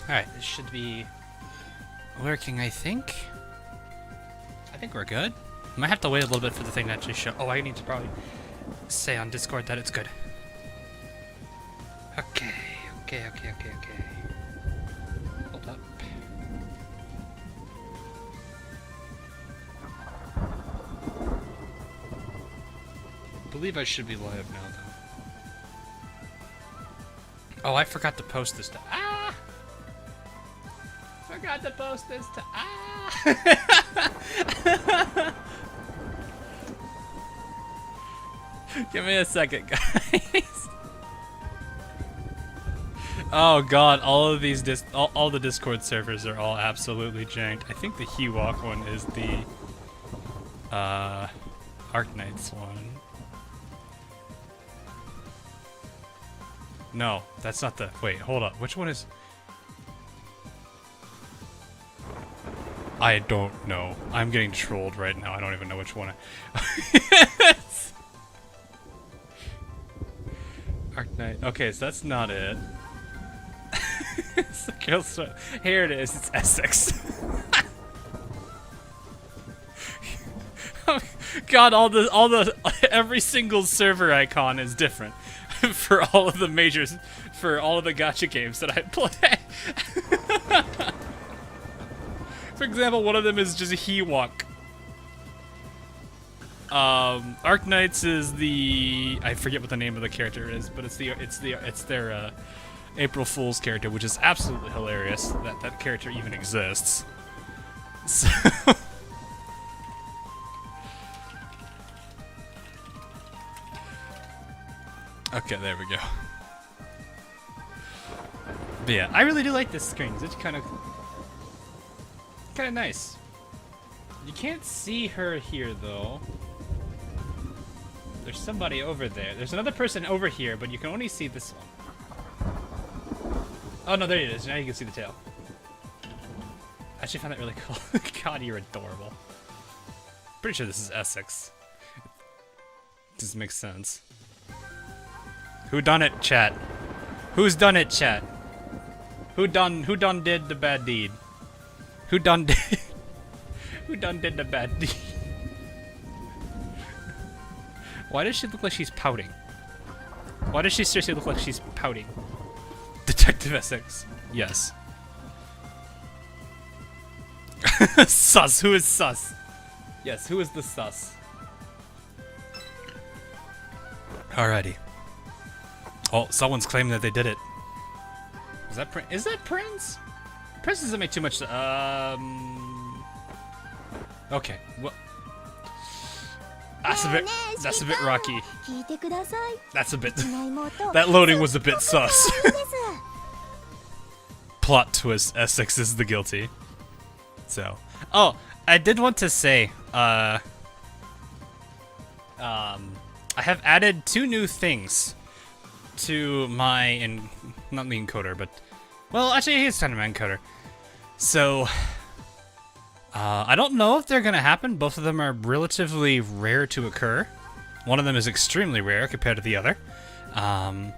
Alright, this should be working, I think. I think we're good. Might have to wait a little bit for the thing to actually show. Oh, I need to probably say on Discord that it's good. Okay. Hold up. I believe I should be live now, though. Oh, I forgot to post this to... Ah! Forgot to post this to... Ah! Give me a second, guys. Oh god, all of these all the Discord servers are all absolutely janked. I think the Hewok one is the Arknights one. No, that's not the... Wait, hold up. Which one is... I don't know. I'm getting trolled right now. I don't even know which one Arknight. Okay, so that's not it. It's the girl sweat. Here it is. It's Essex. Oh, god, every single server icon is different for all of the majors, for all of the gacha games that I play. For example, one of them is just a Hewok. Arknights is the... I forget what the name of the character is, but it's their April Fool's character, which is absolutely hilarious that that character even exists. So... Okay, there we go. But yeah, I really do like this screen. It's kind of nice. You can't see her here though. There's somebody over there. There's another person over here, but you can only see this one. Oh no, there it is. Now you can see the tail. I actually found that really cool. God, you're adorable. Pretty sure this is Essex. This makes sense. Who done it, chat? Who's done it, chat? Who done did the bad deed? Who done did the bad deed? Why does she look like she's pouting? Why does she seriously look like she's pouting? Detective Essex. Yes. Sus. Who is sus? Yes, who is the sus? Alrighty. Oh, someone's claiming that they did it. Is that Prince? Is that Prince? Prince doesn't make too much. Okay. Well, that's a bit rocky. That's a bit. That loading was a bit sus. Plot twist: Essex is the guilty. So, oh, I did want to say, I have added 2 new things to my not the encoder, but well, actually, it's kind of an encoder. So, I don't know if they're gonna happen. Both of them are relatively rare to occur. One of them is extremely rare compared to the other. But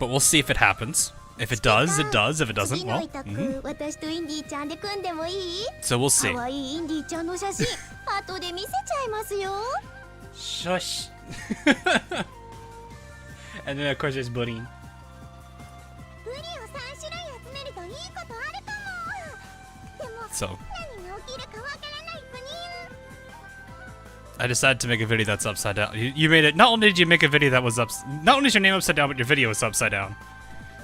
we'll see if it happens. If it does, it does. If it doesn't, well. So we'll see. Shush. And then of course there's Buddy. So I decided to make a video that's upside down. You made it. Not only did you make a video that was not only is your name upside down, but your video is upside down.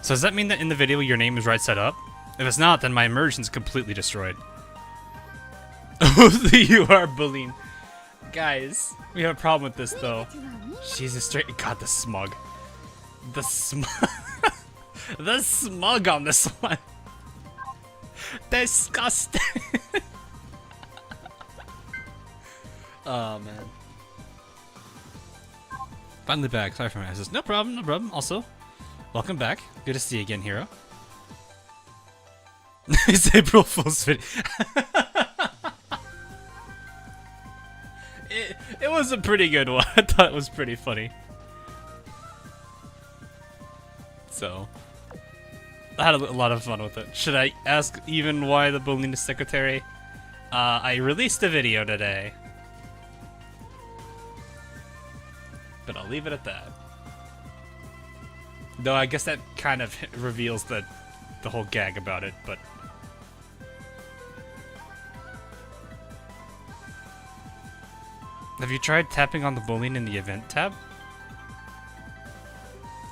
So does that mean that in the video your name is right side up? If it's not, then my immersion's completely destroyed. You are bullying. Guys, we have a problem with this though. Jesus, straight. God, the smug. The smug. The smug on this one. Disgusting. Oh man. Finally back. Sorry for my asses. No problem. No problem. Also, welcome back. Good to see you again, hero. It's April Fool's video. It was a pretty good one. I thought it was pretty funny. So, had a lot of fun with it. Should I ask even why the bullying is secretary? I released a video today. But I'll leave it at that. Though I guess that kind of reveals the whole gag about it, but... Have you tried tapping on the bullying in the event tab?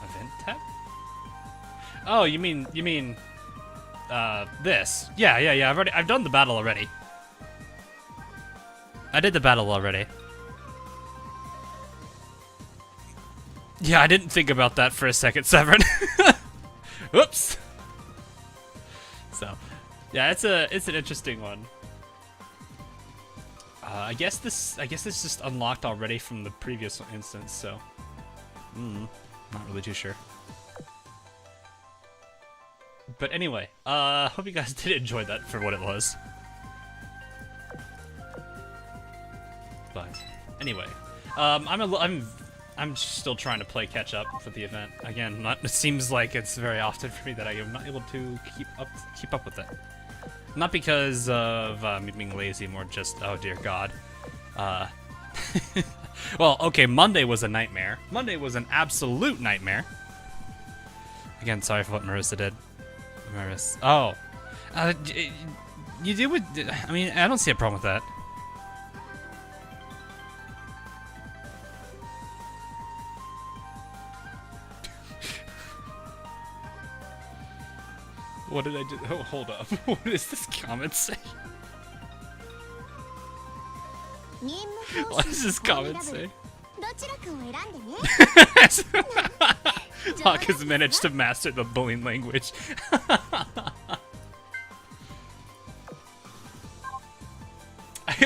Event tab? Oh, you mean, this. Yeah, I've done the battle already. I did the battle already. Yeah, I didn't think about that for a second, Severin. Whoops. So, yeah, it's an interesting one. I guess this just unlocked already from the previous instance, so not really too sure. But anyway, hope you guys did enjoy that for what it was. But anyway, I'm still trying to play catch up for the event. Again, it seems like it's very often for me that I am not able to keep up with it. Not because of me being lazy, more just, oh dear God. Well, okay, Monday was a nightmare. Monday was an absolute nightmare. Again, sorry for what Marissa did. Oh. You do with, I mean, I don't see a problem with that. What did I do? Oh, hold up. What does this comment say? What does this comment say? Hawk has managed to master the bullying language.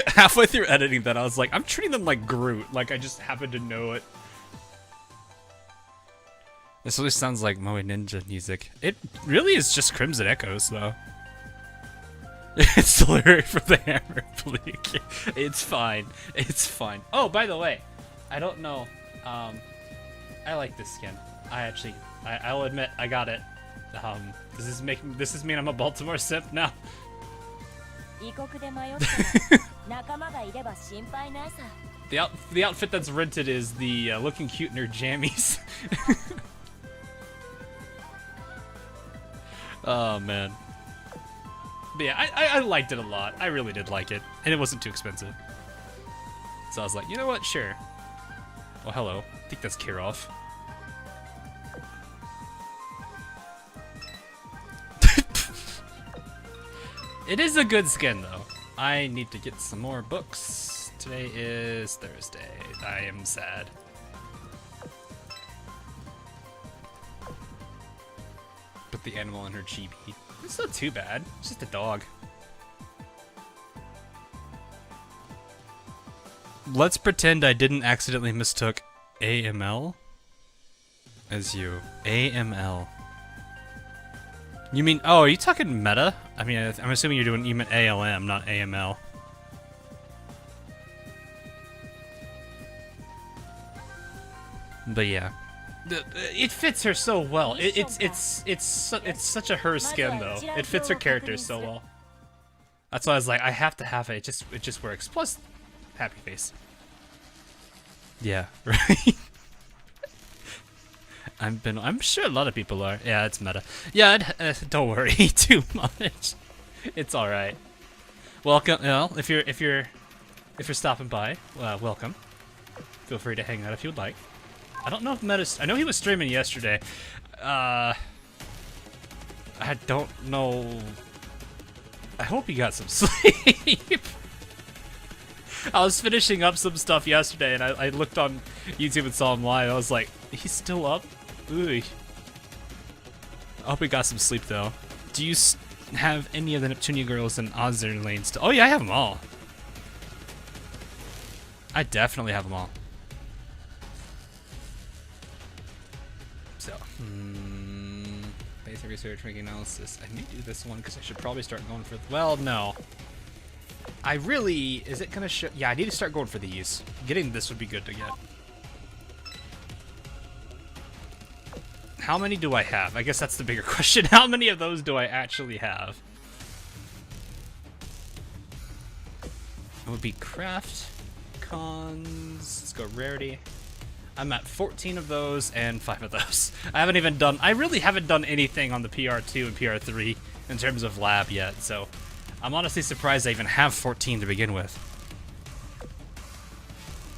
Halfway through editing that, I was like, I'm treating them like Groot. Like, I just happened to know it. This really sounds like Moe Ninja music. It really is just Crimson Echoes, though. It's the lyric from the Hammer Bleak. It's fine. It's fine. Oh, by the way, I don't know. I like this skin. I'll admit, I got it. Does this mean I'm a Baltimore simp now? The outfit that's rented is the looking cute in her jammies. Oh man. But yeah, I liked it a lot. I really did like it. And it wasn't too expensive. So I was like, you know what? Sure. Well, hello. I think that's Kirov. It is a good skin, though. I need to get some more books. Today is Thursday. I am sad. Put the animal in her chibi. It's not too bad. It's just a dog. Let's pretend I didn't accidentally mistook AML as you. AML. You mean, oh, are you talking meta? I mean, I'm assuming you meant ALM, not AML. But yeah. It fits her so well. It's such a her skin though. It fits her character so well. That's why I was like, I have to have it. It just works. Plus, happy face. Yeah, right. I'm sure a lot of people are. Yeah, it's meta. Yeah, don't worry too much. It's all right. Welcome. Well, if you're stopping by, welcome. Feel free to hang out if you'd like. I don't know if Meta's... I know he was streaming yesterday. I don't know... I hope he got some sleep. I was finishing up some stuff yesterday, and I looked on YouTube and saw him live. I was like, he's still up? Ooh. I hope he got some sleep, though. Do you have any of the Neptunia girls in Azur lanes still? Oh, yeah, I have them all. I definitely have them all. So, basic research, making analysis. I may do this one because I should probably start going for. Well, no. I really. Is it gonna show? Yeah, I need to start going for these. Getting this would be good to get. how many do I have? I guess that's the bigger question. How many of those do I actually have? It would be craft, cons, let's go rarity. I'm at 14 of those and 5 of those. I really haven't done anything on the PR2 and PR3 in terms of lab yet, so I'm honestly surprised I even have 14 to begin with.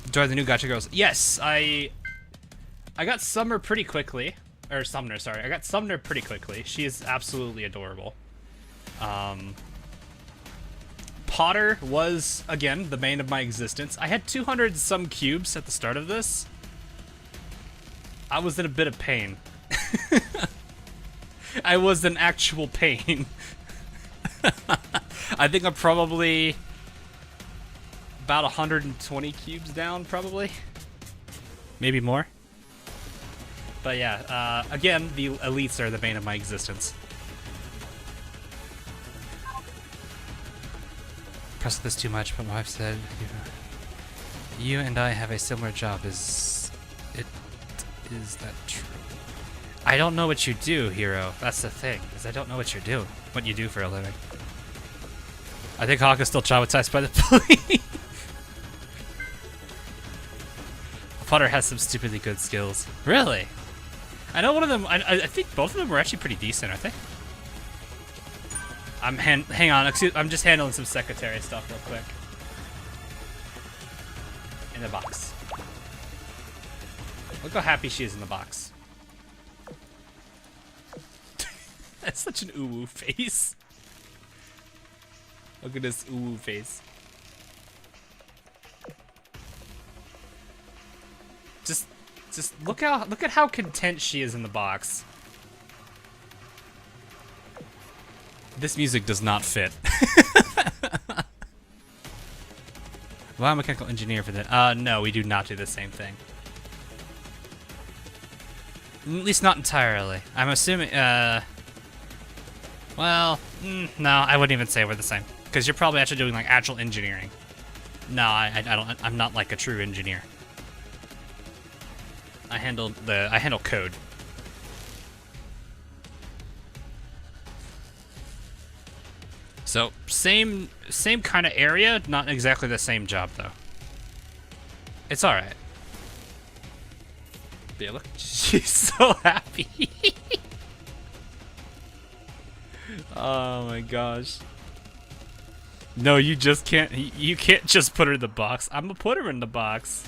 Enjoy the new Gacha Girls. Yes, I got Summer pretty quickly. Or Sumner, sorry. I got Sumner pretty quickly. She is absolutely adorable. Potter was, again, the bane of my existence. I had 200 some cubes at the start of this. I was in a bit of pain. I was in actual pain. I think I'm probably about 120 cubes down, probably. Maybe more. But yeah, again, the elites are the bane of my existence. Press this too much, but my wife said, you and I have a similar job. Is that true? I don't know what you do, Hero. That's the thing, is I don't know what you do for a living. I think Hawk is still traumatized by the police. Potter has some stupidly good skills. Really? I know one of them, I think both of them were actually pretty decent, aren't they? Hang on, I'm just handling some secretary stuff real quick. In the box. Look how happy she is in the box. That's such an uwu face. Look at this uwu face. Just look at how content she is in the box. This music does not fit. Biomechanical engineer for that. No, we do not do the same thing. At least not entirely. I'm assuming, well, no, I wouldn't even say we're the same. Because you're probably actually doing like actual engineering. No, I'm not like a true engineer. I handle code. So same kind of area, not exactly the same job though. It's all right. Yeah, look, she's so happy. Oh my gosh. No, you just can't. You can't just put her in the box. I'm gonna put her in the box.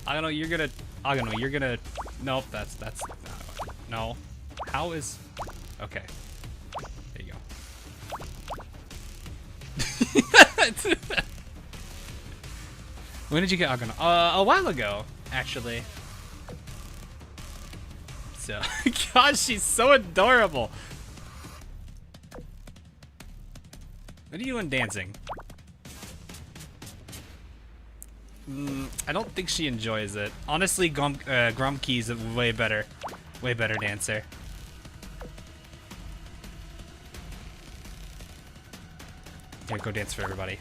I don't know. You're gonna. Nope. That's. No. How is? Okay. There you go. When did you get Agano? A while ago, actually. So, gosh, she's so adorable. What are you doing dancing? I don't think she enjoys it. Honestly, Grumkey's a way better dancer. Here, go dance for everybody.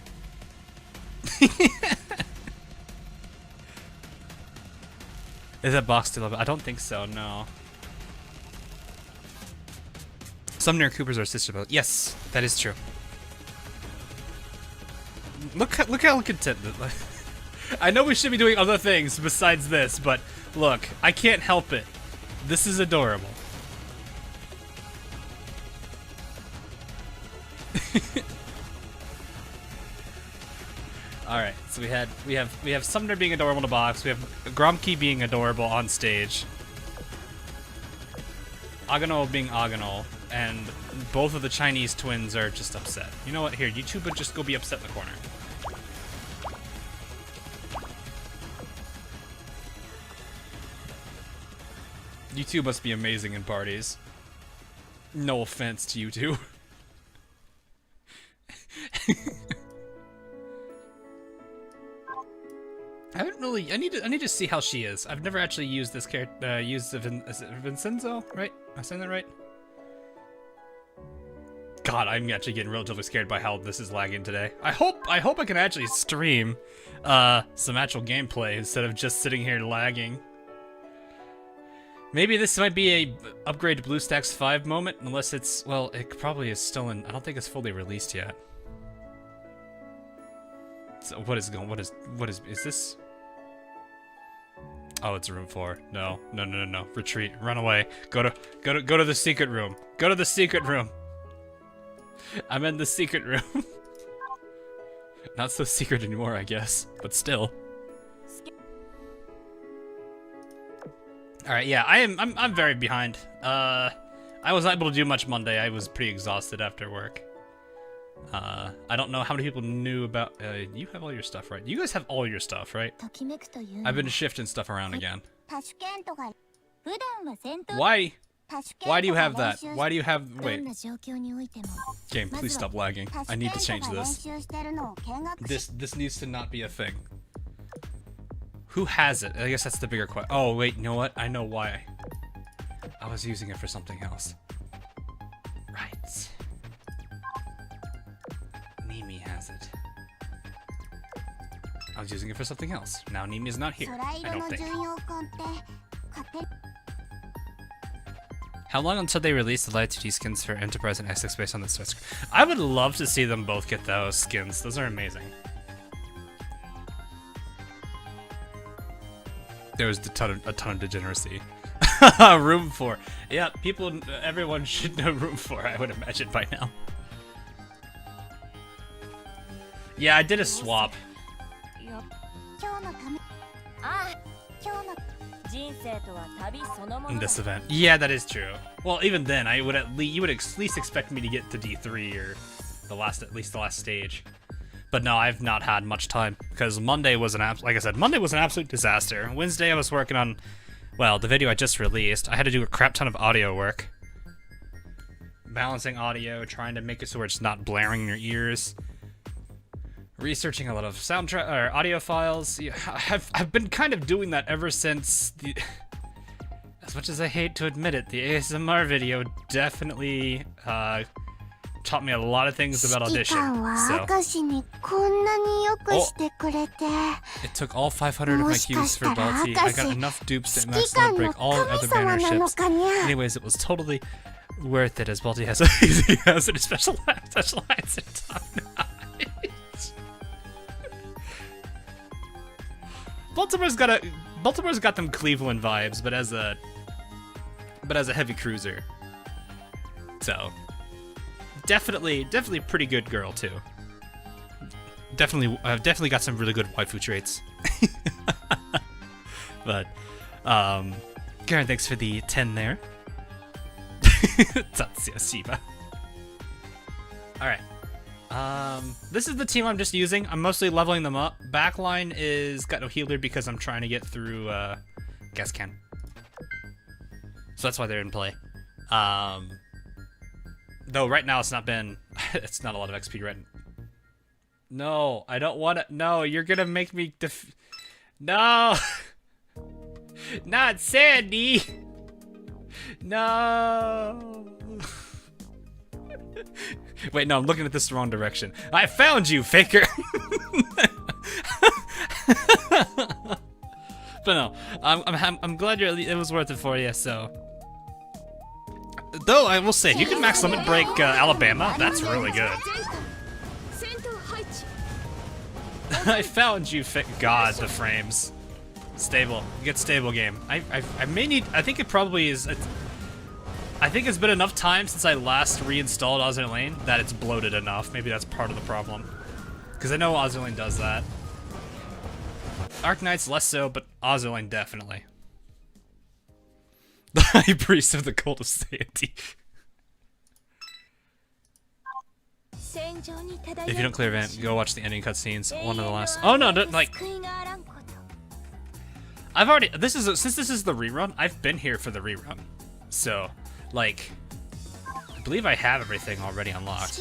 Is that box still up? I don't think so, no. Sumner Coopers are sister both. Yes, that is true. Look how content. I know we should be doing other things besides this, but look, I can't help it. This is adorable. All right, so we have Sumner being adorable in the box. We have Gromkey being adorable on stage. Agano being Agano, and both of the Chinese twins are just upset. You know what? Here, you two, but just go be upset in the corner. You two must be amazing in parties. No offense to you two. I haven't really. I need to see how she is. I've never actually used this character. Is it Vincenzo, right? Am I saying that right? God, I'm actually getting relatively scared by how this is lagging today. I hope I can actually stream some actual gameplay instead of just sitting here lagging. Maybe this might be a upgrade to BlueStacks 5 moment, unless it's, well, it probably is still in, I don't think it's fully released yet. So is this? Oh, it's room 4. No. Retreat. Run away. Go to the secret room. Go to the secret room. I'm in the secret room. Not so secret anymore, I guess, but still. All right, yeah, I'm very behind. I wasn't able to do much Monday. I was pretty exhausted after work. I don't know how many people knew about. You have all your stuff, right? You guys have all your stuff, right? I've been shifting stuff around again. Why? Why do you have that? Why do you have? Wait. Game, please stop lagging. I need to change this. This needs to not be a thing. Who has it? I guess that's the bigger question. Oh wait, you know what? I know why. I was using it for something else. Right. Nimi has it. I was using it for something else. Now Nimi's not here. I don't think. How long until they release the light 2D skins for Enterprise and Essex based on the Swiss? I would love to see them both get those skins. Those are amazing. There was a ton of degeneracy. Room 4. Yeah, everyone should know Room 4, I would imagine by now. Yeah, I did a swap. In this event. Yeah, that is true. Well, even then, you would at least expect me to get to D3 or at least the last stage. But no, I've not had much time because Monday was like I said, Monday was an absolute disaster. Wednesday I was working on, well, the video I just released. I had to do a crap ton of audio work. Balancing audio, trying to make it so it's not blaring in your ears. Researching a lot of soundtrack or audio files. Yeah, I've been kind of doing that ever since the. As much as I hate to admit it, the ASMR video definitely taught me a lot of things about audition. So. Oh. It took all 500 of my cubes for Balti. I got enough dupes to maximally break all other banner ships. Anyways, it was totally worth it as Balti has a specialized in time. Baltimore's got them Cleveland vibes, but as a heavy cruiser. So definitely pretty good girl too. I've definitely got some really good waifu traits. But Karen, thanks for the 10 there. Tatsuya Shiba. Alright. This is the team I'm just using. I'm mostly leveling them up. Backline is got no healer because I'm trying to get through gas can. So that's why they're in play. Though right now it's not a lot of XP right. No, I don't want to. No, you're gonna make me No! Not Sandy! No! Wait, no, I'm looking at this the wrong direction. I found you, Faker! But no, I'm glad it was worth it for you, so. Though, I will say, if you can max limit break Alabama, that's really good. I found you, God, the frames. Stable. Get stable game. I may need, I think it probably is, I think it's been enough time since I last reinstalled Azur Lane that it's bloated enough. Maybe that's part of the problem. Because I know Azur Lane does that. Arc Knight's less so, but Azur Lane definitely. The High Priest of the Cult of Sandy. If you don't clear event, go watch the ending cutscenes. One of the last. Oh no, like. I've already. Since this is the rerun, I've been here for the rerun. So, like, I believe I have everything already unlocked.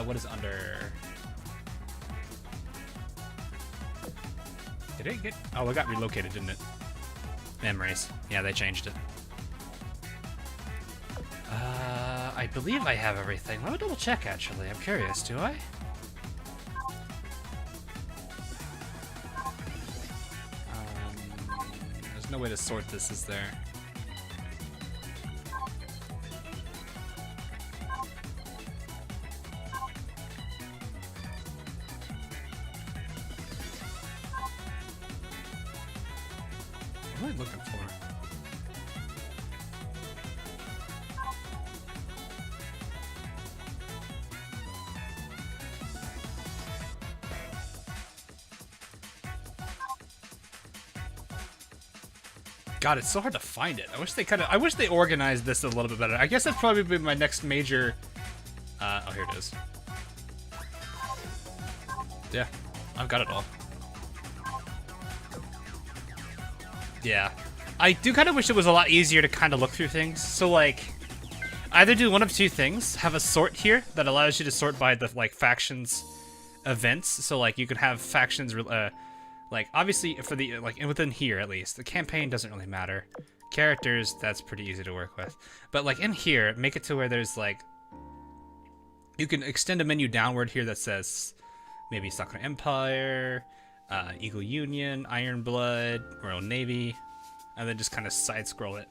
What is under? Did it get? Oh, it got relocated, didn't it? Memories. Yeah, they changed it. I believe I have everything. Let me double check, actually. I'm curious, do I? There's no way to sort this, is there? What am I looking for? God, it's so hard to find it. I wish they organized this a little bit better. I guess that's probably my next major. Oh, here it is. Yeah, I've got it all. Yeah, I do kind of wish it was a lot easier to kind of look through things. So like, either do one of two things: have a sort here that allows you to sort by the like factions events. So like you can have factions. Like, obviously, for the, like, within here, at least, the campaign doesn't really matter. Characters, that's pretty easy to work with. But, like, in here, make it to where there's, like, you can extend a menu downward here that says, maybe Sakura Empire, Eagle Union, Iron Blood, Royal Navy, and then just kind of side-scroll it.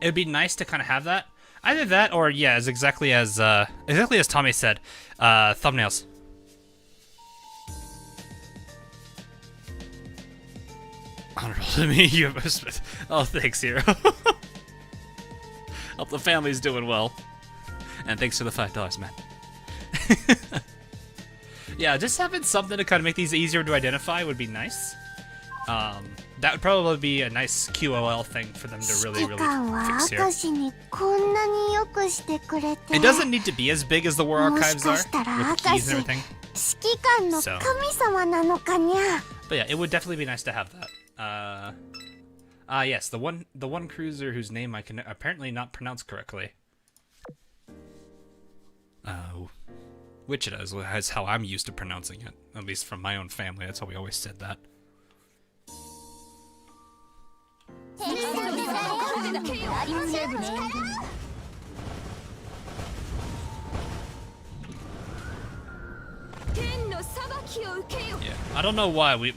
It would be nice to kind of have that. Either that, or, yeah, exactly as Tommy said, thumbnails. Honorable to me, you have. Oh, thanks, Hero. Hope the family's doing well. And thanks for the $5, man. Yeah, just having something to kind of make these easier to identify would be nice. That would probably be a nice QOL thing for them to really fix here. It doesn't need to be as big as the War Archives are, with the keys and everything. So. But yeah, it would definitely be nice to have that. Yes, the one cruiser whose name I can apparently not pronounce correctly. Wichita is how I'm used to pronouncing it, at least from my own family. That's how we always said that. Yeah, I don't know why we.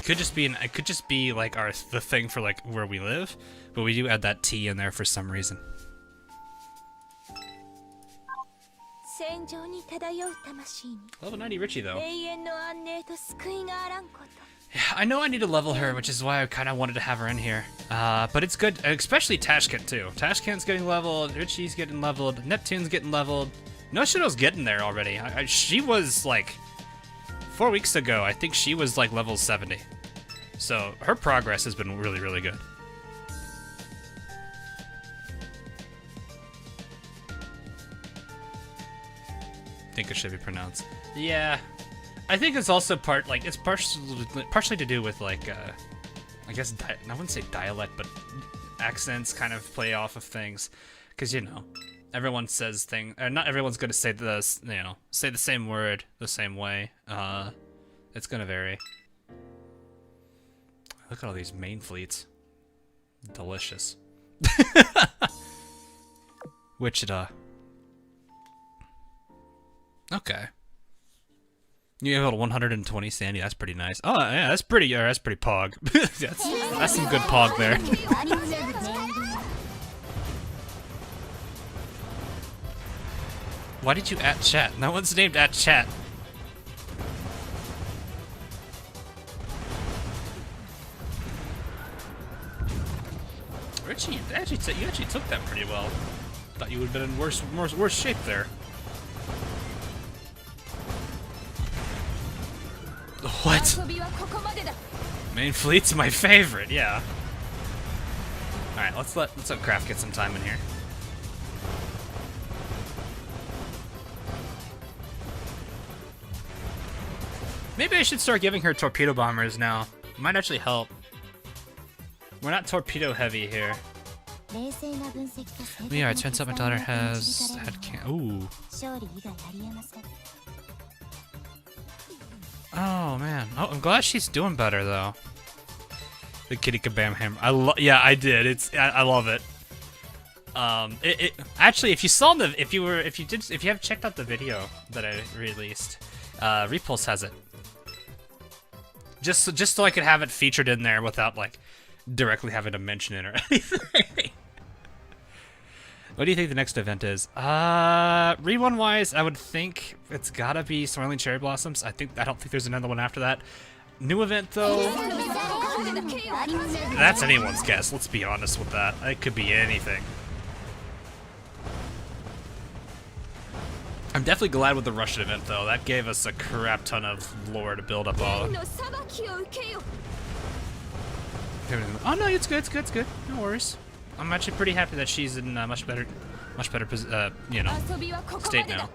It could just be like the thing for like where we live, but we do add that T in there for some reason. Level 90 Richie though. Yeah, I know I need to level her, which is why I kind of wanted to have her in here. But it's good, especially Tashkent too. Tashkent's getting leveled, Richie's getting leveled, Neptune's getting leveled. Noshido's getting there already. She was like 4 weeks ago. I think she was like level 70. So her progress has been really, really good. I think it should be pronounced. Yeah, I think it's also it's partially to do with like, I guess I wouldn't say dialect, but accents kind of play off of things, because you know, everyone says not everyone's gonna say say the same word the same way. It's gonna vary. Look at all these main fleets. Delicious. Wichita. Okay. You have a 120 Sandy. That's pretty nice. Oh yeah, that's pretty pog. that's some good pog there. Why did you at chat? No one's named at chat. Richie, you actually took that pretty well. Thought you would have been in worse shape there. What? Main fleet's my favorite, yeah. Alright, let's let Kraft get some time in here. Maybe I should start giving her torpedo bombers now. It might actually help. We're not torpedo heavy here. Yeah, it turns out my daughter has had ooh. Oh man. Oh, I'm glad she's doing better though. The kitty kabam hammer. Yeah, I did. I love it. Actually, if you have checked out the video that I released, Repulse has it. Just so I could have it featured in there without like directly having to mention it or anything. What do you think the next event is? Rerun wise, I would think it's gotta be Swirling Cherry Blossoms. I don't think there's another one after that. New event though, that's anyone's guess. Let's be honest with that. It could be anything. I'm definitely glad with the Russian event though. That gave us a crap ton of lore to build up on. Oh no, it's good, it's good. No worries. I'm actually pretty happy that she's in much better, you know, state now.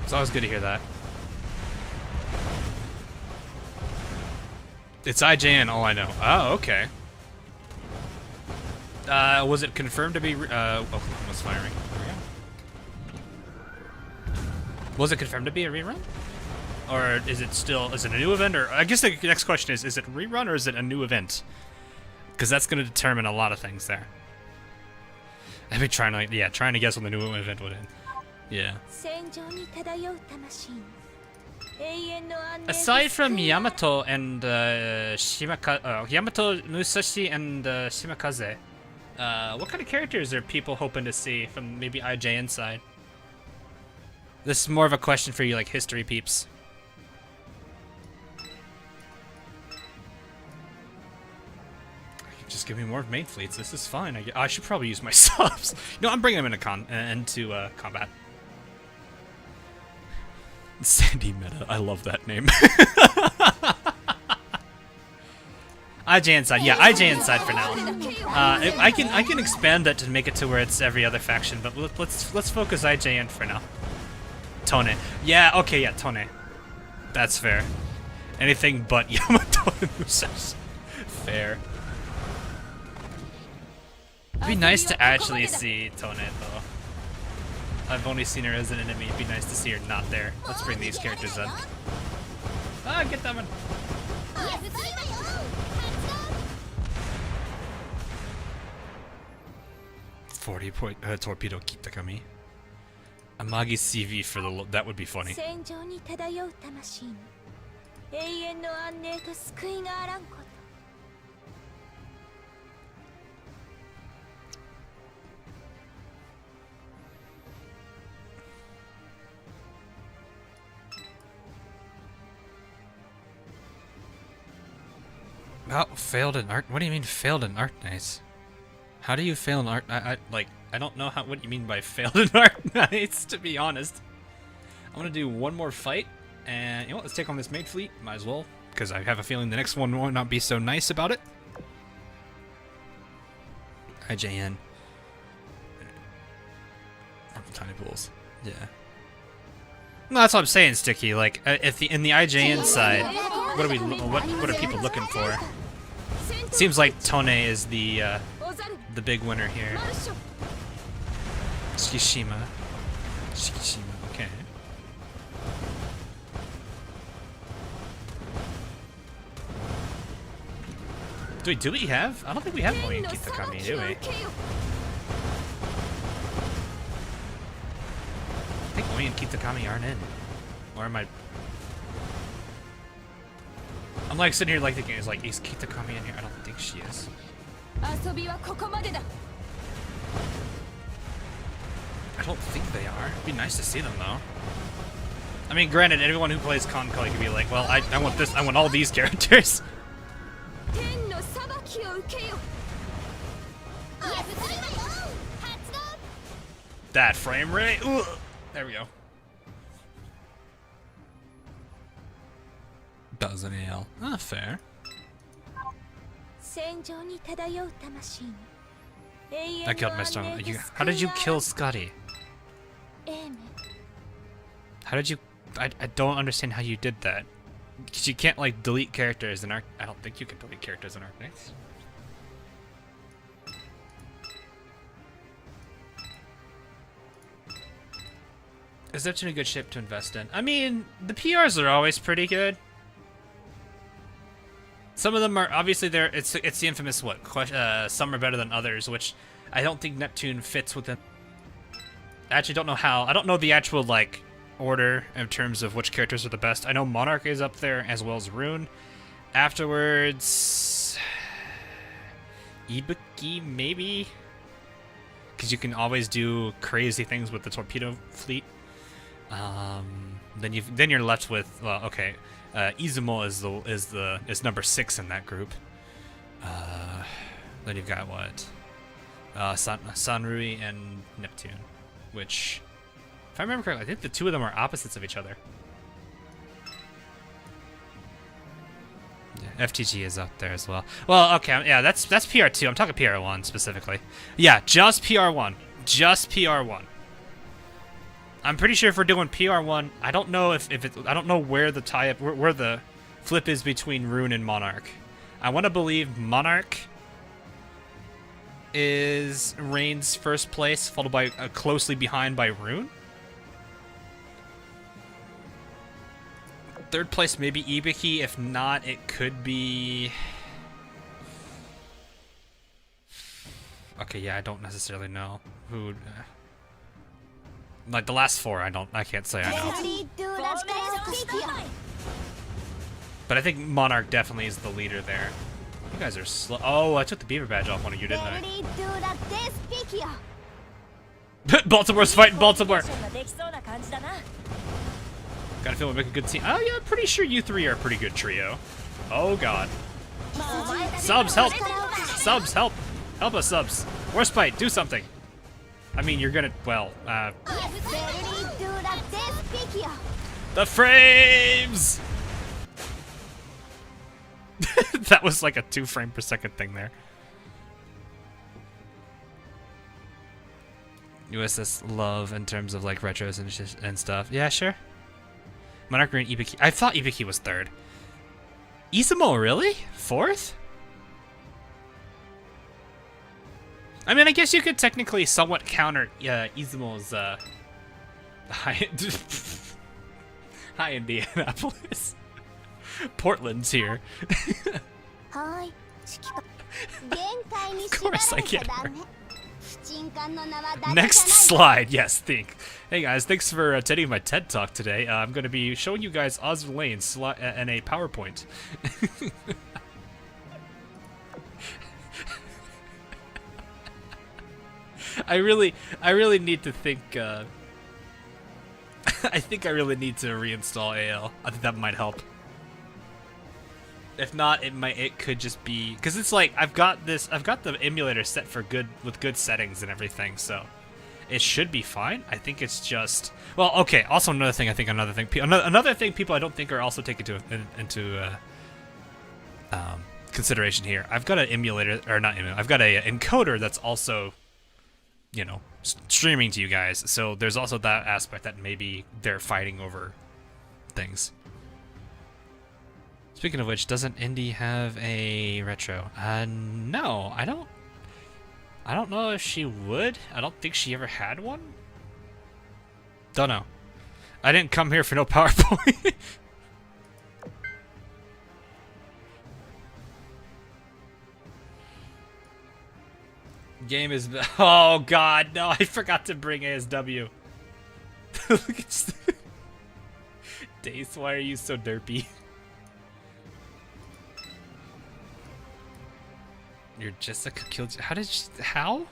It's always good to hear that. It's IJN, all I know. Oh, okay. Was it confirmed to be? Oh, was firing. There we go. Was it confirmed to be a rerun? Or is it a new event? Or I guess the next question is it a rerun or is it a new event? Because that's going to determine a lot of things there. I've been trying to guess when the new event would end. Yeah. Aside from Yamato and Yamato, Musashi, and Shimakaze, what kind of characters are people hoping to see from maybe IJN side? This is more of a question for you, like history peeps. Just give me more main fleets. This is fine. I should probably use my subs. No, I'm bringing them into combat. Sandy Meta. I love that name. IJN side. Yeah, IJN side for now. I can expand that to make it to where it's every other faction, but let's focus IJN for now. Tone. Yeah. Okay. Yeah. Tone. That's fair. Anything but Yamato and Musashi. Fair. It'd be nice to actually see Tone, though. I've only seen her as an enemy. It'd be nice to see her not there. Let's bring these characters in. Ah, get that one. 40-point torpedo Kitakami. Amagi CV for the that would be funny. Oh, failed in art. What do you mean failed in art? Nice. How do you fail in art? I don't know what you mean by failed in art. Nice, to be honest. I'm gonna do one more fight, and you know what? Let's take on this main fleet. Might as well, because I have a feeling the next one will not be so nice about it. IJN. Tiny pools. Yeah. No, that's what I'm saying, Sticky. Like, if in the IJN side, what are people looking for? It seems like Tone is the big winner here. Shikishima. Okay. Do we have? I don't think we have Oi and Kitakami, do we? I think Oi and Kitakami aren't in. Or am I? I'm like sitting here like thinking, is Kitakami in here? I don't think she is. I don't think they are. It'd be nice to see them though. I mean, granted, everyone who plays Konkoli could be like, well, I want this, I want all these characters. That frame rate. Ugh. There we go. Doesn't AL. Ah, fair. I killed my stone. How did you kill Scotty? How did you? I don't understand how you did that. Because you can't like delete characters in Arc. I don't think you can delete characters in Arc Knights. Is that a good ship to invest in? I mean, the PRs are always pretty good. Some of them are obviously there. It's the infamous what? Some are better than others, which I don't think Neptune fits within. I actually don't know how. I don't know the actual like order in terms of which characters are the best. I know Monarch is up there as well as Rune. Afterwards, Ibuki maybe, because you can always do crazy things with the torpedo fleet. Then you're left with, well, okay, Izumo is number 6 in that group. Then you've got what? Sanrui and Neptune, which, if I remember correctly, I think the two of them are opposites of each other. Yeah, FTG is up there as well. Well, okay, yeah, that's PR2. I'm talking PR1 specifically. Yeah, just PR1. Just PR1. I'm pretty sure if we're doing PR1, I don't know if I don't know where the tie-up, where the flip is between Rune and Monarch. I want to believe Monarch reigns first place, followed by closely behind by Rune. Third place maybe Ibuki. If not, it could be. Okay, yeah, I don't necessarily know who. Like the last 4, I can't say I know. But I think Monarch definitely is the leader there. You guys are slow. Oh, I took the beaver badge off one of you, didn't I? Baltimore's fighting Baltimore. Gotta feel we make a good team. Oh yeah, I'm pretty sure you 3 are a pretty good trio. Oh god. Subs, help! Subs, help! Help us, subs. Worst fight, do something. I mean, you're gonna, well, the frames! That was like a 2 frame per second thing there. USS Love in terms of like retros and stuff. Yeah, sure. Monarch and Ibuki. I thought Ibuki was 3rd. Izumo, really? 4th? I mean, I guess you could technically somewhat counter Izumo's hi Indianapolis. Portland's here. Of course I get her. Next slide, yes, think. Hey guys, thanks for attending my TED Talk today. I'm going to be showing you guys Azur Lane in a PowerPoint. I really need to think. I think I really need to reinstall AL. I think that might help. If not, it could just be because it's like I've got the emulator set for with good settings and everything, so it should be fine. I think it's just, well, okay. Also, another thing people I don't think are also taken into consideration here. I've got an emulator, or not emulator. I've got a encoder that's also, you know, streaming to you guys. So there's also that aspect that maybe they're fighting over things. Speaking of which, doesn't Indy have a retro? No, I don't know if she would. I don't think she ever had one. Don't know. I didn't come here for no PowerPoint. Game is... Oh, God, no. I forgot to bring ASW. Dace, why are you so derpy? You're Jessica killed... How did she... How?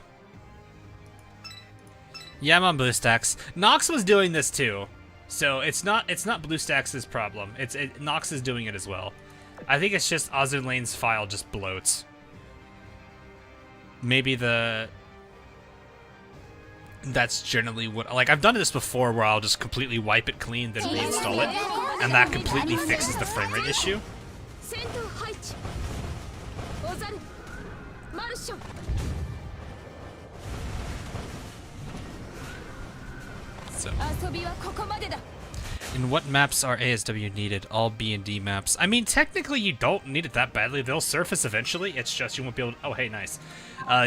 Yeah, I'm on BlueStacks. Nox was doing this too. So it's not BlueStacks' problem. Nox is doing it as well. I think it's just Azur Lane's file just bloats. Maybe that's generally what, like, I've done this before where I'll just completely wipe it clean, then reinstall it, and that completely fixes the frame rate issue. So. In what maps are ASW needed? All B and D maps. I mean, technically you don't need it that badly. They'll surface eventually. It's just you won't be able to... Oh, hey, nice.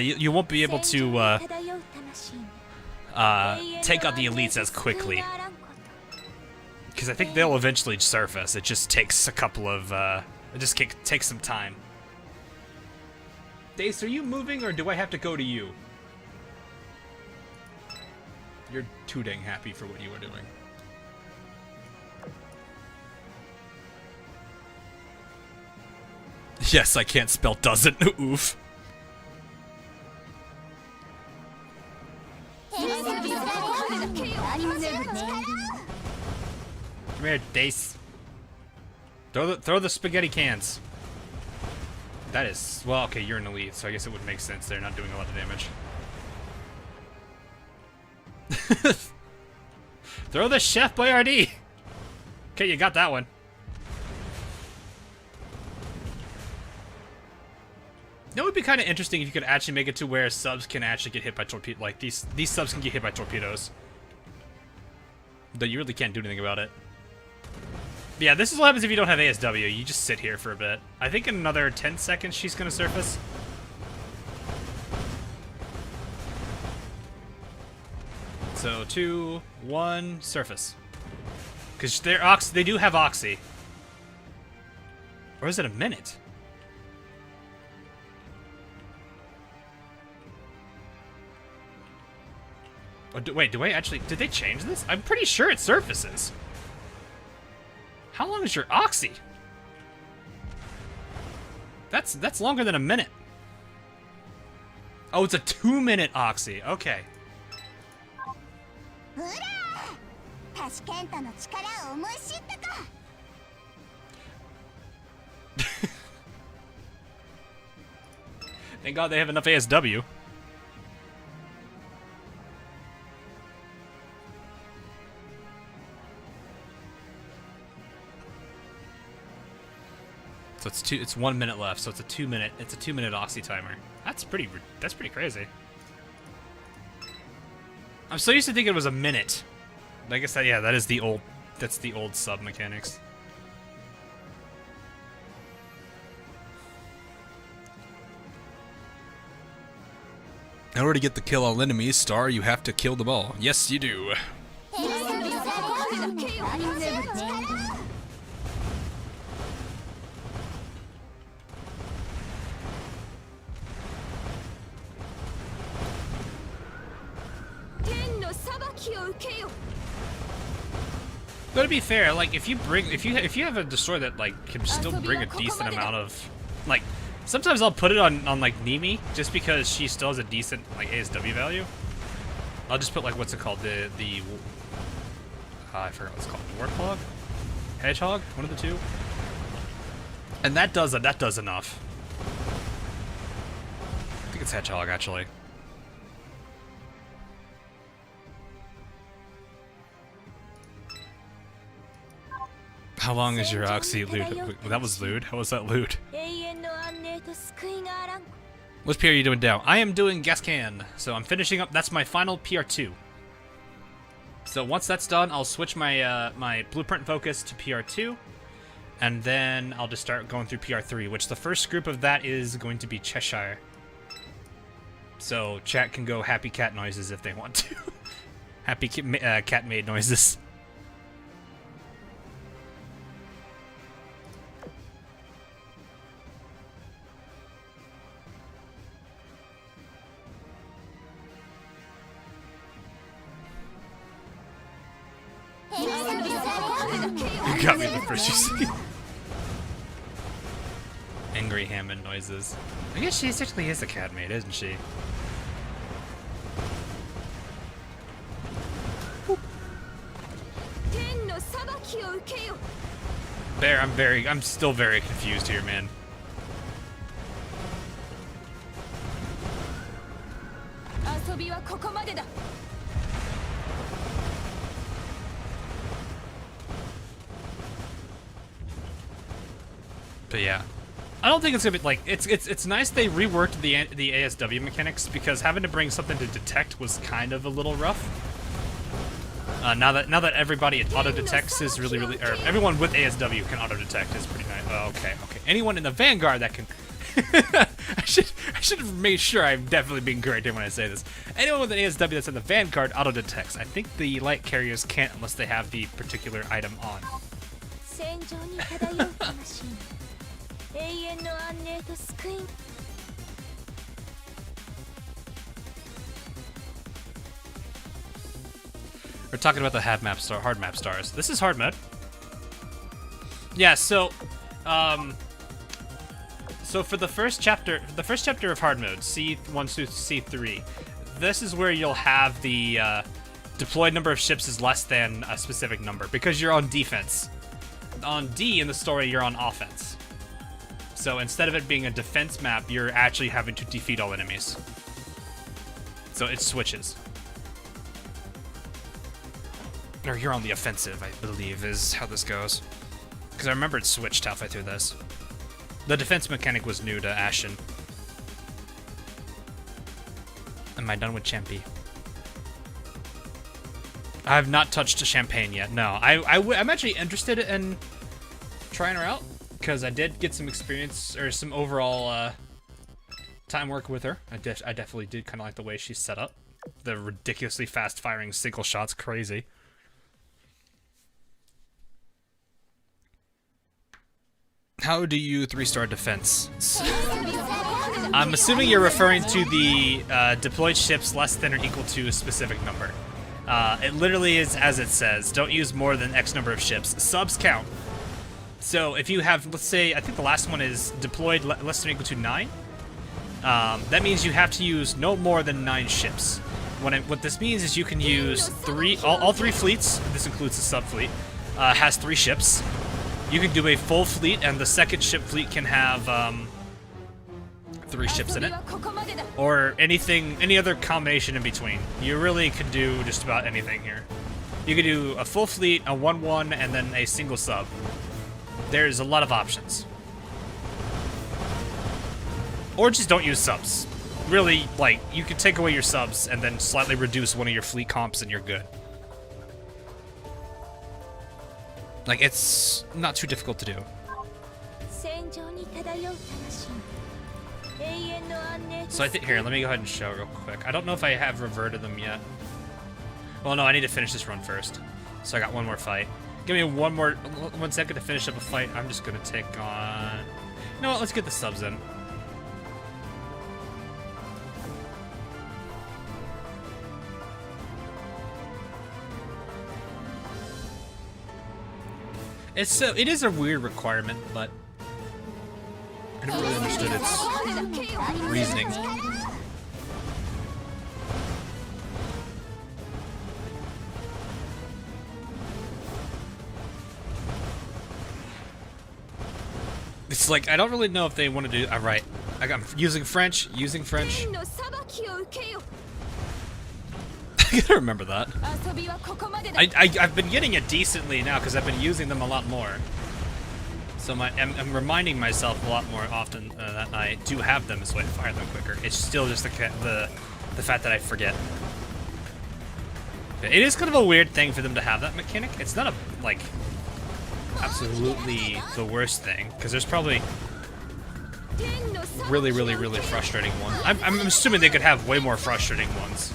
You won't be able to take out the elites as quickly. Because I think they'll eventually surface. It just takes a couple of... it just takes some time. Dace, are you moving or do I have to go to you? You're too dang happy for what you were doing. Yes, I can't spell doesn't. Oof. Come here, Dace. Throw the spaghetti cans. That is, well, okay, you're an elite, so I guess it would make sense. They're not doing a lot of damage. Throw the Chef Boyardee. Okay, you got that one. It would be kind of interesting if you could actually make it to where subs can actually get hit by torpedoes. Like, these subs can get hit by torpedoes. Though you really can't do anything about it. But yeah, this is what happens if you don't have ASW. You just sit here for a bit. I think in another 10 seconds she's going to surface. So, 2, 1, surface. Because they do have Oxy. Or is it a minute? Oh, wait, do I actually... Did they change this? I'm pretty sure it surfaces. How long is your Oxy? That's longer than a minute. Oh, it's a 2-minute Oxy. Okay. Thank God they have enough ASW. So it's 1 minute left, so it's a 2-minute Oxy timer. That's pretty crazy. I'm so used to thinking it was a minute. I guess that's the old sub mechanics. In order to get the kill on enemies, Star, you have to kill them all. Yes, you do. But to be fair, like if you have a destroyer that like can still bring a decent amount of, like, sometimes I'll put it on like Nimi just because she still has a decent like ASW value. I'll just put like what's it called, the I forgot what it's called, Warthog, Hedgehog, one of the two, and that does enough. I think it's Hedgehog actually. How long is your Oxy loot? That was loot? How was that loot? Which PR are you doing now? I am doing Gascan. So I'm finishing up. That's my final PR2. So once that's done, I'll switch my my blueprint focus to PR2. And then I'll just start going through PR3, which the first group of that is going to be Cheshire. So chat can go happy cat noises if they want to. Happy cat made noises. You got me the first you see. Angry Hammond noises. I guess she essentially is a cat maid, isn't she? Bear, I'm still very confused here, man. But yeah, I don't think it's gonna be like it's nice they reworked the ASW mechanics, because having to bring something to detect was kind of a little rough. Now that everybody auto detects is really, or everyone with ASW can auto detect is pretty nice. Oh, okay. Anyone in the Vanguard that can. I should have made sure I'm definitely being corrected when I say this. Anyone with an ASW that's in the Vanguard auto detects. I think the light carriers can't unless they have the particular item on. We're talking about the hard map stars. This is hard mode. Yeah, so So for the first chapter of hard mode, C1 through C3, this is where you'll have the deployed number of ships is less than a specific number because you're on defense. On D in the story, you're on offense. So instead of it being a defense map, you're actually having to defeat all enemies. So it switches. Or you're on the offensive, I believe, is how this goes. Because I remember it switched halfway through this. The defense mechanic was new to Ashen. Am I done with Champy? I have not touched Champagne yet, no. I'm actually interested in trying her out, because I did get some experience, or some overall time work with her. I definitely did kind of like the way she's set up. The ridiculously fast-firing single shot's crazy. How do you 3-star defense? I'm assuming you're referring to the deployed ships less than or equal to a specific number. It literally is as it says. Don't use more than X number of ships. Subs count. So if you have, let's say, I think the last one is deployed less than or equal to 9. That means you have to use no more than 9 ships. What this means is you can use all 3 fleets. This includes the sub fleet. Has 3 ships. You can do a full fleet, and the second ship fleet can have 3 ships in it, or any other combination in between. You really could do just about anything here. You could do a full fleet, a 1-1, and then a single sub. There's a lot of options. Or just don't use subs. Really, like, you could take away your subs and then slightly reduce one of your fleet comps and you're good. Like, it's not too difficult to do. So I think, here, let me go ahead and show real quick. I don't know if I have reverted them yet. Well, no, I need to finish this run first. So I got one more fight. Give me one second to finish up a fight. I'm just gonna take on... You know what, let's get the subs in. It is a weird requirement, but I never really understood its reasoning. It's like, I don't really know if they want to do... Alright, I'm using French. I gotta remember that. I've been getting it decently now because I've been using them a lot more. So I'm reminding myself a lot more often that I do have them so I can fire them quicker. It's still just the fact that I forget. It is kind of a weird thing for them to have that mechanic. It's not like absolutely the worst thing, because there's probably really frustrating ones. I'm assuming they could have way more frustrating ones.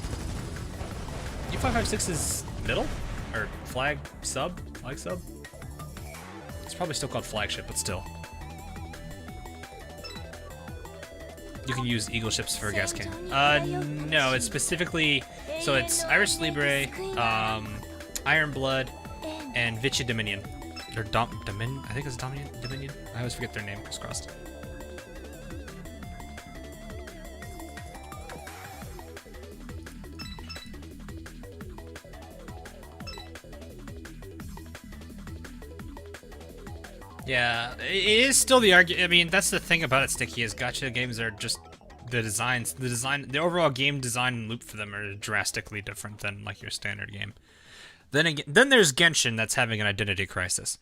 U556 is middle? Or flag sub? Flag sub? It's probably still called flagship, but still. You can use Eagle ships for a gas cannon. No, it's specifically... So it's Irish Libre, Iron Blood, and Vichy Dominion. Or Dominion? I think it's Dominion? I always forget their name, crisscrossed. Yeah, it is still the argument. I mean, that's the thing about it, Sticky, is gacha games are just the overall game design and loop for them are drastically different than like your standard game. Then again, then there's Genshin that's having an identity crisis.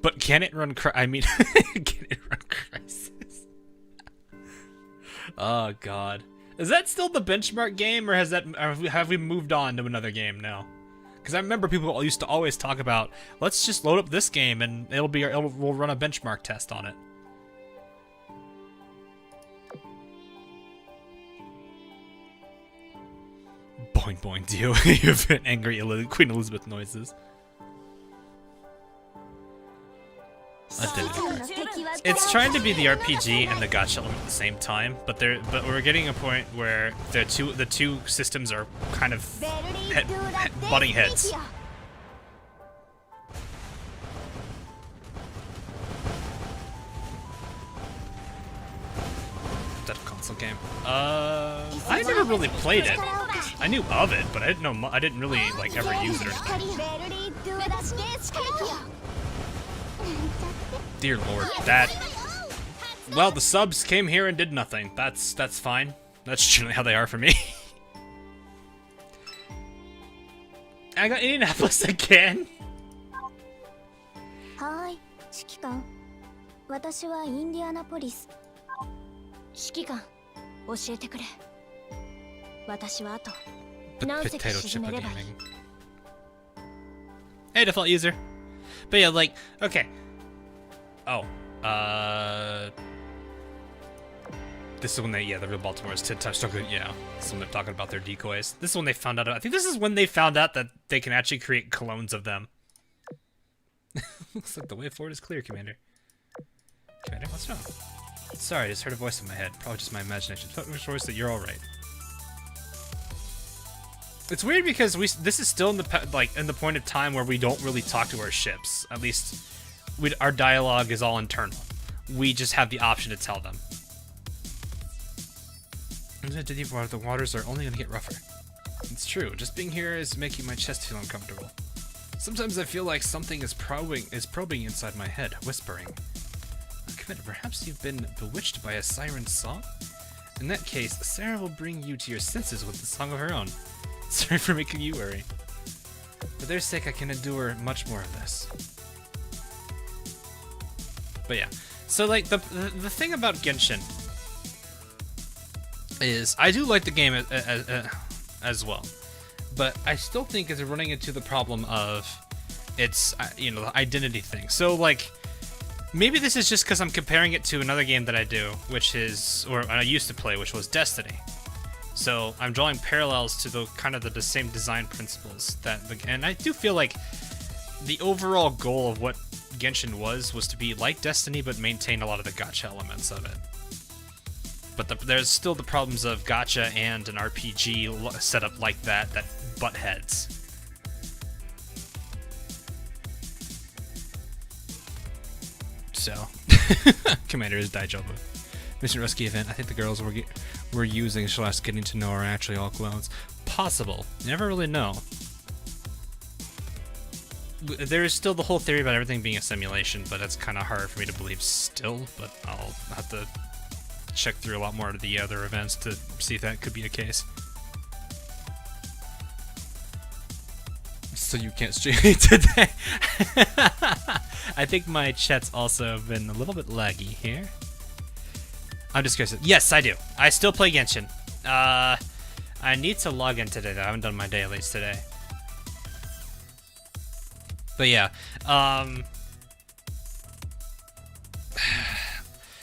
But can it run can it run Crisis? Oh god. Is that still the benchmark game, or have we moved on to another game now? Because I remember people used to always talk about, let's just load up this game and we'll run a benchmark test on it. Boing boing, do you've been angry Queen Elizabeth noises. It's trying to be the RPG and the gacha element at the same time, but we're getting a point where the two systems are kind of butting heads. console game? I never really played it. I knew of it, but I didn't know. I didn't really like ever use it or anything. Dear Lord, that. Well, the subs came here and did nothing. That's fine. That's generally how they are for me. I got Indianapolis again. Hi, Shipgirls. 私はインディアナポリス。指揮官、教えてくれ。私はあと何隻沈めればいい。Hey, default user. But yeah, like, okay. Oh, this is when they, the real Baltimore's touched on, yeah. This is when they're talking about their decoys. This is when they found out, I think this is when they found out that they can actually create clones of them. Looks like the way forward is clear, Commander. Commander, what's wrong? Sorry, I just heard a voice in my head. Probably just my imagination. Which voice that you're alright. It's weird because this is still in the point of time where we don't really talk to our ships. At least, our dialogue is all internal. We just have the option to tell them. Into deep water, the waters are only going to get rougher. It's true. Just being here is making my chest feel uncomfortable. Sometimes I feel like something is probing inside my head, whispering. Commander, perhaps you've been bewitched by a siren's song? In that case, Sarah will bring you to your senses with a song of her own. Sorry for making you worry. For their sake, I can endure much more of this. But yeah, so like the thing about Genshin is I do like the game as well, but I still think it's running into the problem of its the identity thing. So like maybe this is just because I'm comparing it to another game that I do, which is or I used to play, which was Destiny. So I'm drawing parallels to the same design principles and I do feel like the overall goal of what Genshin was to be like Destiny but maintain a lot of the gacha elements of it. But there's still the problems of gacha and an RPG setup like that butt heads. So, Commander is Daijobu. Mission Rescue event. I think the girls we're using / getting to know are actually all clones. Possible. You never really know. There is still the whole theory about everything being a simulation, but that's kind of hard for me to believe still. But I'll have to check through a lot more of the other events to see if that could be the case. So you can't stream today. I think my chat's also been a little bit laggy here. I'm just curious. Yes, I do. I still play Genshin. I need to log in today though. I haven't done my dailies today. But yeah,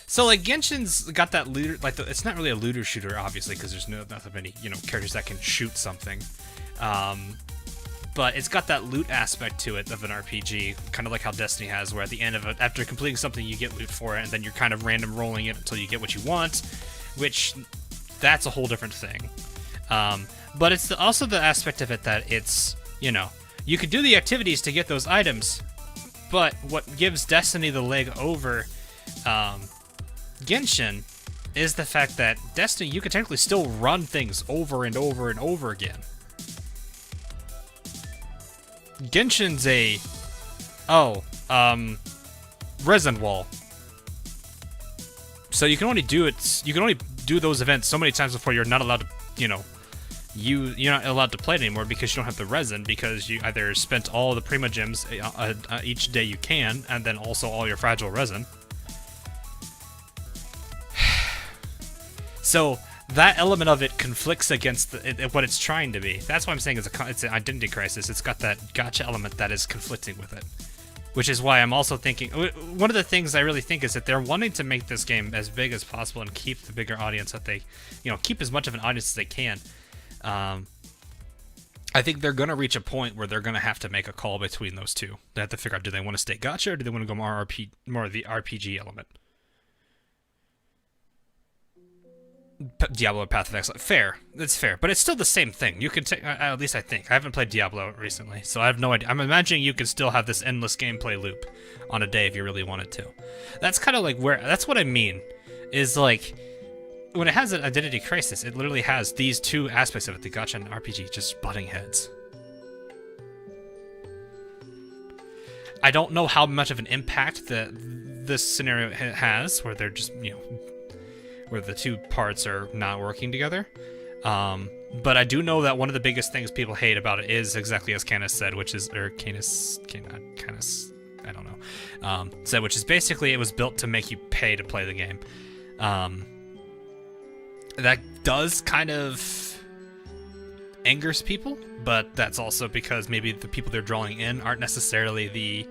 so like Genshin's got that looter, it's not really a looter shooter obviously because there's not that many characters that can shoot something, but it's got that loot aspect to it of an RPG, kind of like how Destiny has, where at the end of it, after completing something, you get loot for it, and then you're kind of random rolling it until you get what you want, which that's a whole different thing. But it's also the aspect of it that it's you could do the activities to get those items, but what gives Destiny the leg over Genshin is the fact that Destiny, you can technically still run things over and over and over again. Genshin's resin wall. So you can only do those events so many times before you're not allowed to, you're not allowed to play it anymore because you don't have the resin, because you either spent all the Prima Gems each day you can, and then also all your fragile resin. So that element of it conflicts against what it's trying to be. That's why I'm saying it's an identity crisis. It's got that gacha element that is conflicting with it. Which is why I'm also thinking, one of the things I really think is that they're wanting to make this game as big as possible and keep the bigger audience that they, keep as much of an audience as they can. I think they're going to reach a point where they're going to have to make a call between those two. They have to figure out, do they want to stay gacha or do they want to go more of the RPG element? Diablo or Path of Exile. Fair. It's fair. But it's still the same thing. You can take, at least I think. I haven't played Diablo recently, so I have no idea. I'm imagining you could still have this endless gameplay loop on a day if you really wanted to. That's kind of like that's what I mean. Is like, when it has an identity crisis, it literally has these two aspects of it, the gacha and RPG, just butting heads. I don't know how much of an impact that this scenario has, where they're just, you know, where the two parts are not working together. But I do know that one of the biggest things people hate about it is exactly as Canis said, which is, or Canis, I don't know, said, which is basically it was built to make you pay to play the game. That does kind of angers people, but that's also because maybe the people they're drawing in aren't necessarily the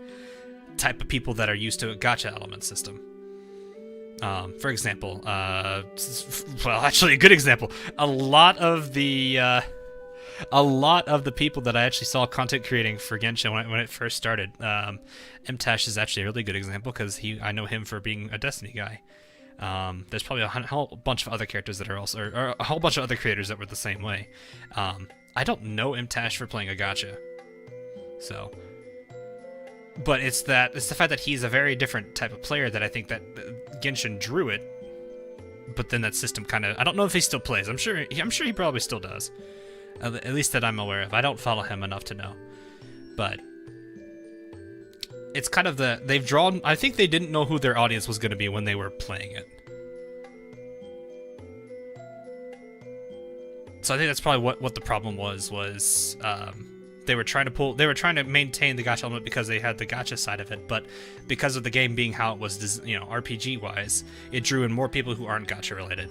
type of people that are used to a gacha element system. For example, well, actually, a good example. A lot of the people that I actually saw content creating for Genshin when it first started, Mtash is actually a really good example because I know him for being a Destiny guy. There's probably a whole bunch of other characters that are also, or a whole bunch of other creators that were the same way. I don't know Mtash for playing a gacha, so. But it's the fact that he's a very different type of player that I think that Genshin drew it. But then that system kind of, I don't know if he still plays. I'm sure he probably still does. At least that I'm aware of. I don't follow him enough to know. But it's kind of they've drawn, I think they didn't know who their audience was going to be when they were playing it. So I think that's probably what the problem was they were trying to maintain the gacha element because they had the gacha side of it, but because of the game being how it was, you know, RPG wise, it drew in more people who aren't gacha related.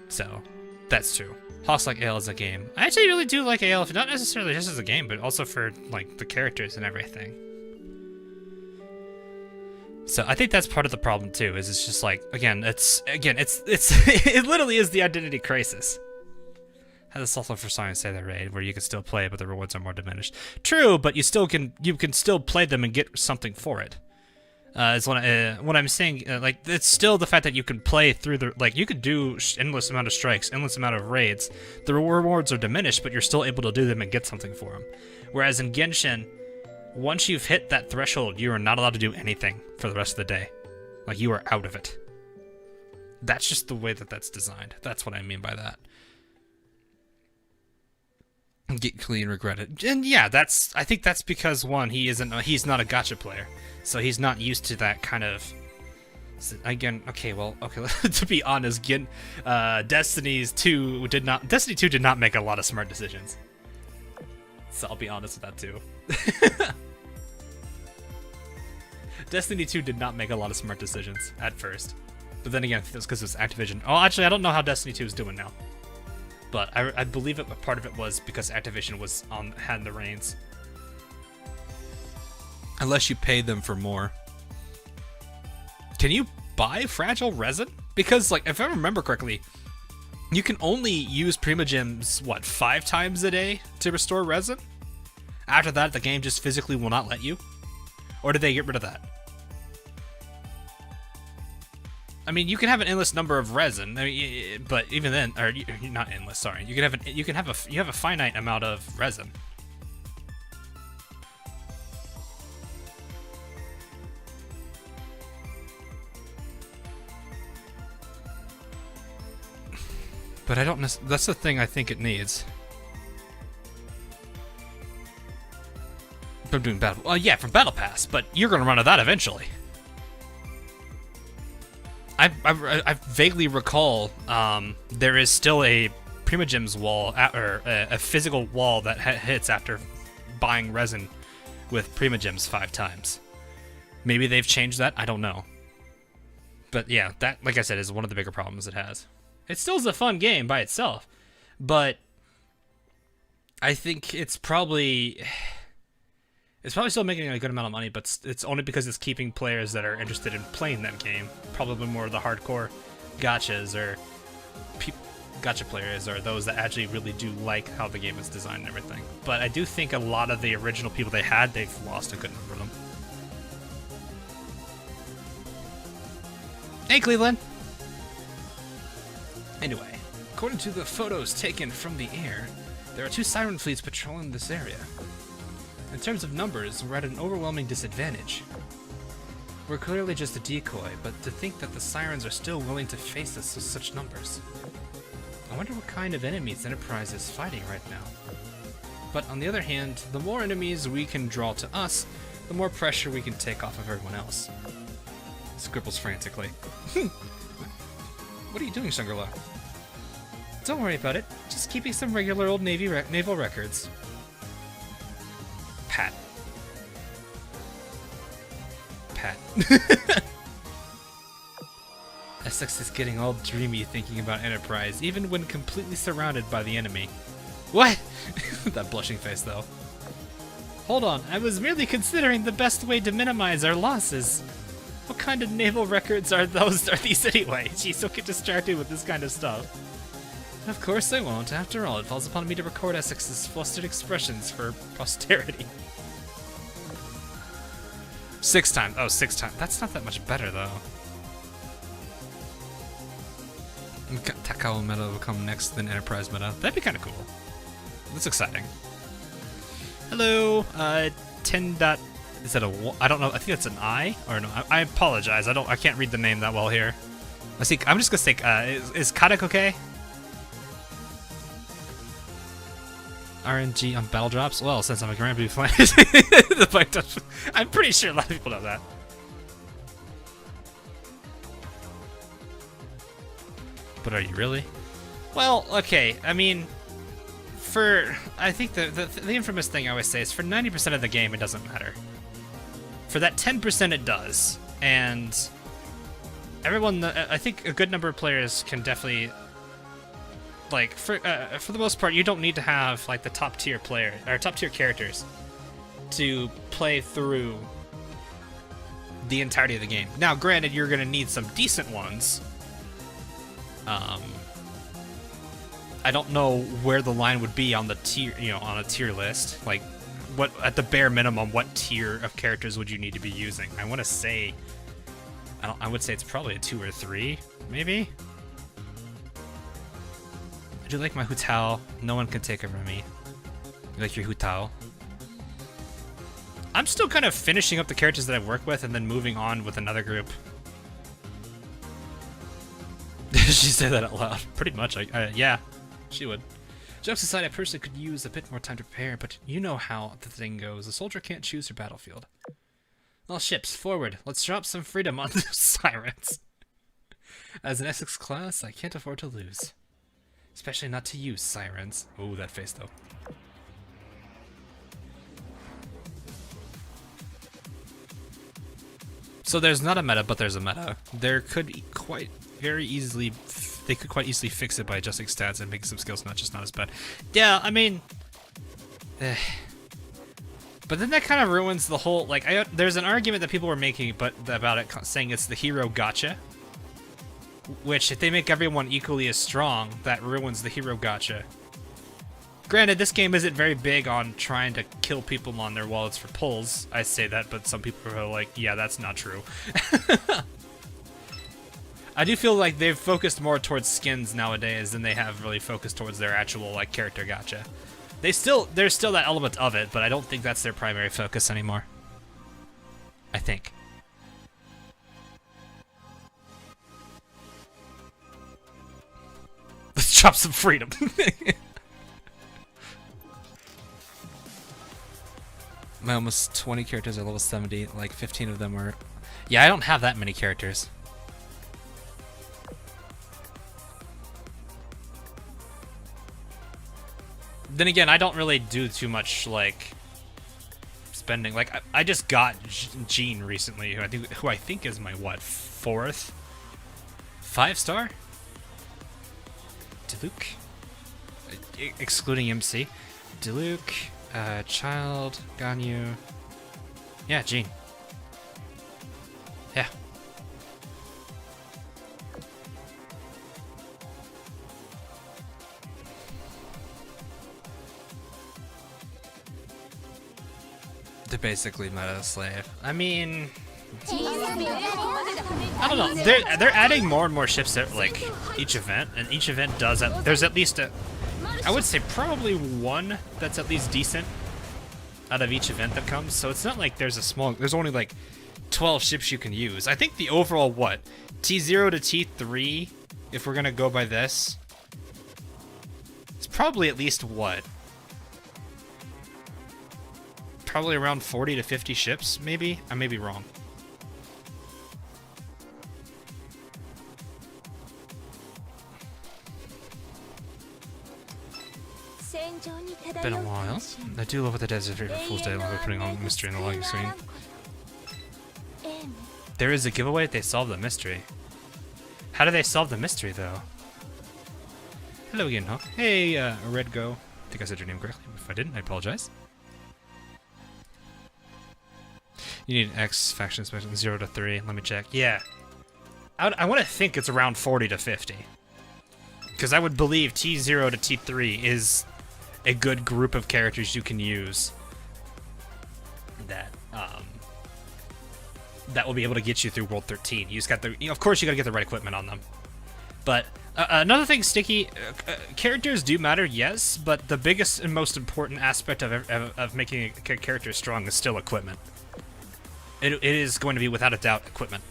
So that's true. Hawks like AL as a game. I actually really do like AL, not necessarily just as a game, but also for like the characters and everything. So I think that's part of the problem too. Is it's just like it literally is the identity crisis. Has a software for science say that raid where you can still play, but the rewards are more diminished. True, but you can still play them and get something for it. Is what I'm saying. Like it's still the fact that you can play through you could do endless amount of strikes, endless amount of raids. The rewards are diminished, but you're still able to do them and get something for them. Whereas in Genshin, once you've hit that threshold, you are not allowed to do anything for the rest of the day. Like you are out of it. That's just the way that that's designed. That's what I mean by that. Get clean, regret it. And yeah, I think that's because he's not a gacha player, so he's not used to that kind of. Again, okay, to be honest, Destiny 2 did not make a lot of smart decisions. So I'll be honest with that too. Destiny 2 did not make a lot of smart decisions at first, but then again, that's because it's Activision. Oh, actually, I don't know how Destiny 2 is doing now. But I believe part of it was because Activision had the reins. Unless you paid them for more. Can you buy fragile resin? Because, like, if I remember correctly, you can only use Primogems, 5 times a day to restore resin? After that, the game just physically will not let you? Or did they get rid of that? I mean, you can have an endless number of resin, but even then, or not endless. Sorry, you have a finite amount of resin. But I don't. That's the thing I think it needs. From doing battle. Well, yeah, from Battle Pass, but you're gonna run out of that eventually. I vaguely recall there is still a Primogems wall, or a physical wall that hits after buying resin with Primogems 5 times. Maybe they've changed that, I don't know. But yeah, that, like I said, is one of the bigger problems it has. It still is a fun game by itself, but I think it's probably still making a good amount of money, but it's only because it's keeping players that are interested in playing that game. Probably more of the hardcore gachas or gacha players, or those that actually really do like how the game is designed and everything. But I do think a lot of the original people they had, they've lost a good number of them. Hey, Cleveland! Anyway, according to the photos taken from the air, there are 2 siren fleets patrolling this area. In terms of numbers, we're at an overwhelming disadvantage. We're clearly just a decoy, but to think that the Sirens are still willing to face us with such numbers. I wonder what kind of enemies Enterprise is fighting right now. But on the other hand, the more enemies we can draw to us, the more pressure we can take off of everyone else. Scribbles frantically. What are you doing, Shangri-La? Don't worry about it. Just keeping some regular old naval records. Pat. Essex is getting all dreamy thinking about Enterprise, even when completely surrounded by the enemy. What? That blushing face, though. Hold on, I was merely considering the best way to minimize our losses. What kind of naval records are these anyway? Jeez, don't get distracted with this kind of stuff. Of course I won't. After all, it falls upon me to record Essex's flustered expressions for posterity. 6 times. Oh, 6 times. That's not that much better, though. Takao meta will come next, then Enterprise meta. That'd be kind of cool. That's exciting. Hello, 10. Is that a? I don't know. I think that's an I or no. I apologize. I can't read the name that well here. I see. I'm just gonna say. Is Kadak okay? RNG on battle drops? Well, since I'm a Grand Prix fan, I'm pretty sure a lot of people know that. But are you really? Well, okay. I mean, I think the infamous thing I always say is for 90% of the game, it doesn't matter. For that 10%, it does. And everyone, I think a good number of players can definitely, like, for the most part, you don't need to have like the top tier player or top tier characters to play through the entirety of the game. Now, granted, you're gonna need some decent ones. I don't know where the line would be on the tier, on a tier list. Like, what at the bare minimum, what tier of characters would you need to be using? I want to say, I would say it's probably a 2 or 3, maybe. I do like my Hu Tao. No one can take it from me. You like your Hu Tao? I'm still kind of finishing up the characters that I've worked with and then moving on with another group. She said that out loud. Pretty much, yeah, she would. Jokes aside, I personally could use a bit more time to prepare, but you know how the thing goes. A soldier can't choose her battlefield. All ships, forward. Let's drop some freedom on those Sirens. As an Essex class, I can't afford to lose. Especially not to you, Sirens. Oh, that face, though. So there's not a meta, but there's a meta. There could be they could quite easily fix it by adjusting stats and making some skills not as bad. Yeah, I mean, but then that kind of ruins the whole, like, there's an argument that people were making about it, saying it's the hero gacha, which if they make everyone equally as strong, that ruins the hero gacha. Granted, this game isn't very big on trying to kill people on their wallets for pulls. I say that, but some people are like, yeah, that's not true. I do feel like they've focused more towards skins nowadays than they have really focused towards their actual, like, character gacha. There's still that element of it, but I don't think that's their primary focus anymore. I think. Let's drop some freedom. My almost 20 characters are level 70, like 15 of them are... Yeah, I don't have that many characters. Then again, I don't really do too much, like, spending. Like, I just got Jean recently, who I think is my, what, 4th? 5-star? Diluc? Excluding MC. Diluc, Child, Ganyu. Yeah, Jean. Yeah. They're basically meta slave. I mean, I don't know. They're adding more and more ships at, like, each event, and each event does that. There's at least I would say probably one that's at least decent out of each event that comes. So it's not like there's only like 12 ships you can use. I think the overall, what? T0 to T3, if we're gonna go by this, it's probably at least what? Probably around 40 to 50 ships, maybe? I may be wrong. Been a while. I do love what the desert for Fool's Day while we're putting on mystery in the logging screen. There is a giveaway if they solve the mystery. How do they solve the mystery, though? Hello again, Hawk. Hey, Red Go. I think I said your name correctly. If I didn't, I apologize. You need an X faction inspection 0 to 3. Let me check. Yeah. I want to think it's around 40 to 50. Because I would believe T0 to T3 is a good group of characters you can use that will be able to get you through World 13. You just got the, of course, you got to get the right equipment on them. But another thing, Sticky, characters do matter, yes, but the biggest and most important aspect of making a character strong is still equipment. It is going to be, without a doubt, equipment.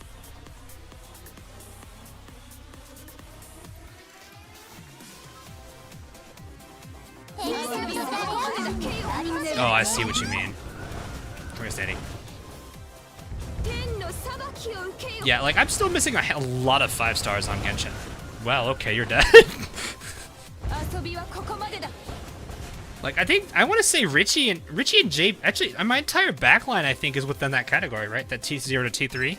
Oh, I see what you mean. Where's Danny? Yeah, like, I'm still missing a lot of 5 stars on Genshin. Well, okay, you're dead. Like, I want to say Richie and Jay, actually, my entire backline, I think, is within that category, right? That T0 to T3.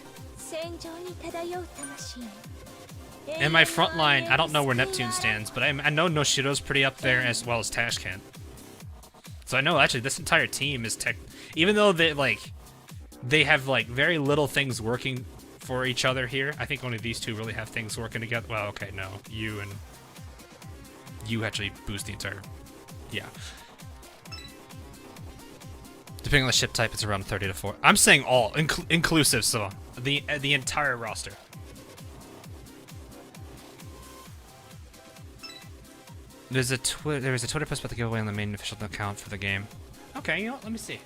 And my front line, I don't know where Neptune stands, but I know Noshiro's pretty up there, as well as Tashkent. So I know, actually, this entire team is even though they have, like, very little things working for each other here. I think only these two really have things working together. Well, okay, no. You actually boost the entire... Yeah. Depending on the ship type, it's around 30 to 40. I'm saying all, inclusive, so the entire roster. There was a Twitter post about the giveaway on the main official account for the game. Okay, you know what? Let me see.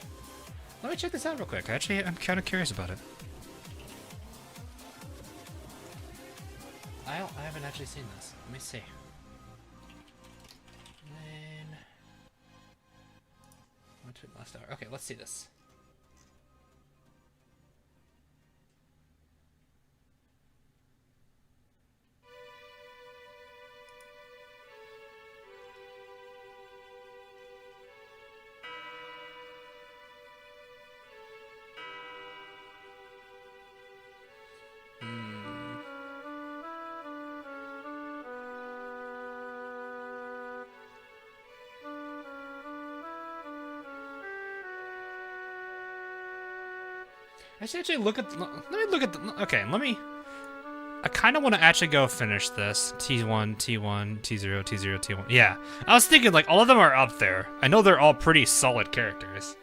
Let me check this out real quick. Actually, I'm kind of curious about it. I haven't actually seen this. Let me see. Last hour. Okay, let's see this. I should actually look at. Let me look at the. Okay, I kind of want to actually go finish this. T1, T1, T0, T0, T1. Yeah, I was thinking like all of them are up there. I know they're all pretty solid characters.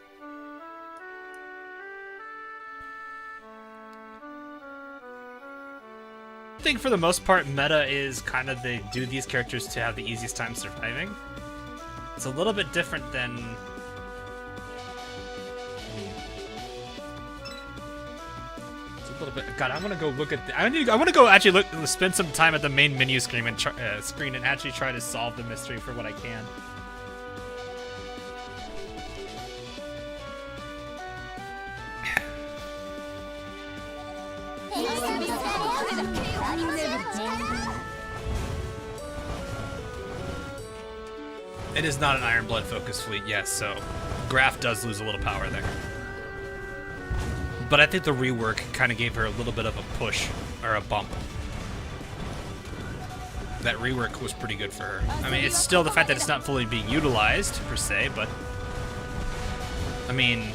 I think for the most part, meta is kind of they do these characters to have the easiest time surviving. It's a little bit different than. Bit. God, I want to go look at. I want to go actually spend some time at the main menu screen and actually try to solve the mystery for what I can. It is not an Iron Blood focused fleet, yes. So, Graph does lose a little power there. But I think the rework kind of gave her a little bit of a push, or a bump. That rework was pretty good for her. I mean, it's still the fact that it's not fully being utilized, per se, but... I mean... I'm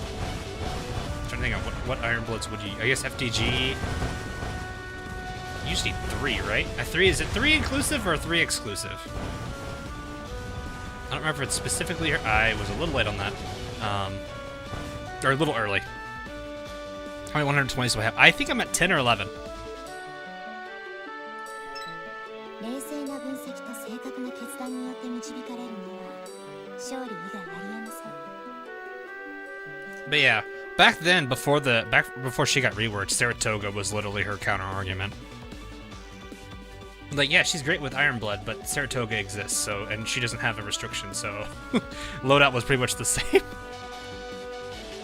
trying to think of what Iron Bloods would you... I guess FDG... You just need 3, right? Is it 3 inclusive or 3 exclusive? I don't remember if it's specifically... I was a little late on that. Or a little early. How many 120s do I have? I think I'm at 10 or 11. But yeah, Back then, before she got reworked, Saratoga was literally her counter argument. Like, yeah, she's great with Iron Blood, but Saratoga exists, so, and she doesn't have a restriction, so loadout was pretty much the same.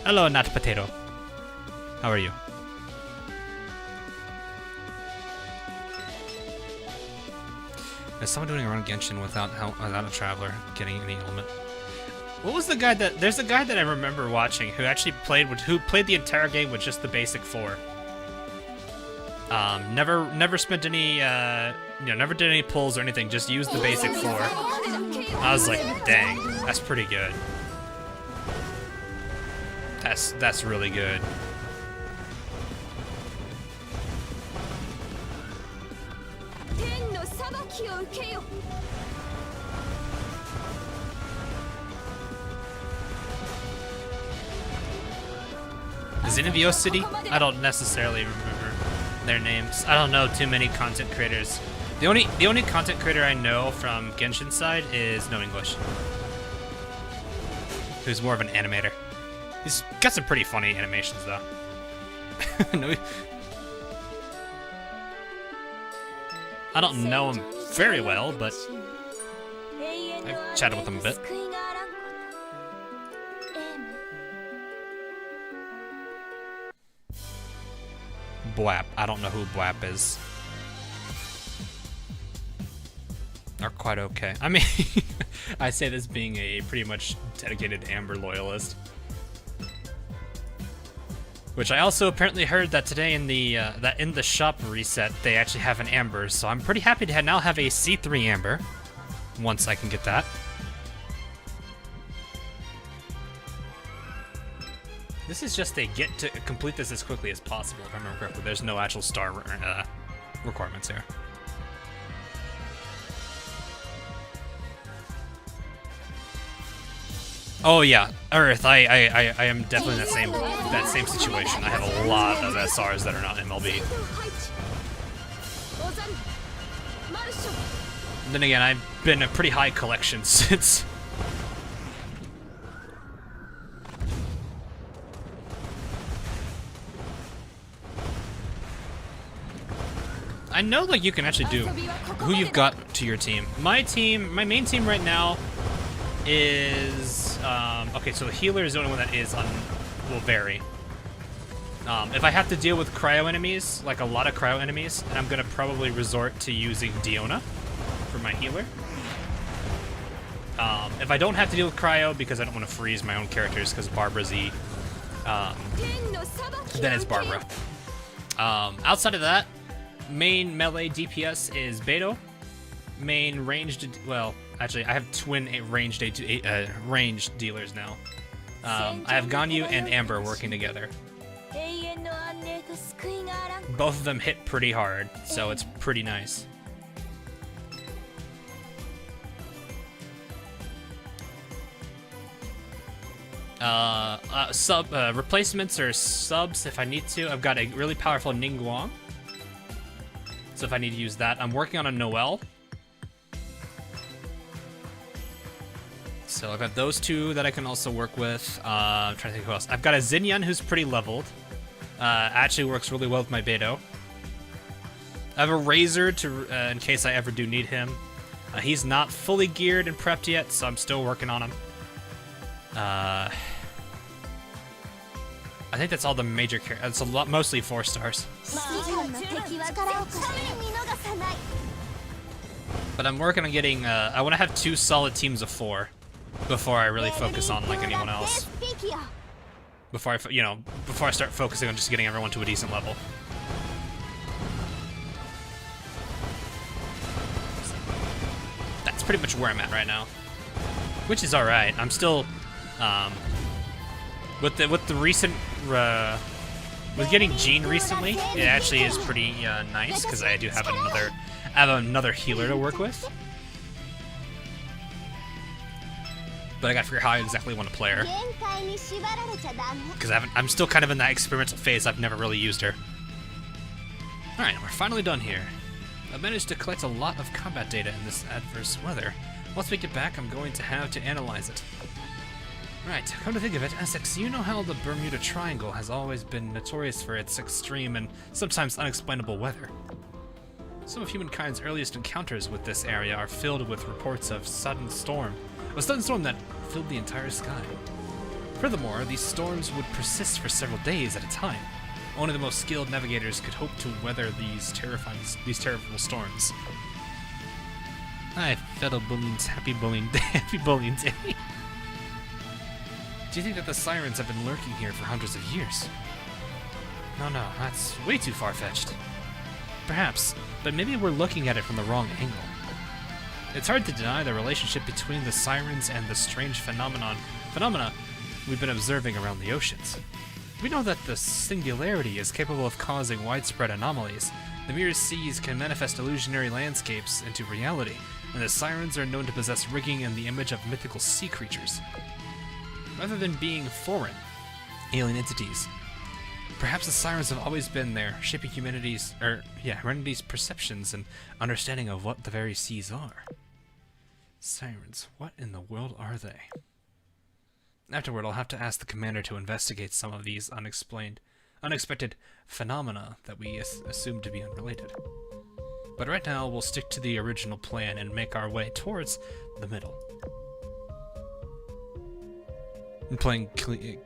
Hello, Not Potato. How are you? Is someone doing a run Genshin without a traveler getting any element? What was the guy that? There's a guy that I remember watching who actually played the entire game with just the basic 4. Never spent any never did any pulls or anything. Just used the basic 4. I was like, dang, that's pretty good. That's really good. Xenavio City? I don't necessarily remember their names. I don't know too many content creators. The only content creator I know from Genshin side is No English, who's more of an animator. He's got some pretty funny animations though. No, I don't know him very well, but I've chatted with him a bit. Bwap. I don't know who Bwap is. Are quite okay. I mean, I say this being a pretty much dedicated Amber loyalist. Which I also apparently heard that today in the shop reset they actually have an Amber, so I'm pretty happy to now have a C3 Amber once I can get that. This is just a get to complete this as quickly as possible, if I remember correctly. There's no actual star requirements here. Oh yeah, Earth. I am definitely in that same situation. I have a lot of SRs that are not MLB. Then again, I've been a pretty high collection since. I know, like, you can actually do who you've got to your team. My main team right now is okay. So the healer is the only one that is will vary. If I have to deal with cryo enemies, like a lot of cryo enemies, then I'm gonna probably resort to using Diona for my healer. If I don't have to deal with cryo because I don't want to freeze my own characters because Barbara's E, then it's Barbara. Outside of that, main melee DPS is Beto. Main ranged, well, actually, I have twin ranged dealers now. I have Ganyu and Amber working together. Both of them hit pretty hard, so it's pretty nice. Replacements or subs if I need to. I've got a really powerful Ningguang. So if I need to use that, I'm working on a Noelle. So I've got those two that I can also work with. I'm trying to think who else. I've got a Xinyan who's pretty leveled. Actually works really well with my Beto. I have a Razor to in case I ever do need him. He's not fully geared and prepped yet, so I'm still working on him. I think that's all the major characters. It's a lot, mostly 4 stars. But I'm working on getting. I want to have 2 solid teams of 4 before I really focus on like anyone else. Before I start focusing on just getting everyone to a decent level. That's pretty much where I'm at right now, which is all right. I'm still. With the recent with getting Jean recently, it actually is pretty nice because I do have another healer to work with. But I gotta figure out how I exactly want to play her because I'm still kind of in that experimental phase. I've never really used her. All right, we're finally done here. I've managed to collect a lot of combat data in this adverse weather. Once we get back, I'm going to have to analyze it. Right, come to think of it, Essex, you know how the Bermuda Triangle has always been notorious for its extreme and sometimes unexplainable weather. Some of humankind's earliest encounters with this area are filled with reports of a sudden storm that filled the entire sky. Furthermore, these storms would persist for several days at a time. Only the most skilled navigators could hope to weather these terrible storms. Hi, fellow bullions, happy bullying day. Do you think that the sirens have been lurking here for hundreds of years? No, that's way too far-fetched. Perhaps, but maybe we're looking at it from the wrong angle. It's hard to deny the relationship between the sirens and the strange phenomena we've been observing around the oceans. We know that the singularity is capable of causing widespread anomalies. The mirror seas can manifest illusionary landscapes into reality, and the sirens are known to possess rigging in the image of mythical sea creatures. Rather than being foreign, alien entities, perhaps the sirens have always been there, shaping humanity's perceptions and understanding of what the very seas are. Sirens, what in the world are they? Afterward, I'll have to ask the commander to investigate some of these unexpected phenomena that we assume to be unrelated. But right now, we'll stick to the original plan and make our way towards the middle. I'm playing Klee,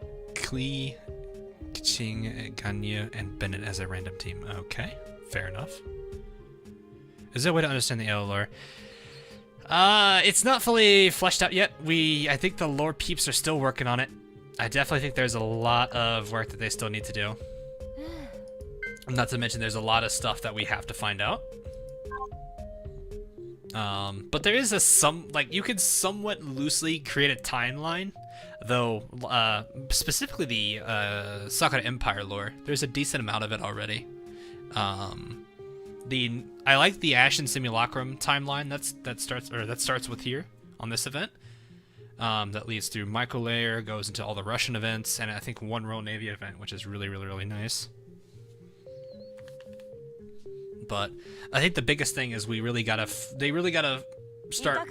Kaching, Ganya, and Bennett as a random team. Okay, fair enough. Is there a way to understand the AO lore? It's not fully fleshed out yet. I think the lore peeps are still working on it. I definitely think there's a lot of work that they still need to do. Not to mention there's a lot of stuff that we have to find out. But there is you could somewhat loosely create a timeline, though, specifically the Sakura Empire lore. There's a decent amount of it already. I like the Ashen Simulacrum timeline that starts with here on this event. That leads through Microlayer, goes into all the Russian events, and I think one Royal Navy event, which is really, really, really nice. But I think the biggest thing is they really gotta start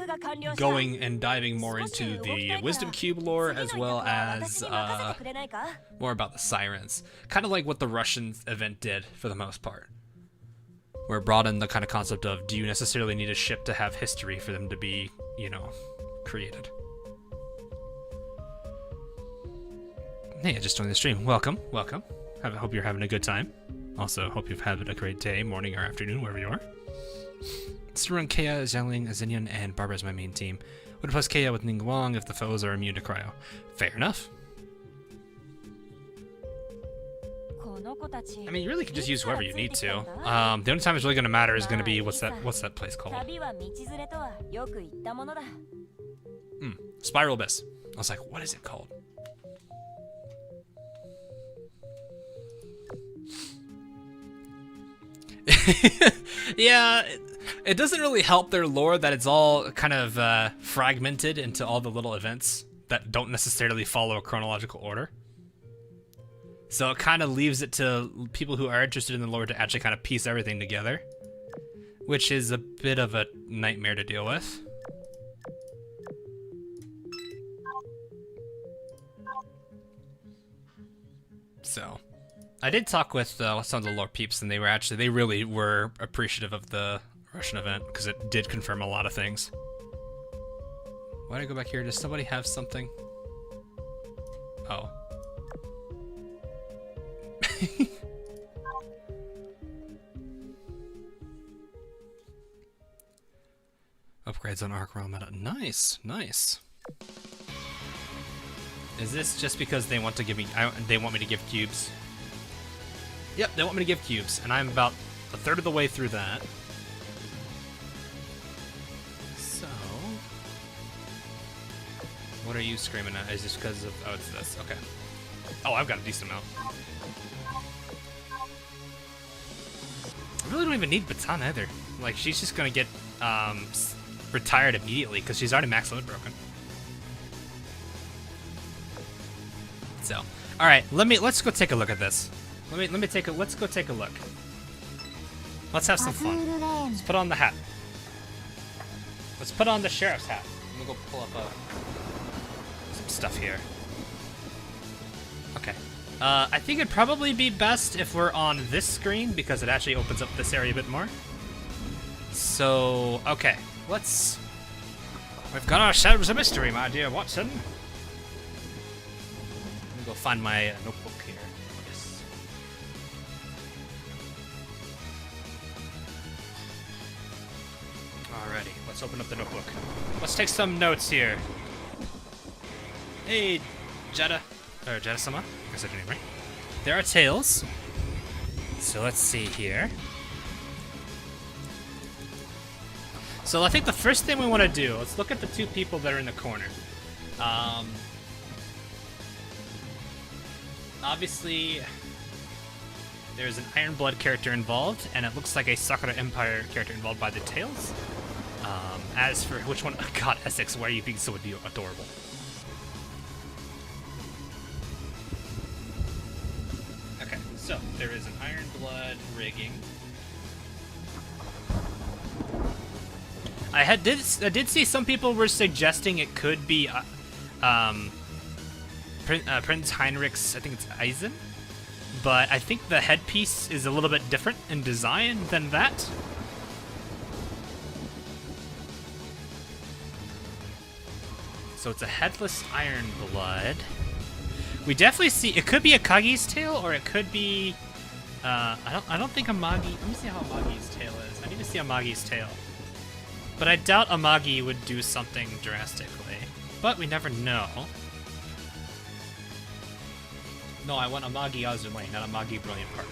going and diving more into the Wisdom Cube lore, as well as more about the sirens. Kind of like what the Russian event did for the most part. Where it brought in the kind of concept of, do you necessarily need a ship to have history for them to be, created? Hey, I just joined the stream. Welcome. I hope you're having a good time. Also, hope you've had a great day, morning, or afternoon, wherever you are. It's Rerun, Kea, Xiangling, Xinian, and Barbara is my main team. Would plus Kea with Ningguang if the foes are immune to cryo. Fair enough. I mean, you really can just use whoever you need to. The only time it's really going to matter is going to be what's that place called? Spiral Abyss. I was like, what is it called? Yeah, it doesn't really help their lore that it's all kind of fragmented into all the little events that don't necessarily follow a chronological order. So it kind of leaves it to people who are interested in the lore to actually kind of piece everything together, which is a bit of a nightmare to deal with. So, I did talk with some of the lore peeps, and they really were appreciative of the Russian event, because it did confirm a lot of things. Why did I go back here? Does somebody have something? Oh. Upgrades on Arc Realm meta. Nice. Is this just because they want to give me? They want me to give cubes? Yep, they want me to give cubes, and I'm about a third of the way through that. So, what are you screaming at? Is this because of? Oh, it's this. Okay. Oh, I've got a decent amount. I really don't even need Baton either. Like, she's just gonna get retired immediately because she's already max limit broken. So, all right, let's go take a look at this. Let's go take a look. Let's have some fun. Let's put on the hat. Let's put on the sheriff's hat. I'm gonna go pull up some stuff here. I think it'd probably be best if we're on this screen because it actually opens up this area a bit more. So, okay, let's... We've got ourselves a mystery, my dear Watson. Let me go find my notebook here. Yes. Alrighty, let's open up the notebook. Let's take some notes here. Hey, Jetta. Or Jetta-sama. I guess I did it right. There are tails. So let's see here. So I think the first thing we want to do, let's look at the two people that are in the corner. Obviously, there's an Iron Blood character involved, and it looks like a Sakura Empire character involved by the tails. As for which one, oh God, Essex, why are you being so adorable? Okay, so there is an Iron Blood rigging. I did see some people were suggesting it could be Prince Heinrich's, I think it's Eisen, but I think the headpiece is a little bit different in design than that. So it's a headless Iron Blood. We definitely see it could be Akagi's tail, or it could be I don't think Amagi. Let me see how Amagi's tail is. I need to see Amagi's tail. But I doubt Amagi would do something drastically. But we never know. No, I want Amagi Azur, not Amagi Brilliant Heart.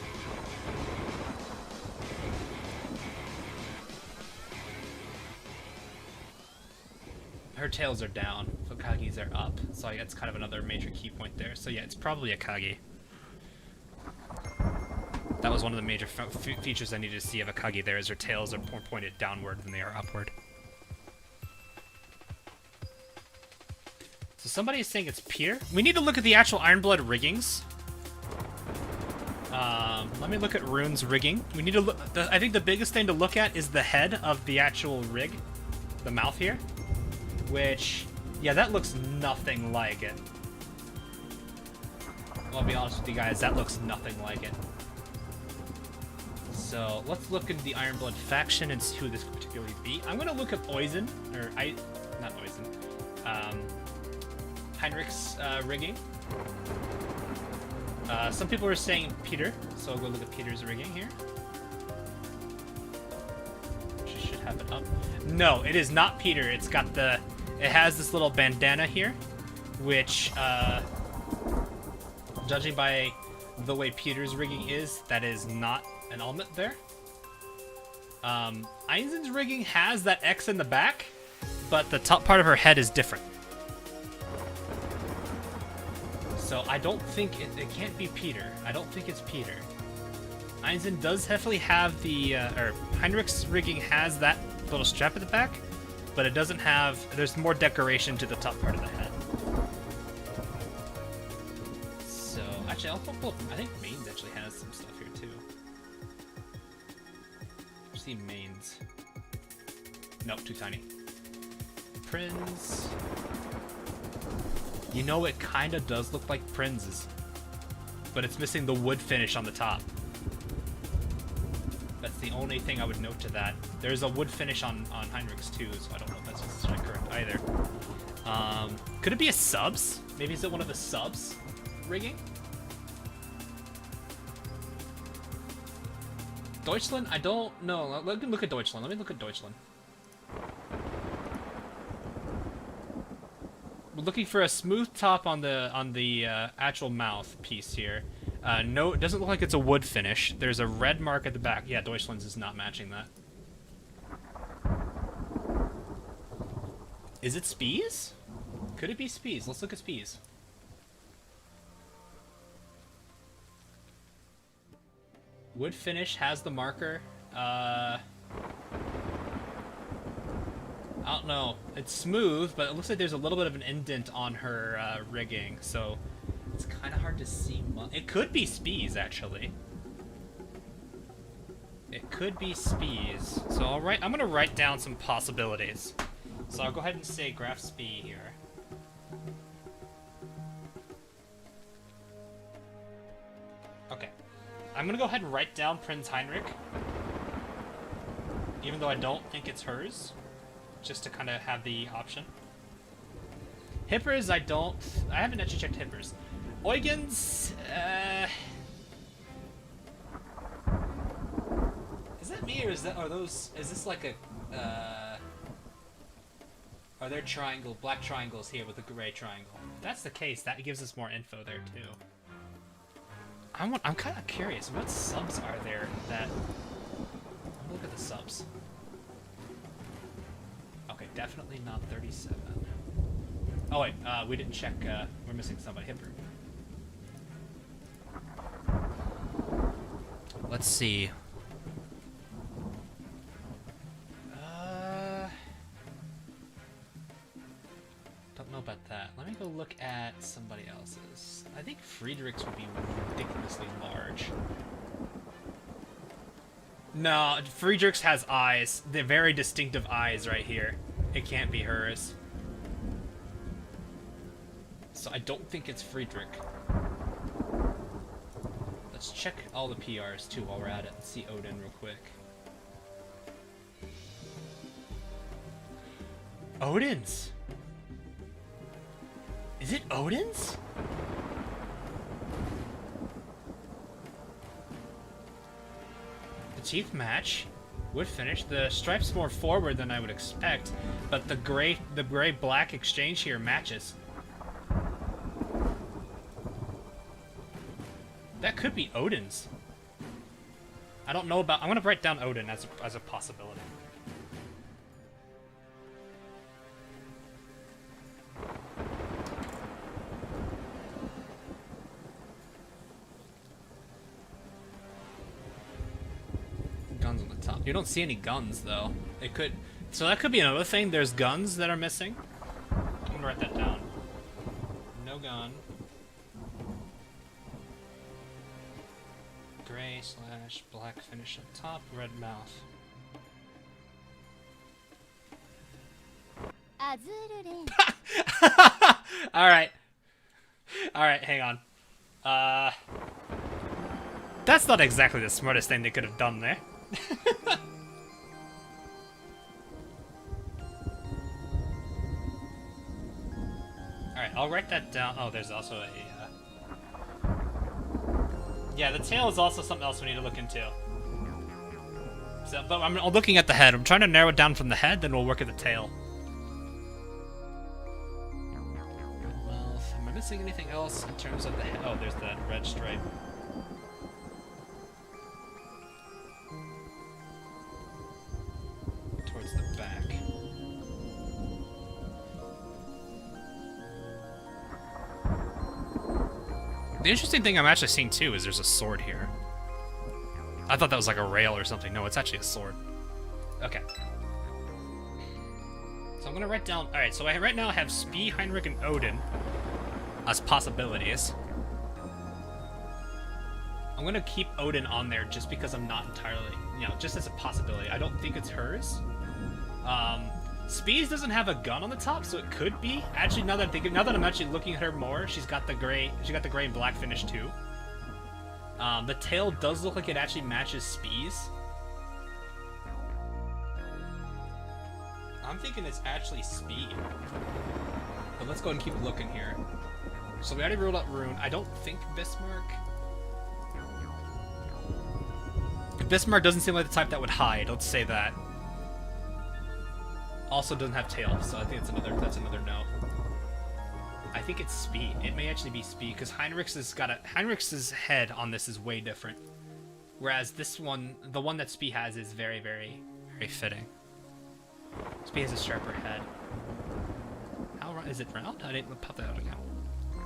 Her tails are down, so Akagi's are up. So that's kind of another major key point there. So yeah, it's probably Akagi. That was one of the major features I needed to see of Akagi there, is her tails are more pointed downward than they are upward. So somebody is saying it's Peter. We need to look at the actual Iron Blood riggings. Let me look at Rune's rigging. We need to look. I think the biggest thing to look at is the head of the actual rig, the mouth here. Which, yeah, that looks nothing like it. I'll be honest with you guys, that looks nothing like it. So let's look into the Iron Blood faction and see who this could particularly be. I'm gonna look at Eisen, or not Eisen, Heinrich's rigging. Some people are saying Peter, so I'll go look at Peter's rigging here. She should have it up. No, it is not Peter. It's got the, it has this little bandana here, which, judging by the way Peter's rigging is, that is not an element there. Einstein's rigging has that X in the back, but the top part of her head is different. So I don't think it can't be Peter. I don't think it's Peter. Einstein does definitely have the, or Heinrich's rigging has that little strap at the back, but it doesn't have, there's more decoration to the top part of the head. So, actually, I'll pull up, I think Mains actually has some stuff here too. See Mains. Nope, too tiny. Prinz. You know, it kind of does look like Prinz's, but it's missing the wood finish on the top. That's the only thing I would note to that. There's a wood finish on Heinrich's too, so I don't know if that's necessarily correct either. Could it be a subs? Maybe is it one of the subs rigging? Deutschland? I don't know. Let me look at Deutschland. Let me look at Deutschland. We're looking for a smooth top on the actual mouth piece here. No, it doesn't look like it's a wood finish. There's a red mark at the back. Yeah, Deutschland's is not matching that. Is it Spies? Could it be Spies? Let's look at Spies. Wood finish has the marker. I don't know. It's smooth, but it looks like there's a little bit of an indent on her rigging, so it's kind of hard to see. It could be Spies, actually. It could be Spies. So I'm gonna write down some possibilities. So I'll go ahead and say Graph Spee here. I'm gonna go ahead and write down Prinz Heinrich, even though I don't think it's hers, just to kind of have the option. Hippers, I haven't actually checked Hippers. Eugens, is that me or is this like a, are there black triangles here with a gray triangle? If that's the case, that gives us more info there too. I'm kind of curious, what subs are there that, look at the subs. Okay, definitely not 37. Oh wait, we didn't check, we're missing somebody. Hipper. Let's see. Don't know about that. Let me go look at somebody else's. I think Friedrich's would be ridiculously large. No, Friedrich's has eyes. They're very distinctive eyes right here. It can't be hers. So I don't think it's Friedrich. Let's check all the PRs too while we're at it and see Odin real quick. Odin's? Is it Odin's? The teeth match. Would finish. The stripe's more forward than I would expect, but the gray-black exchange here matches. That could be Odin's. I don't know about... I'm gonna write down Odin as a possibility. Guns on the top. You don't see any guns, though. It could... So that could be another thing. There's guns that are missing. I'm gonna write that down. No gun. Gray/black finish on top, red mouth. Alright. Alright, hang on. That's not exactly the smartest thing they could have done there. Alright, I'll write that down. Oh, there's also a... Yeah, the tail is also something else we need to look into. So, but I'm looking at the head. I'm trying to narrow it down from the head, then we'll work at the tail. Well, am I missing anything else in terms of the head? Oh, there's that red stripe. Towards the back. The interesting thing I'm actually seeing too is there's a sword here. I thought that was like a rail or something. No, it's actually a sword. Okay. So I'm gonna write down... Alright, so I right now have Spee, Heinrich, and Odin as possibilities. I'm gonna keep Odin on there just because I'm not entirely... You know, just as a possibility. I don't think it's hers. Spees doesn't have a gun on the top, so it could be. Actually, now that I'm actually looking at her more, she's got the gray and black finish too. The tail does look like it actually matches Spees. I'm thinking it's actually Spee. But let's go ahead and keep looking here. So we already ruled out Rune. I don't think Bismarck. Bismarck doesn't seem like the type that would hide. Let's say that. Also doesn't have tail, so I think that's another no. I think it's Spee. It may actually be Spee because Heinrich's head on this is way different, whereas this one, the one that Spee has, is very, very, very fitting. Spee has a sharper head. How is it round? I didn't pop that out again.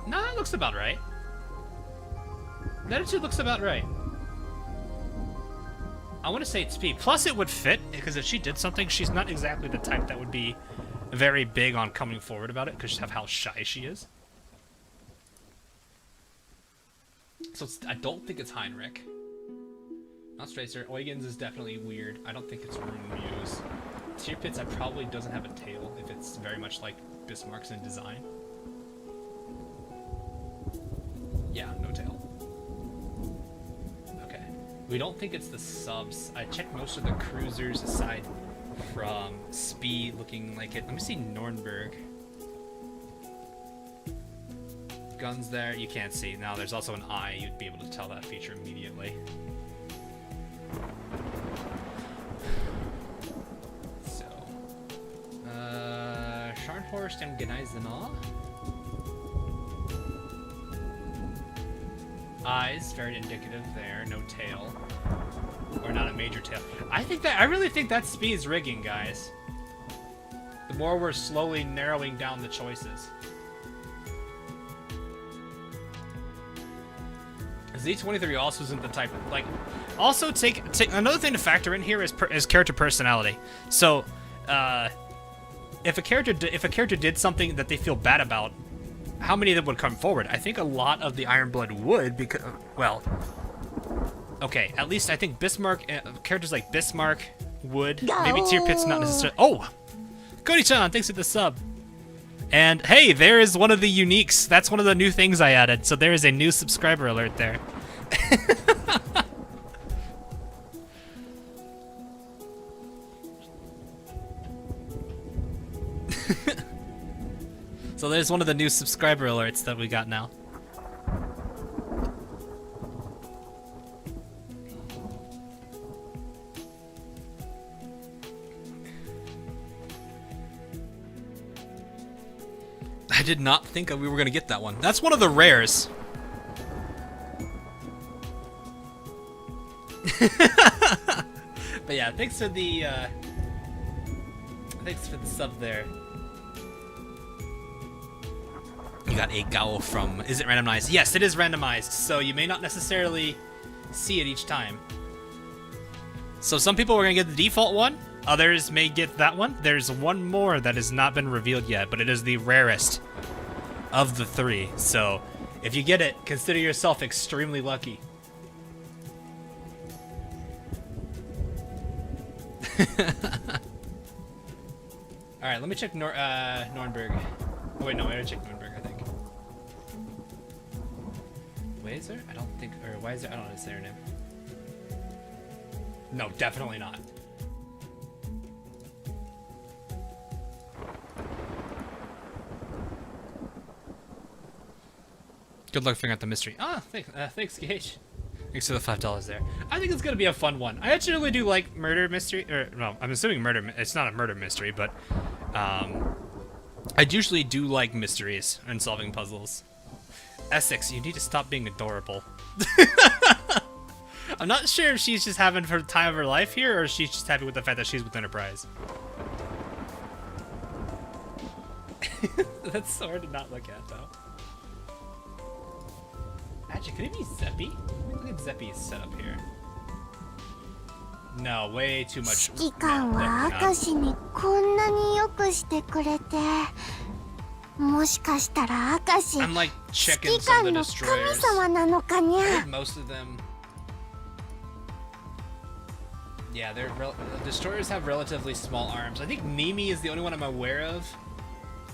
No, that looks about right. That actually looks about right. I want to say it's Spee. Plus, it would fit, because if she did something, she's not exactly the type that would be very big on coming forward about it, because of how shy she is. So I don't think it's Heinrich. Not Stracer. Eugens is definitely weird. I don't think it's Rune Muse. Tierpitz probably doesn't have a tail, if it's very much like Bismarck's in design. Yeah, no tail. Okay. We don't think it's the subs. I checked most of the cruisers aside from Speed looking like it. Let me see Nürnberg. Guns there, you can't see. Now there's also an eye, you'd be able to tell that feature immediately. So, Scharnhorst and Gneisenau. Eyes, very indicative there, no tail. Or not a major tail. I really think that Speed's rigging, guys. The more we're slowly narrowing down the choices. Z23 also isn't the type of, like, also take another thing to factor in here is character personality. So, if a character did something that they feel bad about, how many of them would come forward? I think a lot of the Ironblood would, because, well, okay, at least I think Bismarck, characters like Bismarck would, maybe Tier Pit's not necessarily. Oh, Cody-chan, thanks for the sub. And hey, there is one of the uniques. That's one of the new things I added. So there is a new subscriber alert there. So there's one of the new subscriber alerts that we got now. I did not think we were going to get that one. That's one of the rares. But yeah, thanks for the sub there. You got a Gao from, is it randomized? Yes, it is randomized, so you may not necessarily see it each time. So some people are going to get the default one. Others may get that one. There's one more that has not been revealed yet, but it is the rarest of the three. So if you get it, consider yourself extremely lucky. Alright, let me check Nürnberg. Oh wait, no, I gotta check Nürnberg, I think. Weiser? I don't think, or Weiser, I don't know how to say her name. No, definitely not. Good luck figuring out the mystery. Ah, thanks, Gage. Thanks for the $5 there. I think it's gonna be a fun one. I actually really do like murder mystery, or no, I'm assuming murder. It's not a murder mystery, but I usually do like mysteries and solving puzzles. Essex, you need to stop being adorable. I'm not sure if she's just having her time of her life here, or if she's just happy with the fact that she's with Enterprise. That's so hard to not look at, though. Actually, could it be Zeppy? Look at Zeppy's setup here. No, way too much. 指揮官は明石にこんなによくしてくれて、もしかしたら明石、 I'm like 指 checking 揮 some 官 of the の神 destroyers. 様なのかにゃ。 I think most of them. Yeah, destroyers have relatively small arms. I think Nimi is the only one I'm aware of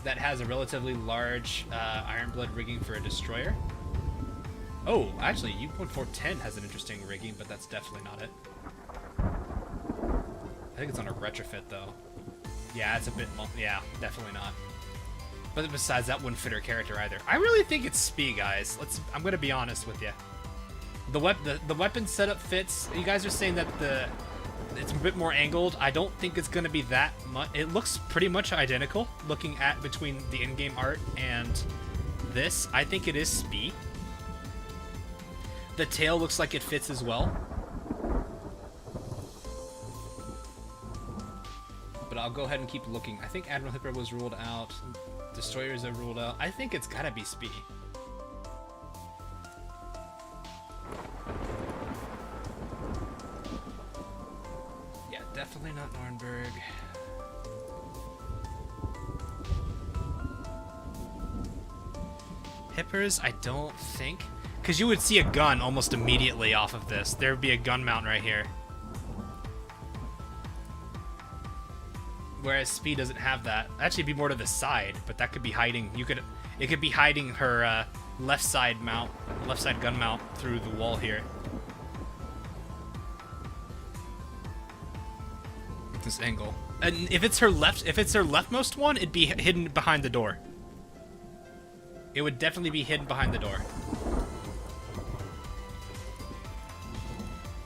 that has a relatively large Ironblood rigging for a destroyer. Oh, actually, U.410 has an interesting rigging, but that's definitely not it. I think it's on a retrofit, though. Yeah, it's a bit... Yeah, definitely not. But besides, that wouldn't fit her character either. I really think it's Spee, guys. I'm gonna be honest with you. The weapon setup fits. You guys are saying that it's a bit more angled. I don't think it's gonna be that much. It looks pretty much identical, looking at between the in-game art and this. I think it is Spee. The tail looks like it fits as well. But I'll go ahead and keep looking. I think Admiral Hipper was ruled out. Destroyers are ruled out. I think it's gotta be Spee. Yeah, definitely not Nürnberg. Hippers, I don't think. Because you would see a gun almost immediately off of this. There would be a gun mount right here. Whereas Spee doesn't have that. Actually, it'd be more to the side, but that could be hiding. It could be hiding her left side gun mount through the wall here. this angle. And if it's her leftmost one, it'd be hidden behind the door. It would definitely be hidden behind the door.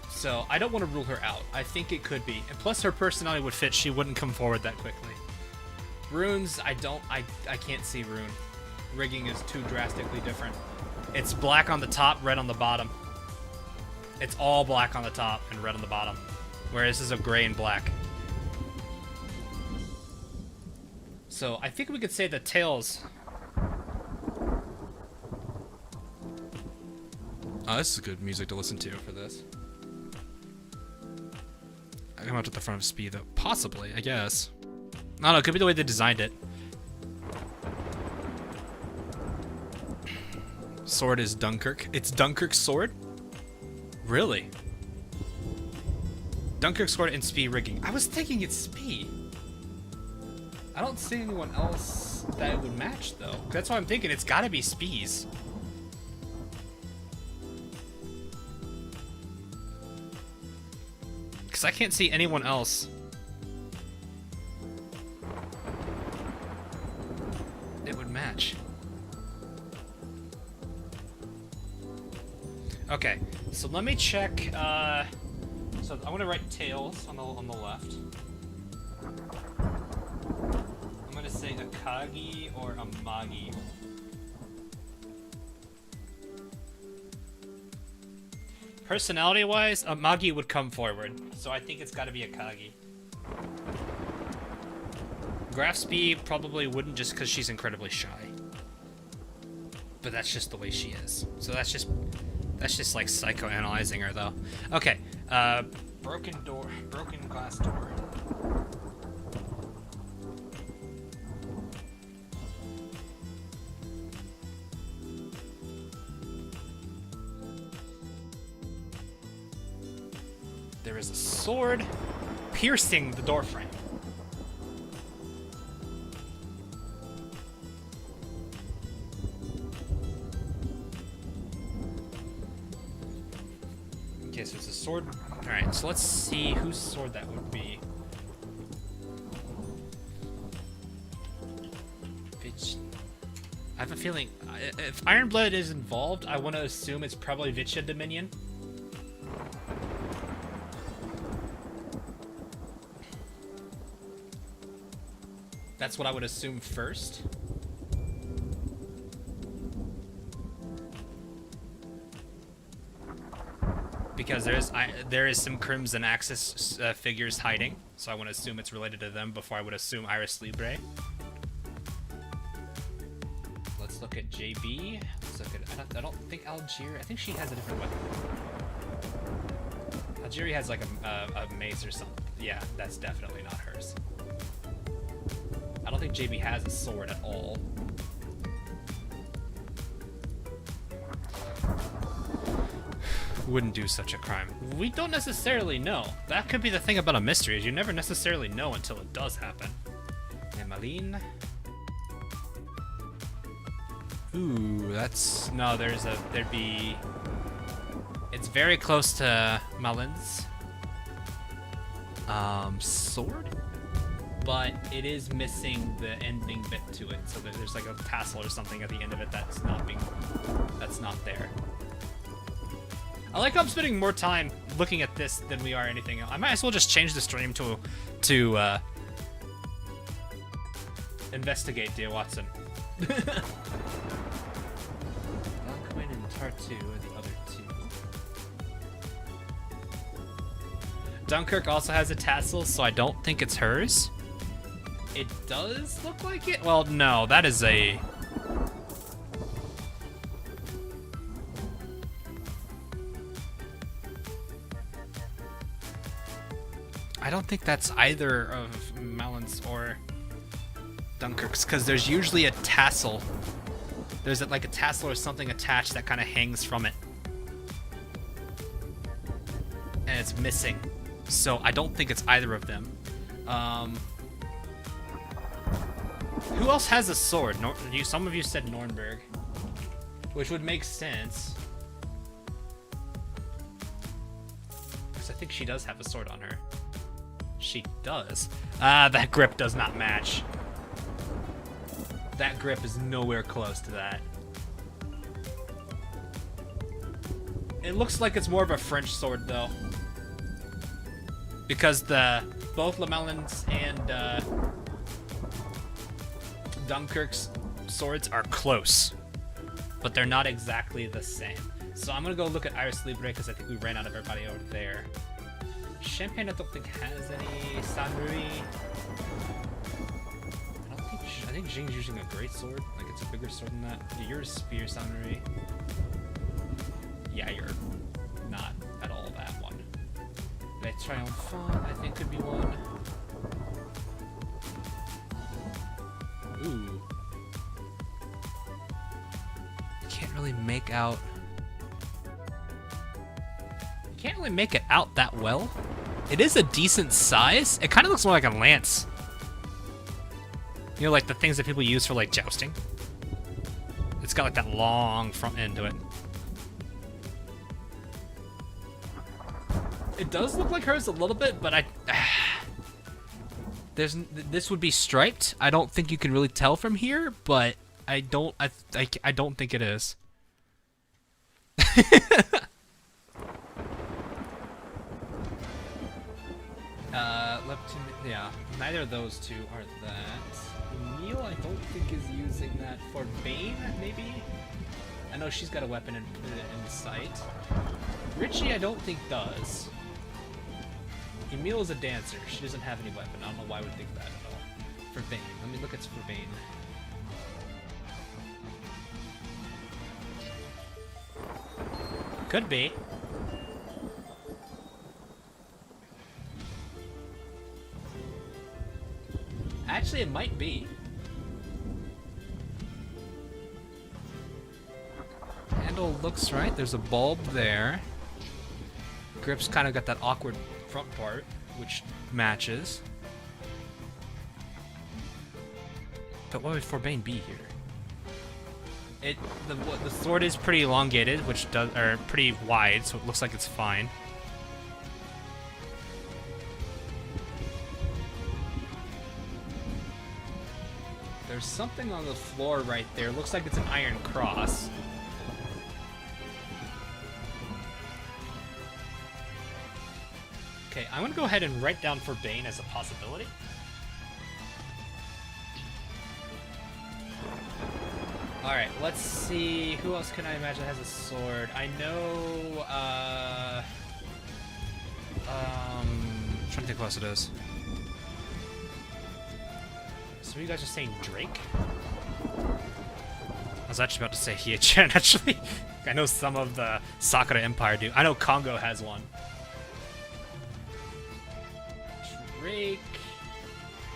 So I don't want to rule her out. I think it could be. And plus her personality would fit. She wouldn't come forward that quickly. Runes, I can't see rune. Rigging is too drastically different. It's black on the top, red on the bottom. It's all black on the top and red on the bottom. Whereas this is a gray and black. So I think we could say the tails. Oh, this is good music to listen to for this. I come out to the front of speed though. Possibly, I guess. I don't know, it could be the way they designed it. Sword is Dunkirk. It's Dunkirk's sword? Really? Dunkirk's sword and Spee rigging. I was thinking it's Spee. I don't see anyone else that it would match though. That's why I'm thinking it's gotta be Spee's. Because I can't see anyone else. It would match. Okay, so let me check. So I'm gonna write tails on the left. I'm gonna say Akagi or Amagi. Personality-wise, Amagi would come forward, so I think it's got to be Akagi. Graph speed probably wouldn't, just because she's incredibly shy. But that's just the way she is. So that's just like psychoanalyzing her, though. Okay, broken glass door. There is a sword piercing the door frame. Okay, so it's a sword. Alright, so let's see whose sword that would be. I have a feeling, if Ironblood is involved, I want to assume it's probably Vicha Dominion. That's what I would assume first. Because there is some Crimson Axis figures hiding, so I want to assume it's related to them before I would assume Iris Libre. Let's look at JB. Let's look at. I don't think Algier. I think she has a different weapon. Algeria has like a mace or something. Yeah, that's definitely not hers. I don't think JB has a sword at all. Wouldn't do such a crime. We don't necessarily know. That could be the thing about a mystery, is you never necessarily know until it does happen. And Malene. Ooh, that's... No, there'd be... It's very close to Malene's sword, but it is missing the ending bit to it, so that there's like a tassel or something at the end of it that's not there. I like how I'm spending more time looking at this than we are anything else. I might as well just change the stream to investigate, dear Watson. Dunkwin and Tartu are the other two. Dunkirk also has a tassel, so I don't think it's hers. It does look like it. Well, no, that is a... I don't think that's either of Malene's or Dunkirk's, because there's usually a tassel. There's like a tassel or something attached that kind of hangs from it. And it's missing. So I don't think it's either of them. Who else has a sword? Some of you said Nornberg, which would make sense. Because I think she does have a sword on her. She does. That grip does not match. That grip is nowhere close to that. It looks like it's more of a French sword, though. Because both Lamellin's and Dunkirk's swords are close. But they're not exactly the same. So I'm gonna go look at Iris Libre because I think we ran out of everybody over there. Champagne I don't think has any. Sanrui. I think Jing's using a great sword. Like it's a bigger sword than that. Yeah, you're a spear, Sanrui. Yeah, you're not at all that one. Le Triomphant, I think could be one. Ooh. Can't really make out. Can't really make it out that well. It is a decent size. It kind of looks more like a lance. You know, like the things that people use for like jousting. It's got like that long front end to it. It does look like hers a little bit, but this would be striped. I don't think you can really tell from here, but I don't think it is. Yeah, neither of those two are that. Neil, I don't think is using that for Bane, maybe? I know she's got a weapon in sight. Richie, I don't think does. Emil is a dancer. She doesn't have any weapon. I don't know why I would think that at all. For Bane. Let me look at for Bane. Could be. Actually, it might be. Handle looks right. There's a bulb there. Grip's kind of got that awkward front part, which matches. But what would Forbane be here? The sword is pretty elongated, which does, or pretty wide, so it looks like it's fine. There's something on the floor right there. Looks like it's an iron cross. Okay, I'm gonna go ahead and write down Forbane as a possibility. Alright, let's see. Who else can I imagine has a sword? I know, I'm trying to think what else it is. So you guys are saying Drake? I was actually about to say Hie-chan, actually. I know some of the Sakura Empire do. I know Congo has one. Drake.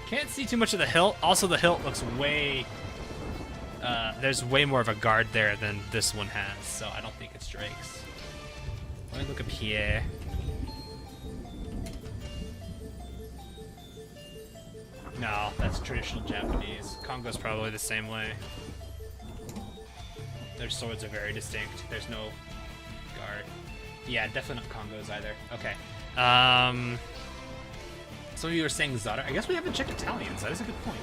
Can't see too much of the hilt. Also, the hilt looks way... there's way more of a guard there than this one has, so I don't think it's Drake's. Let me look up Pierre. No, that's traditional Japanese. Congo's probably the same way. Their swords are very distinct. There's no guard. Yeah, definitely not Congo's either. Okay. Some of you are saying Zara. I guess we haven't checked Italians. That is a good point.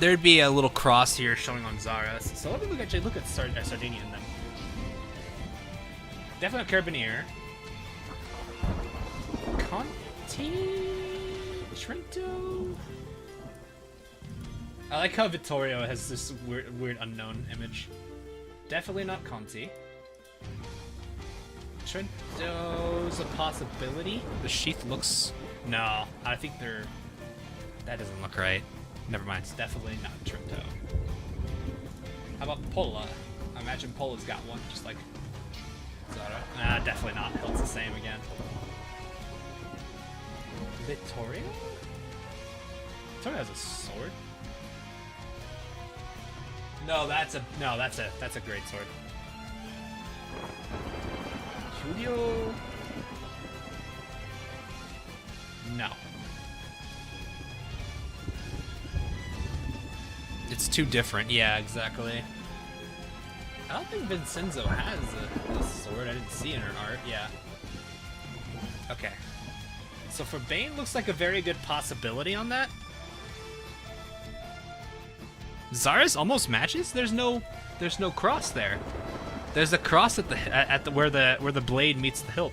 There'd be a little cross here showing on Zara. So let me look at Sardinia in them. Definitely a Carabinier. Trento. I like how Vittorio has this weird unknown image. Definitely not Conti. Trento's a possibility. The sheath looks... No, I think they're... That doesn't look right. Never mind, it's definitely not Trento. How about Pola? I imagine Pola's got one, just like Zara. Nah, definitely not. Hilt's the same again. Vittorio? Vittorio has a sword. No, that's a great sword. Julio? No. It's too different. Yeah, exactly. I don't think Vincenzo has a sword. I didn't see it in her art. Yeah. Okay. So for Bane, looks like a very good possibility on that. Zara's almost matches. There's no cross there. There's a cross at the where the blade meets the hilt.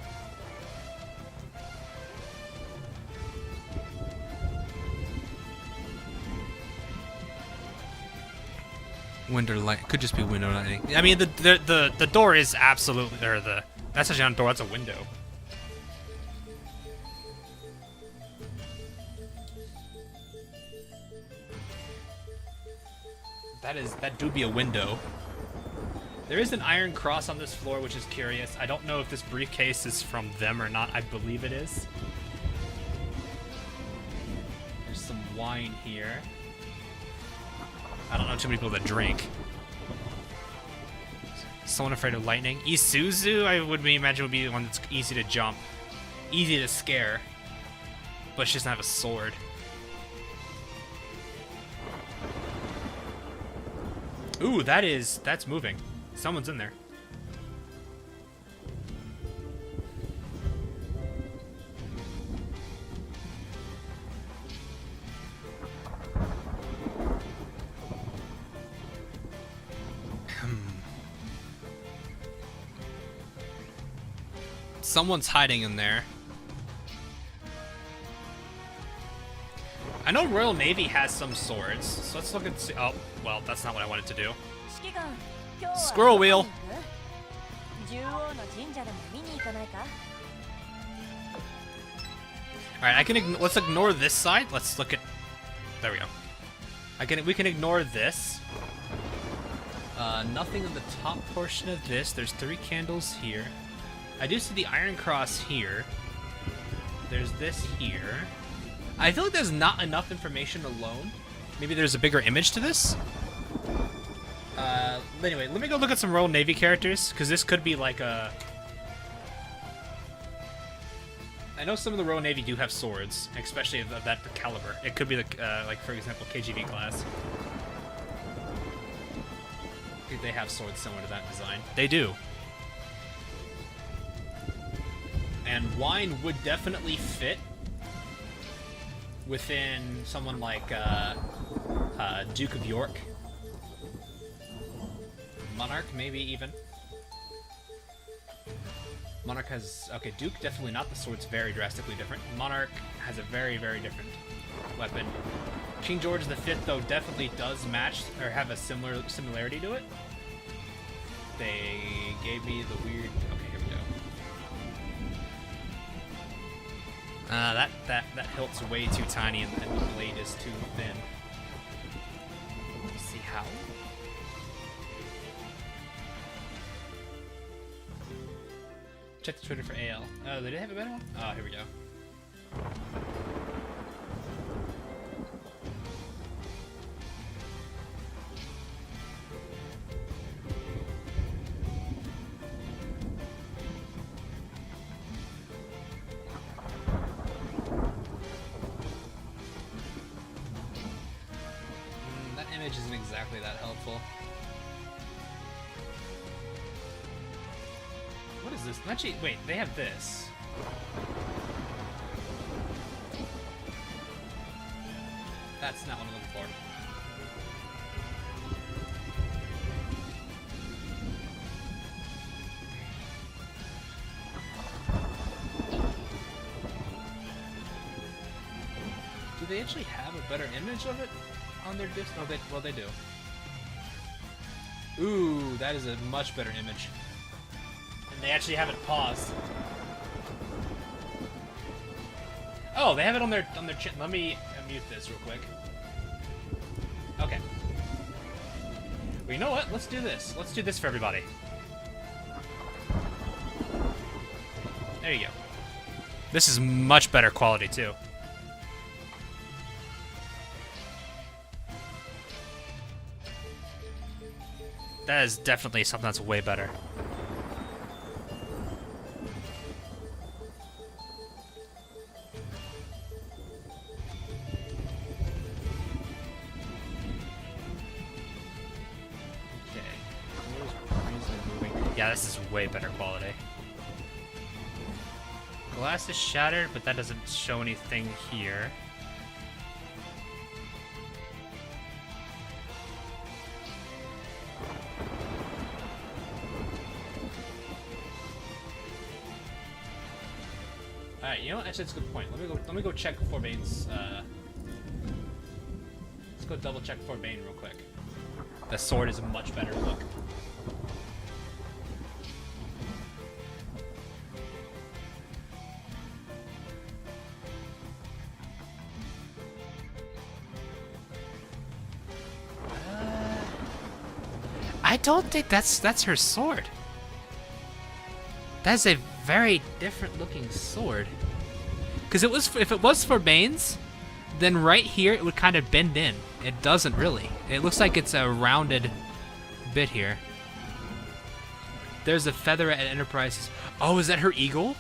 Window light could just be window lighting. I mean, the door is absolutely that's actually not a door. That's a window. That do be a window. There is an iron cross on this floor, which is curious. I don't know if this briefcase is from them or not. I believe it is. There's some wine here. I don't know too many people that drink. Someone afraid of lightning. Isuzu, I would imagine, would be the one that's easy to jump. Easy to scare. But she doesn't have a sword. Ooh, that's moving. Someone's in there. Someone's hiding in there. I know Royal Navy has some swords, so let's look and see. Oh, well, that's not what I wanted to do. Squirrel wheel. Alright, I can let's ignore this side. Let's look at. There we go. We can ignore this. Nothing in the top portion of this. There's 3 candles here. I do see the iron cross here. There's this here. I feel like there's not enough information alone. Maybe there's a bigger image to this. But anyway, let me go look at some Royal Navy characters, because this could be like a... I know some of the Royal Navy do have swords, especially of that caliber. It could be like, for example, KGB class. They have swords similar to that design. They do. And wine would definitely fit within someone like Duke of York. Monarch, maybe even. Monarch has... Okay, Duke, definitely not. The sword's very drastically different. Monarch has a very, very different weapon. King George V, though, definitely does match, or have a similarity to it. They gave me the weird... Okay, here we go. That hilt's way too tiny, and the blade is too thin. Let's see how. Check the Twitter for AL. Oh, they did have a better one? Oh, here we go. That image isn't exactly that helpful. What is this? Actually, wait, they have this. That's not what I'm looking for. Do they actually have a better image of it on their disc? No, well, they do. Ooh, that is a much better image. They actually have it paused. Oh, they have it on their chin. Let me mute this real quick. Okay. Well, you know what? Let's do this. Let's do this for everybody. There you go. This is much better quality too. That is definitely something that's way better. Yeah, this is way better quality. Glass is shattered, but that doesn't show anything here. Alright, you know what? Actually, that's a good point. Let me go check Forbane's, let's go double check Forbane real quick. The sword is a much better look. I don't think that's her sword. That's a very different looking sword. Because if it was Forbane's, then right here it would kind of bend in. It doesn't really. It looks like it's a rounded bit here. There's a feather at Enterprises. Oh, is that her eagle?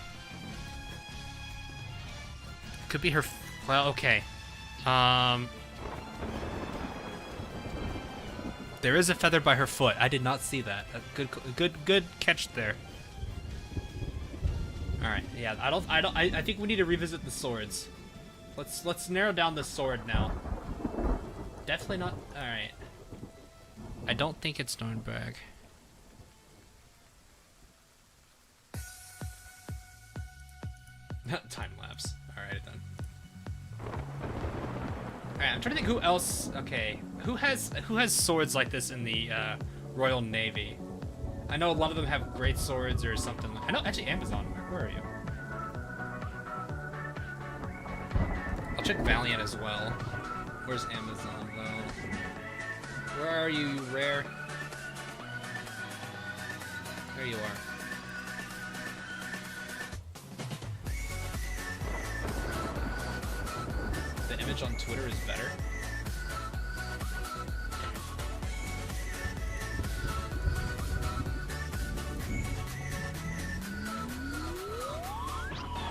Could be her. Well, okay. There is a feather by her foot. I did not see that. Good catch there. All right. Yeah. I think we need to revisit the swords. Let's narrow down the sword now. Definitely not. All right. I don't think it's Nürnberg. Time lapse. All right then. Alright, I'm trying to think who else. Okay, who has swords like this in the Royal Navy? I know a lot of them have great swords or something. I know actually Amazon. Where are you? I'll check Valiant as well. Where's Amazon though? Where are you, Rare? There you are. The image on Twitter is better.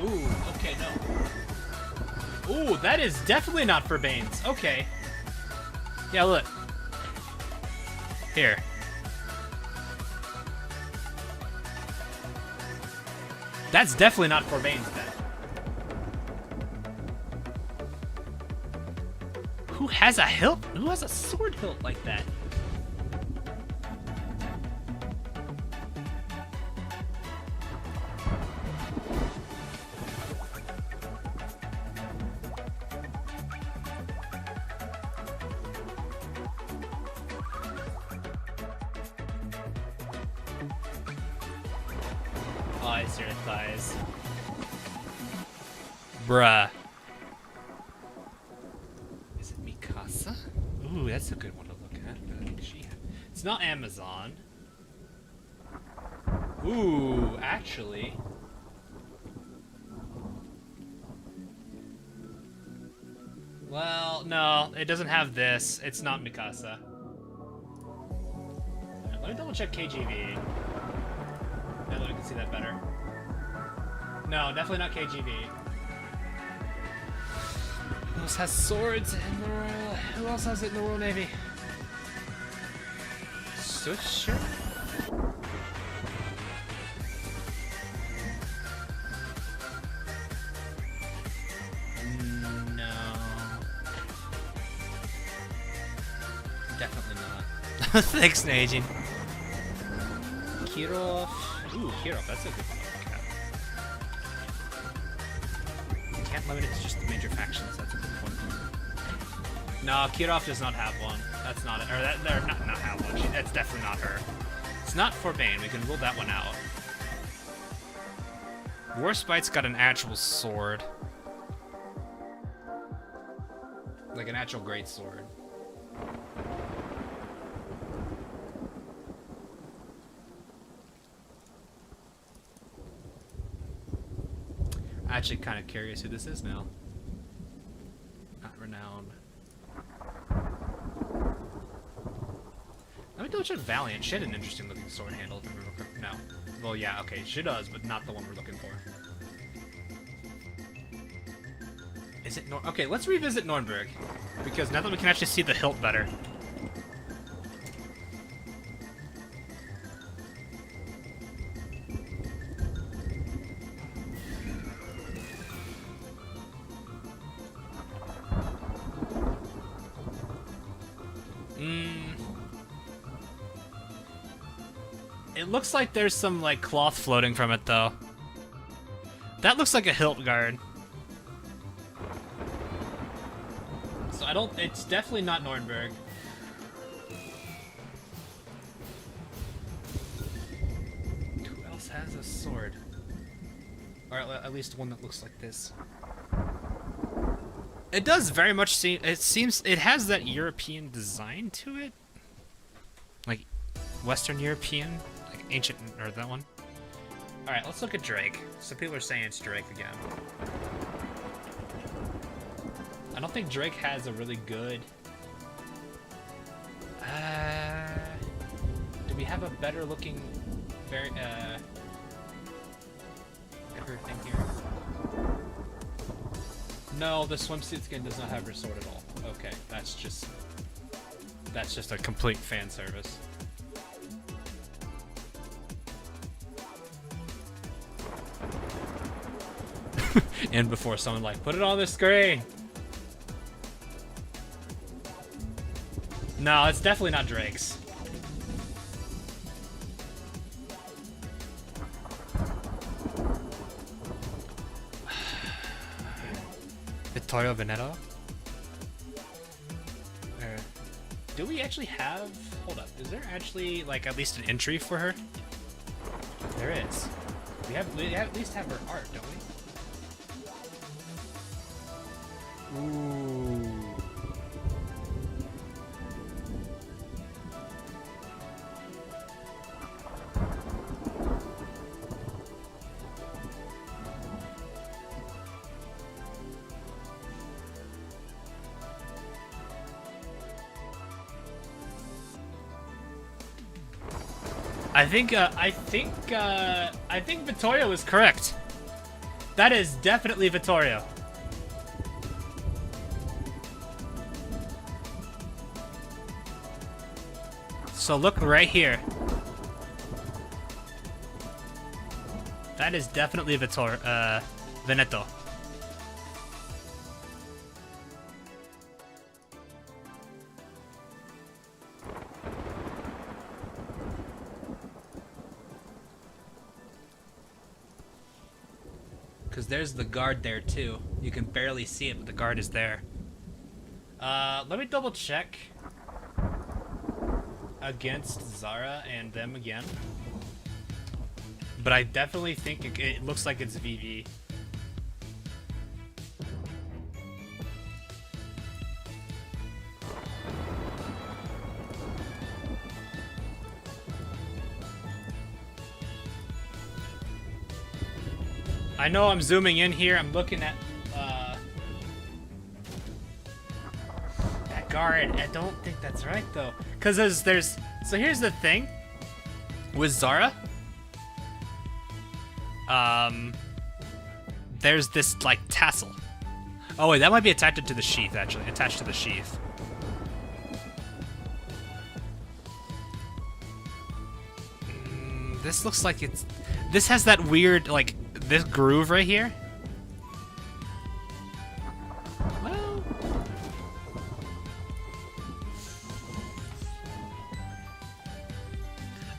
Ooh, okay, no. Ooh, that is definitely not for Banes. Okay. Yeah, look. Here. That's definitely not for Banes then. Who has a hilt? Who has a sword hilt like that? Oh, I see her thighs. Bruh. Ooh, that's a good one to look at. It's not Amazon. Ooh, actually. Well, no, it doesn't have this. It's not Mikasa. Right, let me double check KGV. Now that we can see that better. No, definitely not KGV. Who else has swords in the Royal... Who else has it in the Royal Navy? Sure. No. Definitely not. Thanks, Najin. Kirov. Ooh, Kirov, that's a good one. Can't limit it to just the major factions. That's a good point. No, Kirov does not have one. That's not it. Or they're not have one. That's definitely not her. It's not Forbane. We can rule that one out. Warspite's got an actual sword. Like an actual great sword. I'm actually kind of curious who this is now. Not renowned. Let me double check Valiant. She had an interesting looking sword handle. If I remember correctly. No. Well, yeah, okay, she does, but not the one we're looking for. Is it Okay, let's revisit Nürnberg. Because now that we can actually see the hilt better. looks like there's some like cloth floating from it though. That looks like a hilt guard. So I don't, it's definitely not Nuremberg. Who else has a sword? Or at least one that looks like this. It does very much seem, it seems, it has that European design to it. Like Western European, like ancient, or that one. Alright, let's look at Drake. Some people are saying it's Drake again. I don't think Drake has a really good... do we have a better looking... everything here? No, the swimsuit skin does not have her sword at all. Okay, that's just a complete fan service. And before someone like, put it on the screen! No, it's definitely not Drake's. Vittorio Veneto? Do we actually have... Hold up, is there actually, like, at least an entry for her? There is. We at least have her art, don't we? Ooh. I think Vittorio is correct. That is definitely Vittorio. So look right here. That is definitely Veneto. Because there's the guard there too. You can barely see it, but the guard is there. Let me double check against Zara and them again. But I definitely think it looks like it's VV. I know I'm zooming in here. I'm looking at that guard. I don't think that's right though, because there's. So here's the thing with Zara. There's this like tassel. Oh wait, that might be attached to the sheath actually. Attached to the sheath. This looks like it's. This has that weird like. This groove right here? Well...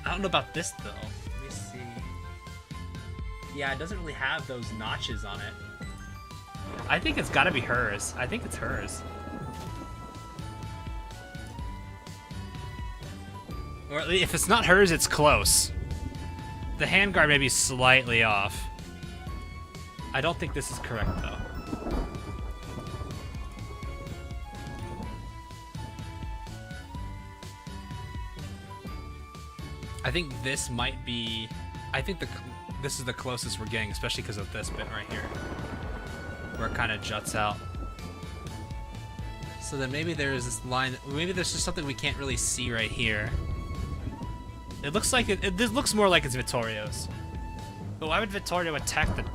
I don't know about this, though. Let me see. Yeah, it doesn't really have those notches on it. I think it's gotta be hers. I think it's hers. Or if it's not hers, it's close. The handguard may be slightly off. I don't think this is correct, though. I think this might be... I think this is the closest we're getting, especially because of this bit right here. Where it kind of juts out. So then maybe there's this line... Maybe there's just something we can't really see right here. It looks like... This looks more like it's Vittorio's. But why would Vittorio attack the...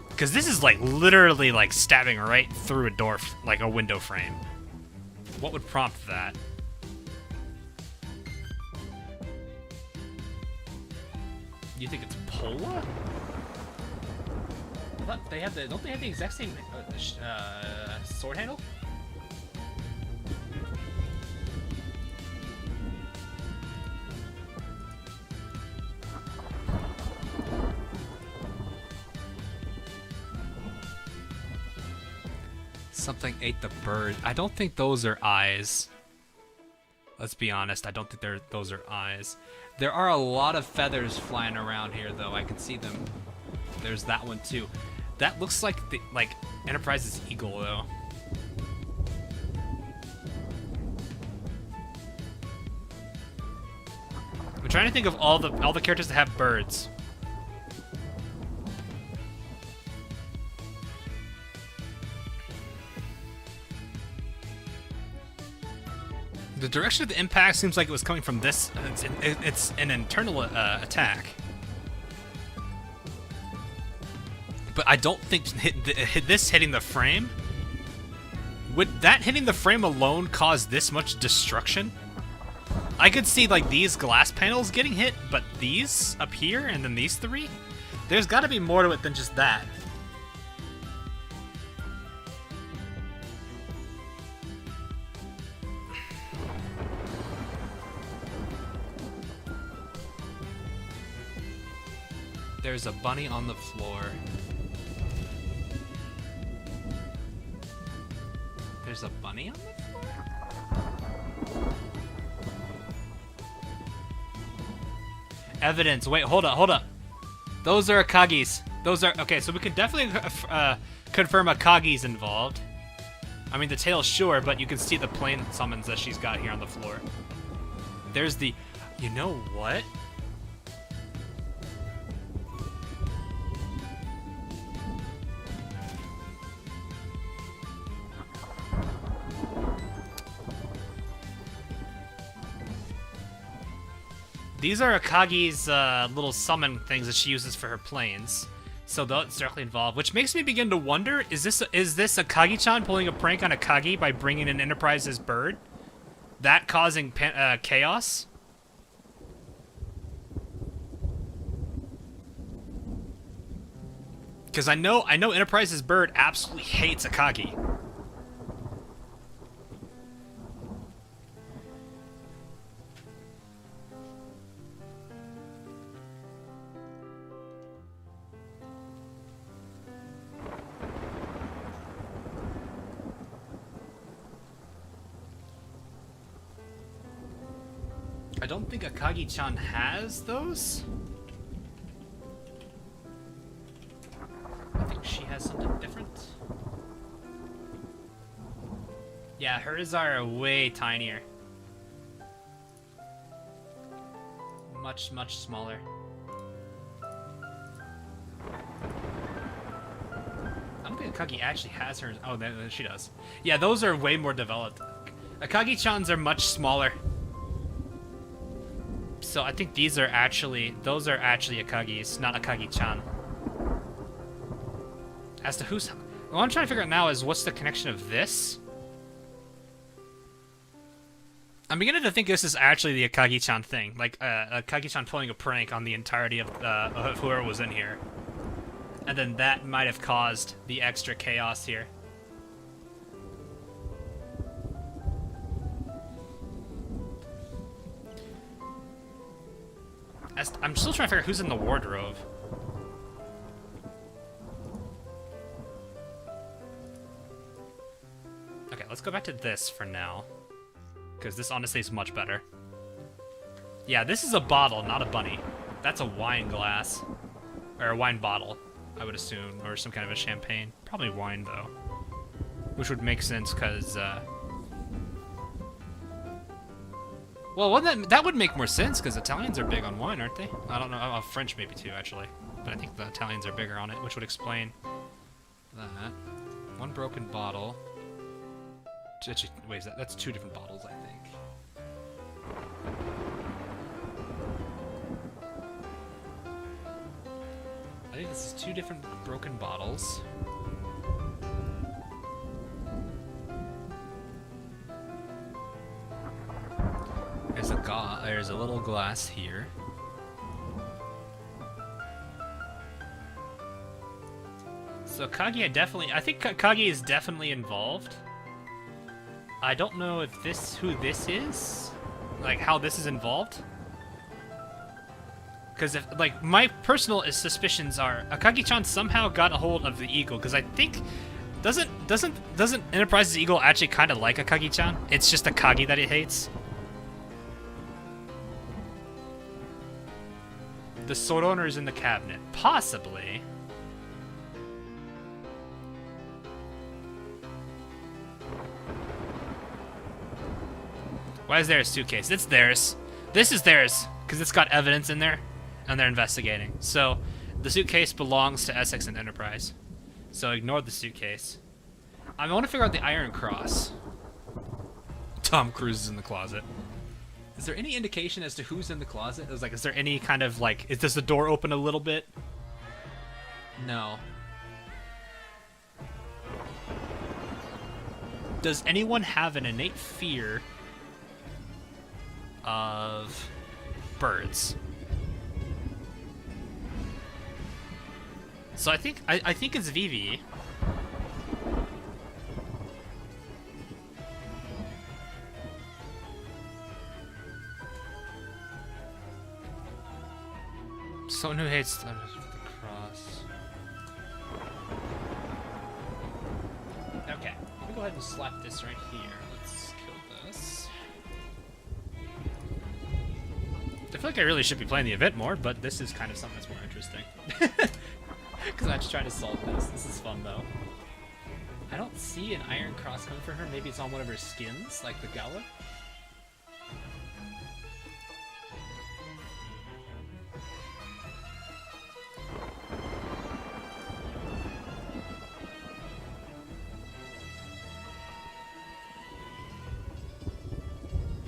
Because this is like literally like stabbing right through a door, like a window frame. What would prompt that? You think it's Pola? What? They have the, don't they have the exact same sword handle? Something ate the bird. I don't think those are eyes. Let's be honest, I don't think those are eyes. There are a lot of feathers flying around here, though. I can see them. There's that one, too. That looks like the Enterprise's eagle, though. I'm trying to think of all the characters that have birds. The direction of the impact seems like it was coming from this. It's an internal attack. But I don't think this hitting the frame... Would that hitting the frame alone cause this much destruction? I could see, like, these glass panels getting hit, but these up here and then these three? There's got to be more to it than just that. There's a bunny on the floor. There's a bunny on the floor? Evidence. Wait, hold up. Those are Akagis. Those are... Okay, so we can definitely confirm Akagi's involved. I mean, the tail, sure, but you can see the plane summons that she's got here on the floor. There's the... You know what? These are Akagi's little summon things that she uses for her planes. So that's directly involved, which makes me begin to wonder, is this Akagi-chan pulling a prank on Akagi by bringing in Enterprise's bird? That causing chaos? Because I know Enterprise's bird absolutely hates Akagi. I don't think Akagi-chan has those. I think she has something different. Yeah, hers are way tinier. Much, much smaller. I don't think Akagi actually has hers. Oh, she does. Yeah, those are way more developed. Akagi-chan's are much smaller. So I think those are actually Akagi's, not Akagi-chan. As to who's... What I'm trying to figure out now is what's the connection of this? I'm beginning to think this is actually the Akagi-chan thing. Like, Akagi-chan pulling a prank on the entirety of whoever was in here. And then that might have caused the extra chaos here. I'm still trying to figure out who's in the wardrobe. Okay, let's go back to this for now. Because this honestly is much better. Yeah, this is a bottle, not a bunny. That's a wine glass. Or a wine bottle, I would assume. Or some kind of a champagne. Probably wine, though. Which would make sense, because, well, that would make more sense, because Italians are big on wine, aren't they? I don't know. French maybe, too, actually. But I think the Italians are bigger on it, which would explain that. One broken bottle. Actually, wait, that's two different bottles, I think. I think this is two different broken bottles. There's a little glass here. So Kagi, I think Kagi is definitely involved. I don't know if who this is, like how this is involved. Because if, like, my personal suspicions are Akagi-chan somehow got a hold of the eagle, because I think Doesn't Enterprise's Eagle actually kind of like Akagi-chan? It's just Akagi that it hates. The sword owner is in the cabinet, possibly. Why is there a suitcase? It's theirs. This is theirs because it's got evidence in there, and they're investigating. So the suitcase belongs to Essex and Enterprise. So ignore the suitcase. I want to figure out the Iron Cross. Tom Cruise is in the closet. Is there any indication as to who's in the closet? Is there any kind of does the door open a little bit? No. Does anyone have an innate fear of birds? So I think it's Vivi. Someone who hates the cross. Okay, let me go ahead and slap this right here. Let's kill this. I feel like I really should be playing the event more, but this is kind of something that's more interesting. Because I'm just trying to solve this. This is fun, though. I don't see an Iron Cross coming for her. Maybe it's on one of her skins, like the Gala.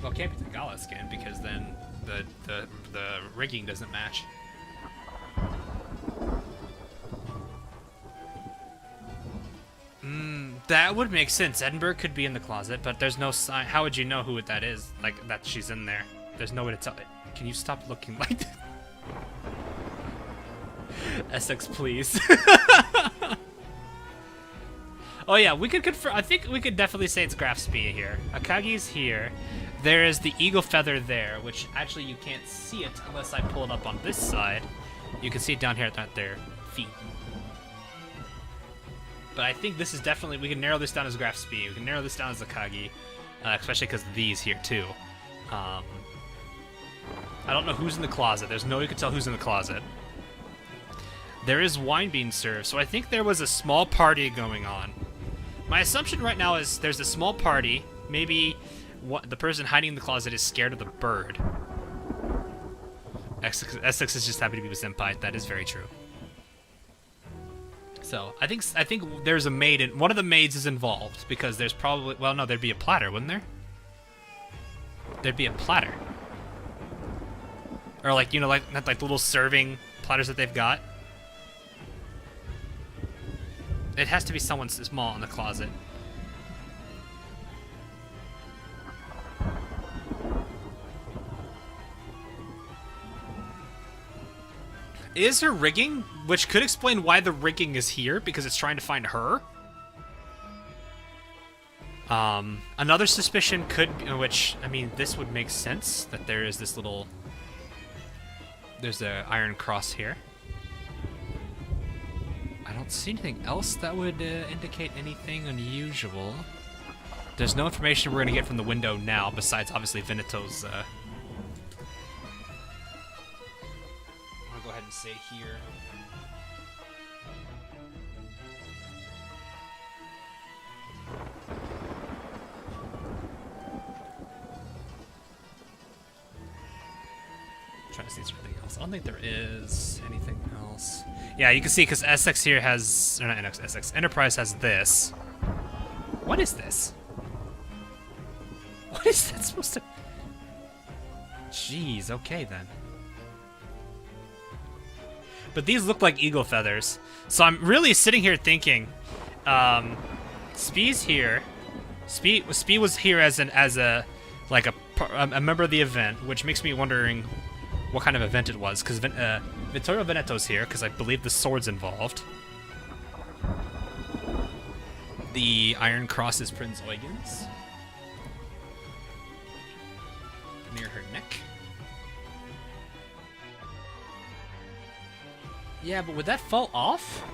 Well, it can't be the Gala skin because then the rigging doesn't match. That would make sense. Edinburgh could be in the closet, but there's no sign. How would you know who that is? Like, that she's in there. There's no way to tell it. Can you stop looking like that? Essex, please. Oh yeah, we could confirm. I think we could definitely say it's Graf Spee here. Akagi's here. There is the eagle feather there, which actually you can't see it unless I pull it up on this side. You can see it down here at their feet. But I think this is definitely, we can narrow this down as Graf Spee. We can narrow this down as Akagi, especially because of these here too. I don't know who's in the closet. There's no way you can tell who's in the closet. There is wine being served, so I think there was a small party going on. My assumption right now is there's a small party. Maybe the person hiding in the closet is scared of the bird. Essex is just happy to be with Senpai. That is very true. So I think there's a maid. One of the maids is involved because there's probably, well, no, there'd be a platter, wouldn't there? There'd be a platter, or like, you know, like the little serving platters that they've got. It has to be someone small in the closet. Is her rigging, which could explain why the rigging is here, because it's trying to find her. Another suspicion could be, which, I mean, this would make sense, that there is this little, there's the Iron Cross here. I don't see anything else that would indicate anything unusual. There's no information we're going to get from the window now, besides obviously Veneto's. I'm going to go ahead and say here. Trying to see if there's anything else. I don't think there is anything else. Yeah, you can see because SX here has, or not SX, Enterprise has this. What is this? What is that supposed to? Jeez, okay then. But these look like eagle feathers, so I'm really sitting here thinking, Spee's here. Spee was here as a member of the event, which makes me wondering what kind of event it was, because Vittorio Veneto's here, because I believe the sword's involved. The Iron Cross is Prince Eugen's. Near her neck. Yeah, but would that fall off?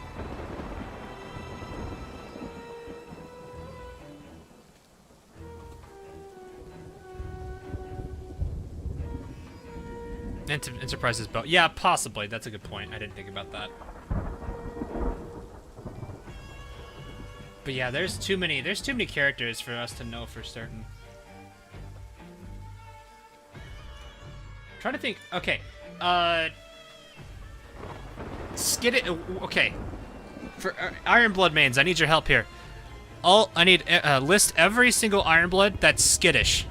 Enterprise's boat. Yeah, possibly. That's a good point. I didn't think about that. But yeah, there's too many characters for us to know for certain. Trying to think. Okay. Okay. For Iron Blood mains, I need your help here. I need list every single Iron Blood that's skittish.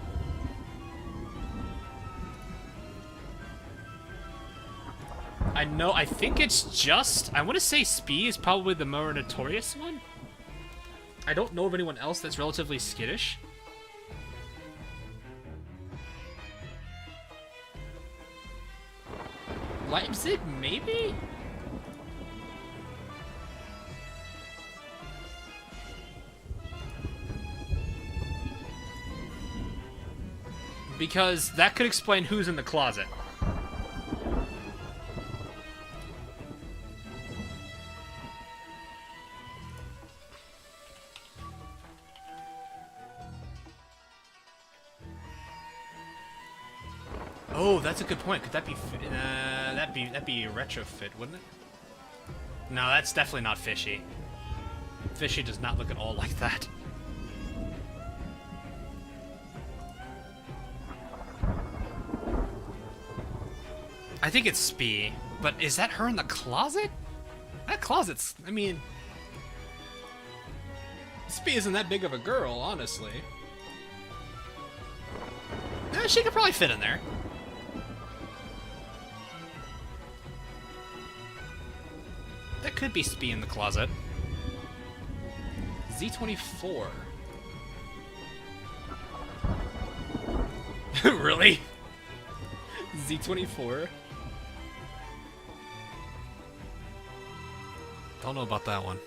I think it's just, I want to say Spee is probably the more notorious one. I don't know of anyone else that's relatively skittish. Leipzig, maybe? Because that could explain who's in the closet. Oh, that's a good point. Could that be that'd be a retrofit, wouldn't it? No, that's definitely not Fishy. Fishy does not look at all like that. I think it's Spee, but is that her in the closet? That closet's, I mean, Spee isn't that big of a girl, honestly. She could probably fit in there. That could be Spee in the closet. Z24. Really? Z24? Don't know about that one.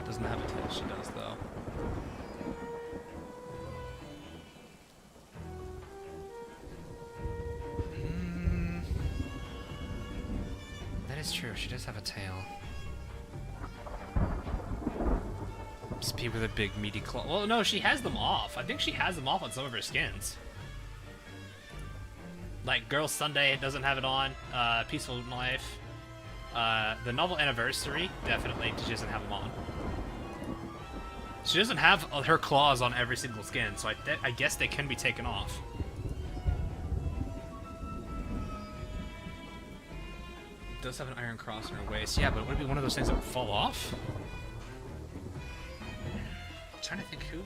Doesn't have a tail. She does, though. That is true. She does have a tail. Spee with a big meaty claw. Well, no, she has them off. I think she has them off on some of her skins. Like Girl Sunday doesn't have it on. Peaceful Life. The Novel Anniversary, definitely. She doesn't have them on. She doesn't have her claws on every single skin, so I guess they can be taken off. Does have an iron cross in her waist. Yeah, but would it be one of those things that would fall off? I'm trying to think, who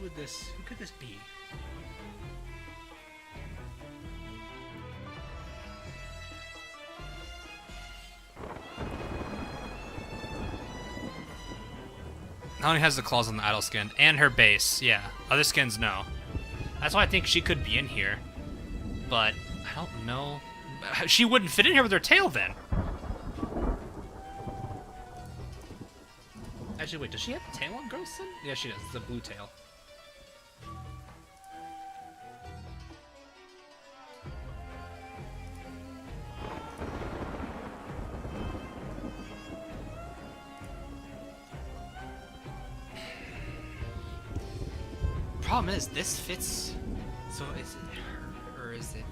could this be? Only has the claws on the idle skin and her base. Yeah, other skins no. That's why I think she could be in here, but I don't know. She wouldn't fit in here with her tail then. Actually, wait, does she have a tail on Grossen? Yeah, she does. It's a blue tail. Problem is, this fits. So is it her or is it?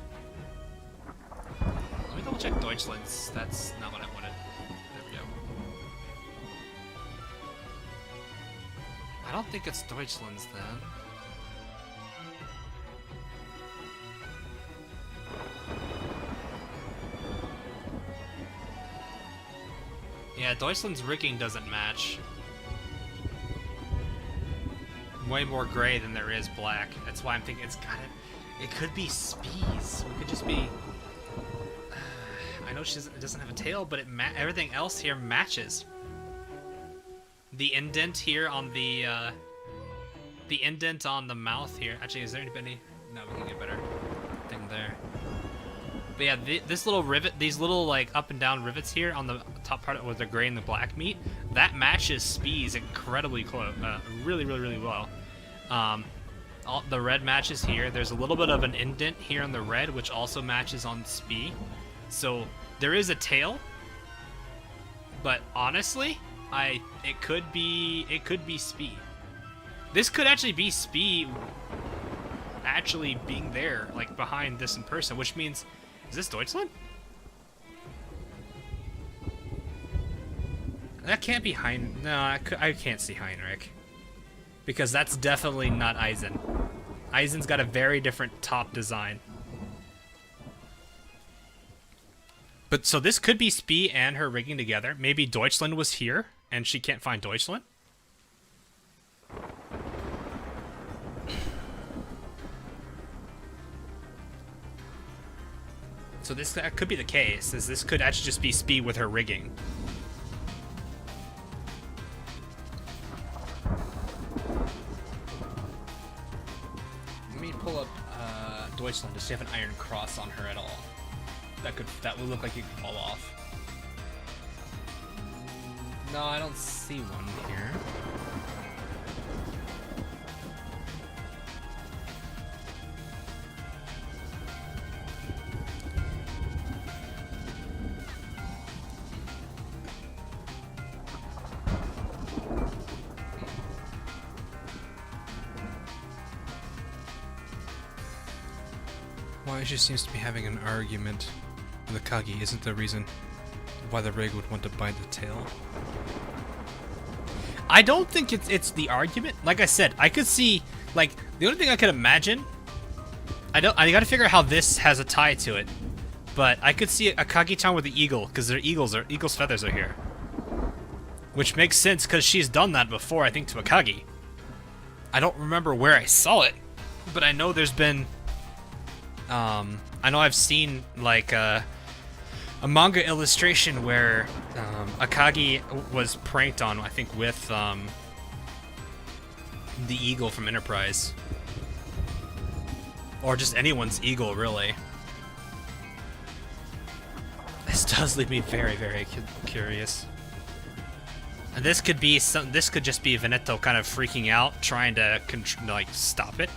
Let me double check Deutschland's. That's not what I wanted. There we go. I don't think it's Deutschland's then. Yeah, Deutschland's rigging doesn't match. Way more gray than there is black. That's why I'm thinking it could be Spee's. It could just be. I know it doesn't have a tail, but everything else here matches. The indent here on the indent on the mouth here. Actually, is there any? No, we can get a better thing there. But yeah, this little rivet, these little like up and down rivets here on the top part with the gray and the black meat, that matches Spee's incredibly close, really well. The red matches here. There's a little bit of an indent here on the red, which also matches on Spee. So there is a tail, but honestly, it could be Spee. This could actually be Spee. actually being there, like behind this in person, which means, is this Deutschland? That can't be Heinrich. No, I can't see Heinrich. Because that's definitely not Eisen. Eisen's got a very different top design. But so this could be Spee and her rigging together. Maybe Deutschland was here and she can't find Deutschland. So that could be the case, as this could actually just be Spee with her rigging. Let me pull up Deutschland. Does she have an iron cross on her at all? That would look like it could fall off. No, I don't see one here. Why she seems to be having an argument with Akagi isn't the reason why the rig would want to bite the tail. I don't think it's the argument. Like I said, I could see, like, the only thing I could imagine, I gotta figure out how this has a tie to it, but I could see Akagi-chan with the eagle, because their eagle's feathers are here. Which makes sense, because she's done that before, I think, to Akagi. I don't remember where I saw it, but I know there's been, I know I've seen, like, a manga illustration where Akagi was pranked on, I think, with the eagle from Enterprise. Or just anyone's eagle, really. This does leave me very, very curious. And this could be this could just be Veneto kind of freaking out, trying to like stop it.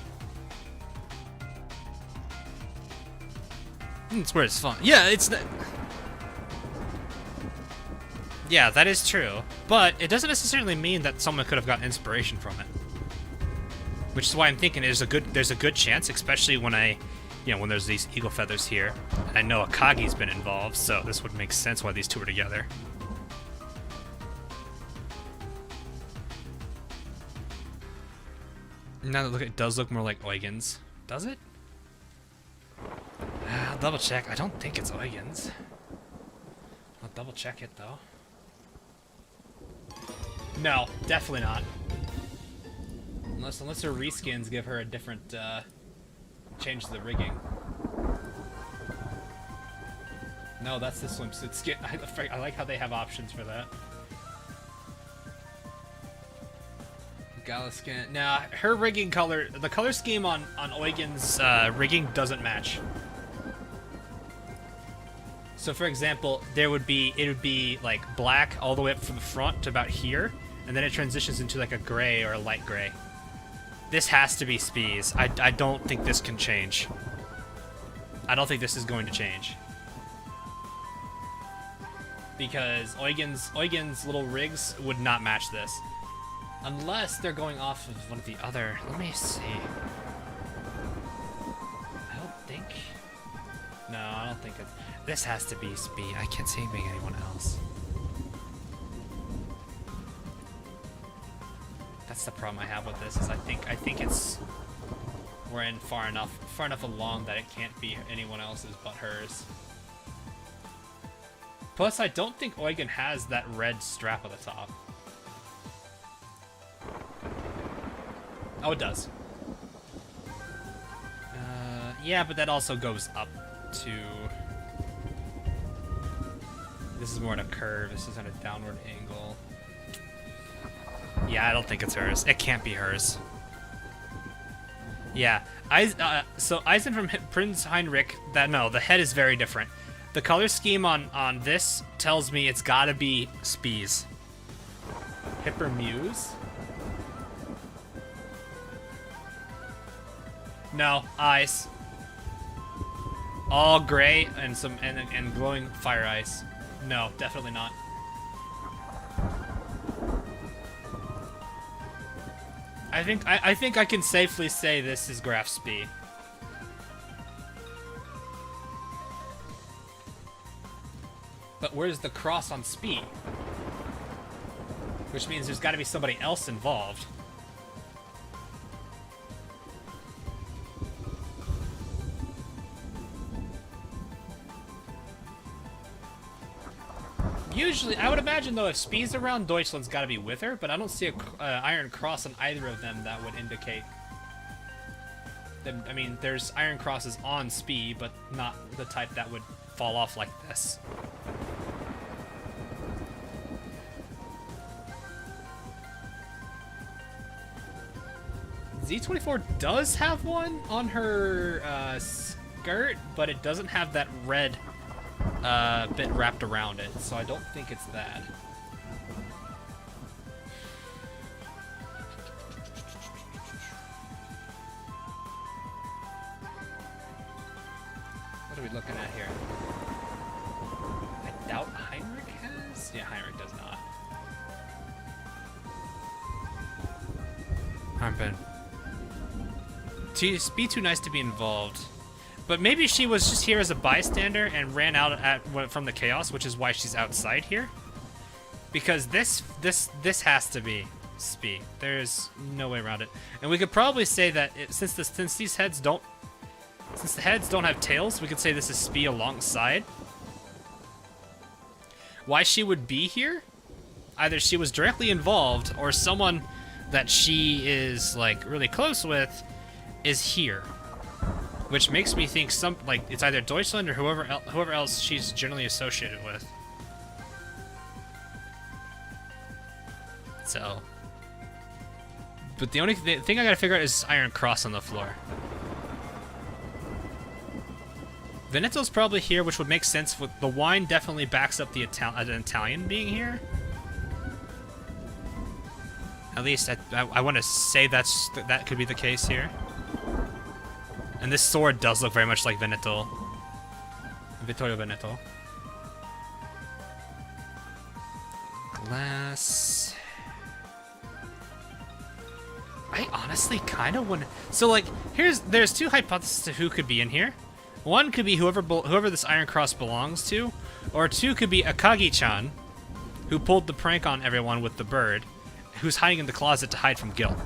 It's where it's fun. Yeah, it's the. Yeah, that is true, but it doesn't necessarily mean that someone could have gotten inspiration from it. Which is why I'm thinking there's a good chance, especially when when there's these eagle feathers here. I know Akagi's been involved, so this would make sense why these two are together. Now that it does look more like Eugen's. Does it? I'll double check. I don't think it's Eugen's. I'll double check it though. No, definitely not. Unless her reskins give her a different change to the rigging. No, that's the swimsuit skin. I like how they have options for that. Gala skin. Nah, her rigging color, the color scheme on Eugen's rigging doesn't match. So for example, it would be like black all the way up from the front to about here, and then it transitions into like a gray or a light gray. This has to be Spee's. I don't think this can change. I don't think this is going to change. Because Eugen's little rigs would not match this. Unless they're going off of one of the other. Let me see. I don't think. No, I don't think it's. This has to be Spee. I can't see it being anyone else. That's the problem I have with this. Is I think it's we're in far enough along that it can't be anyone else's but hers. Plus, I don't think Eugen has that red strap at the top. Oh, it does. Yeah, but that also goes up to... This is more at a curve. This is at a downward angle. Yeah, I don't think it's hers. It can't be hers. Yeah. So Eisen from Prince Heinrich, the head is very different. The color scheme on this tells me it's gotta be Spee's. Hipper Muse? No, ice. All gray and some and glowing fire ice. No, definitely not. I think I can safely say this is Graf Spee. But where's the cross on Spee? Which means there's got to be somebody else involved. Usually, I would imagine though, if Spee's around, Deutschland's got to be with her, but I don't see a Iron Cross on either of them that would indicate. I mean, there's Iron Crosses on Spee, but not the type that would fall off like this. Z24 does have one on her skirt, but it doesn't have that red bit wrapped around it, so I don't think it's that. What are we looking at here? I doubt Heinrich has? Yeah, Heinrich does not. Armband. Be too nice to be involved. But maybe she was just here as a bystander and ran out from the chaos, which is why she's outside here. Because this has to be Spee. There's no way around it. And we could probably say that since the heads don't have tails, we could say this is Spee alongside. Why she would be here? Either she was directly involved, or someone that she is like really close with is here. Which makes me think it's either Deutschland or whoever else she's generally associated with. So, but the only thing I gotta figure out is Iron Cross on the floor. Veneto's probably here, which would make sense. With the wine definitely backs up the Italian being here. At least I want to say that could be the case here. And this sword does look very much like Veneto. Vittorio Veneto. Glass. I honestly kind of want to... So, like, there's two hypotheses to who could be in here. One could be whoever this Iron Cross belongs to, or two could be Akagi-chan, who pulled the prank on everyone with the bird, who's hiding in the closet to hide from guilt.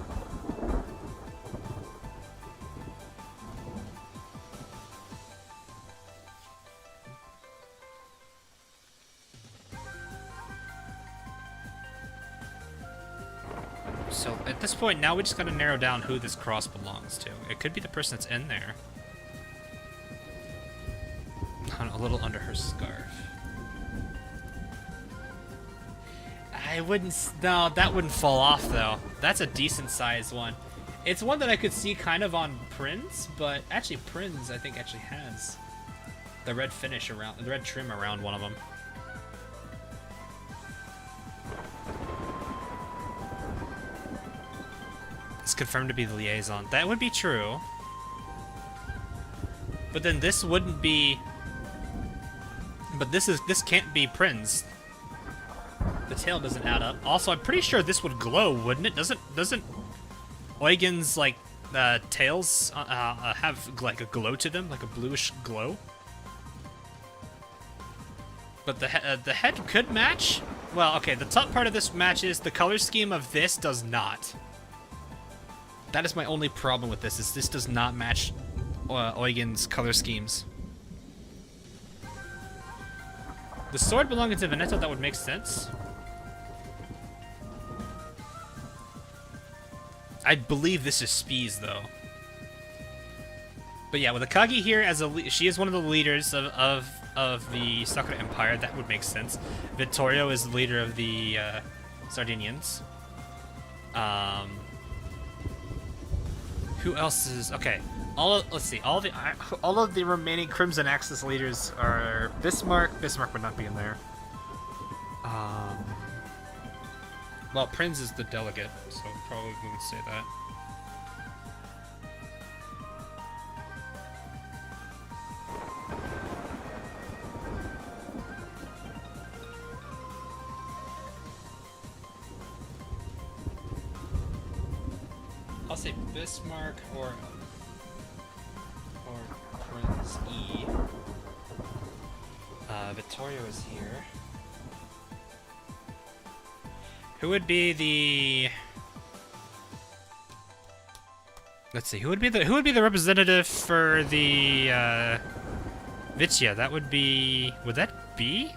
So at this point, now we just gotta narrow down who this cross belongs to. It could be the person that's in there. A little under her scarf. I wouldn't... No, that wouldn't fall off, though. That's a decent sized one. It's one that I could see kind of on Prinz, but actually Prinz, I think, actually has the red finish around... the red trim around one of them. It's confirmed to be the liaison. That would be true. But then this wouldn't be... But this can't be Prinz. The tail doesn't add up. Also, I'm pretty sure this would glow, wouldn't it? Doesn't Eugen's like tails have like a glow to them, like a bluish glow? But the head could match. Well, okay. The top part of this matches. The color scheme of this does not. That is my only problem with this. Is this does not match Eugen's color schemes. The sword belonging to Veneto, that would make sense. I believe this is Spee's, though. But yeah, with Akagi here as she is one of the leaders of the Sakura Empire. That would make sense. Vittorio is the leader of the Sardinians. Who else is okay? Let's see. All of the remaining Crimson Axis leaders are Bismarck. Bismarck would not be in there. Well, Prinz is the delegate, so probably wouldn't say that. I'll say Bismarck or Prinz E. Vittorio is here. Who would be the... Let's see, who would be the representative for the Vicia? That would be... Would that be?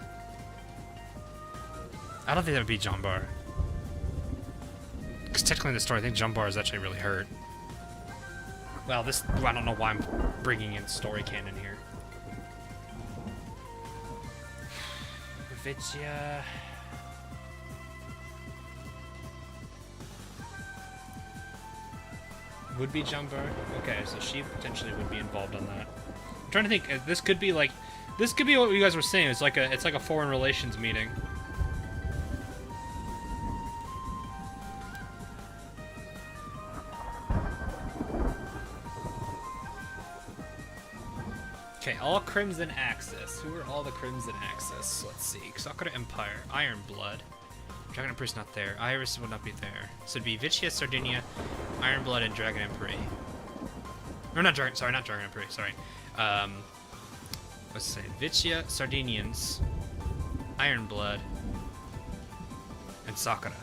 I don't think that would be John Bar. Because technically in the story, I think John Bar is actually really hurt. Well, this... I don't know why I'm bringing in story canon here. Vicia... Would be John Bar? Okay, so she potentially would be involved on that. I'm trying to think, this could be like... This could be what you guys were saying, it's like a foreign relations meeting. Okay, all Crimson Axis. Who are all the Crimson Axis? Let's see. Sakura Empire, Iron Blood. Dragon Emperor's not there. Iris would not be there. So it'd be Vicia, Sardinia, Iron Blood, and Dragon Emperor. Or not Dragon, sorry, not Dragon Emperor, sorry. Let's say Vicia, Sardinians, Iron Blood, and Sakura.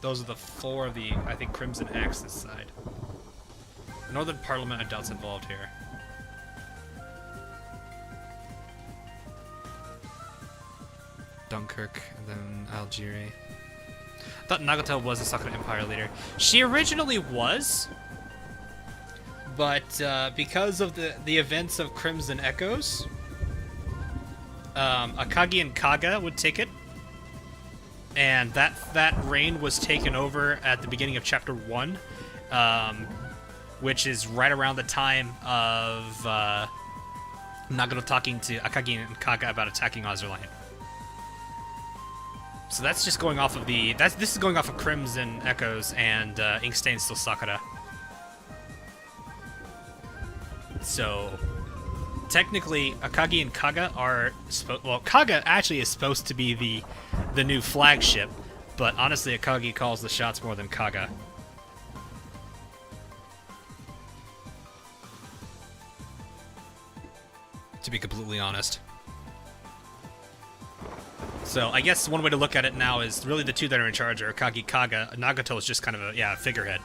Those are the four of the, I think, Crimson Axis side. The Northern Parliament, I doubt's involved here. Dunkirk, and then Algeria. I thought Nagato was the Sakura Empire leader. She originally was, but because of the events of Crimson Echoes, Akagi and Kaga would take it, and that reign was taken over at the beginning of Chapter 1, which is right around the time of Nagato talking to Akagi and Kaga about attacking Azurland. So that's just going off of the... This is going off of Crimson Echoes, and Inkstain's still Sakura. So, technically, Akagi and Kaga are... Well, Kaga actually is supposed to be the new flagship, but honestly, Akagi calls the shots more than Kaga. To be completely honest. So I guess one way to look at it now is really the two that are in charge are Akagi, Kaga. Nagato is just kind of a figurehead.